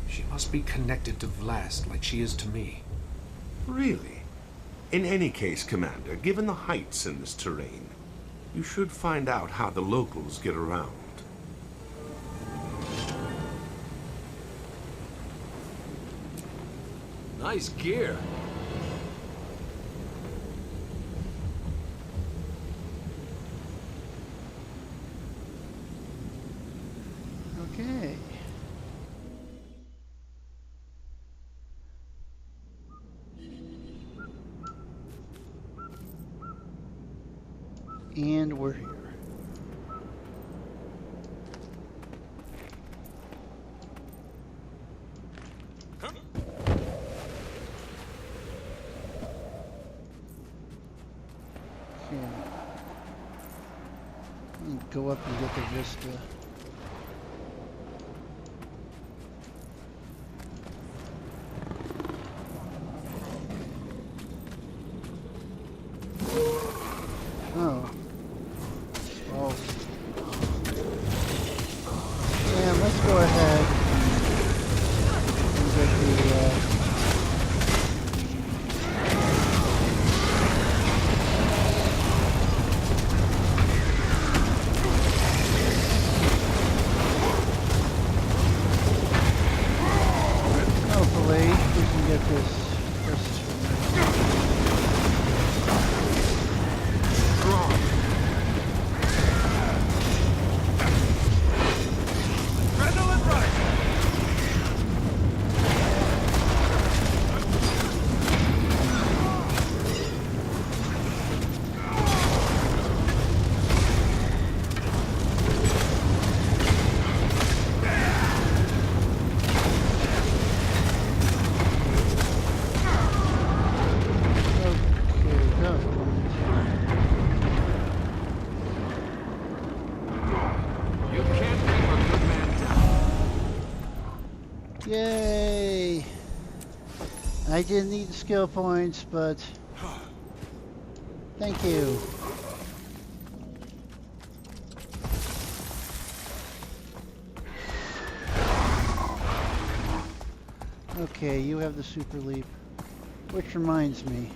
She must be connected to Vlast like she is to me. Really? In any case, Commander, given the heights in this terrain, you should find out how the locals get around. Nice gear. Okay. And we're here. Go up and get the vista. hopefully we can get this. Yay! I didn't need the skill points, but thank you. Okay, you have the super leap, which reminds me.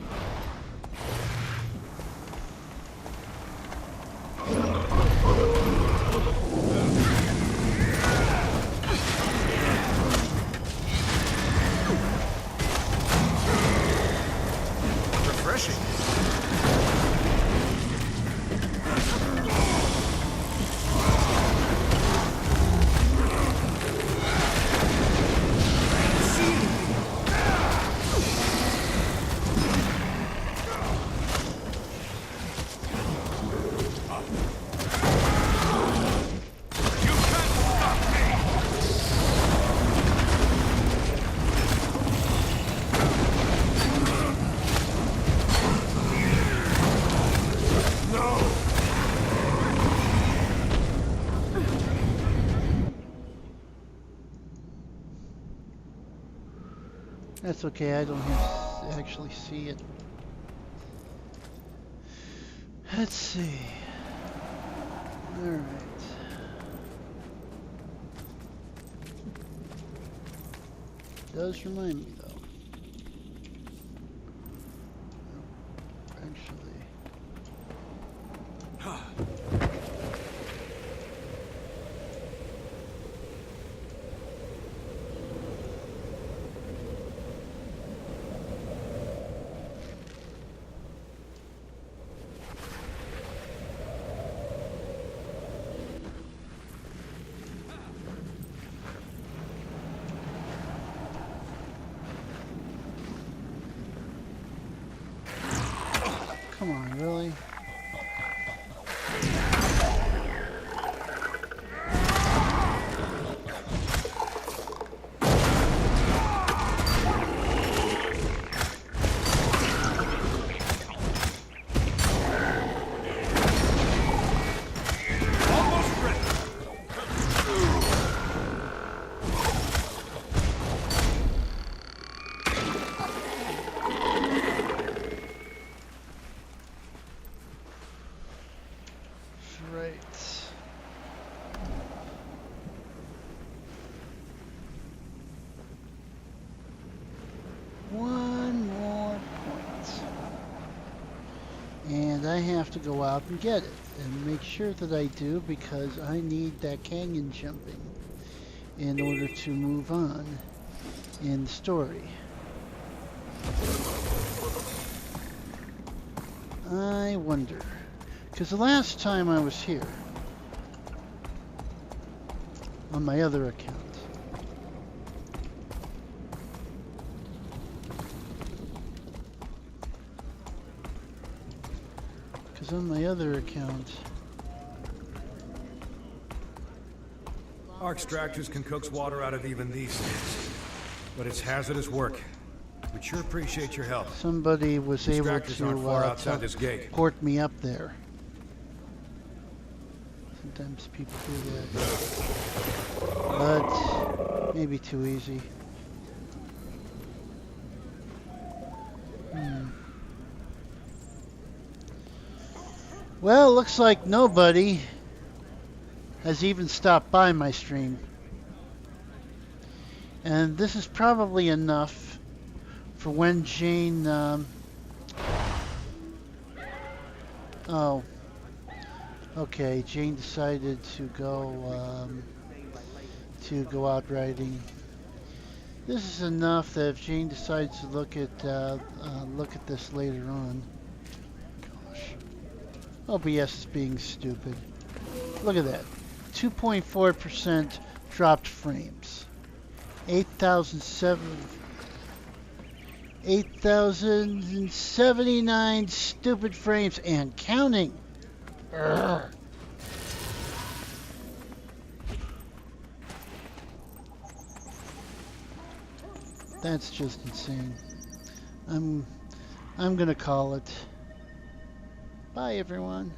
That's okay, I don't have to actually see it. Let's see. Alright. Does remind me though. Actually. Come on, really? One more point. And I have to go out and get it. And make sure that I do, because I need that canyon jumping in order to move on in the story. I wonder, because the last time I was here on my other account, Our extractors can coax water out of even these things, but it's hazardous work. We'd sure appreciate your help. Somebody was able Extractors aren't far outside this to gate. port me up there. Sometimes people do that, but maybe too easy. Well, looks like nobody has even stopped by my stream. And this is probably enough for when Jane, oh, okay, Jane decided to go out riding. This is enough that if Jane decides to look at this later on. Gosh. OBS is being stupid. Look at that. 2.4% dropped frames. 8,079 stupid frames and counting. Urgh. That's just insane. I'm gonna call it. Bye everyone.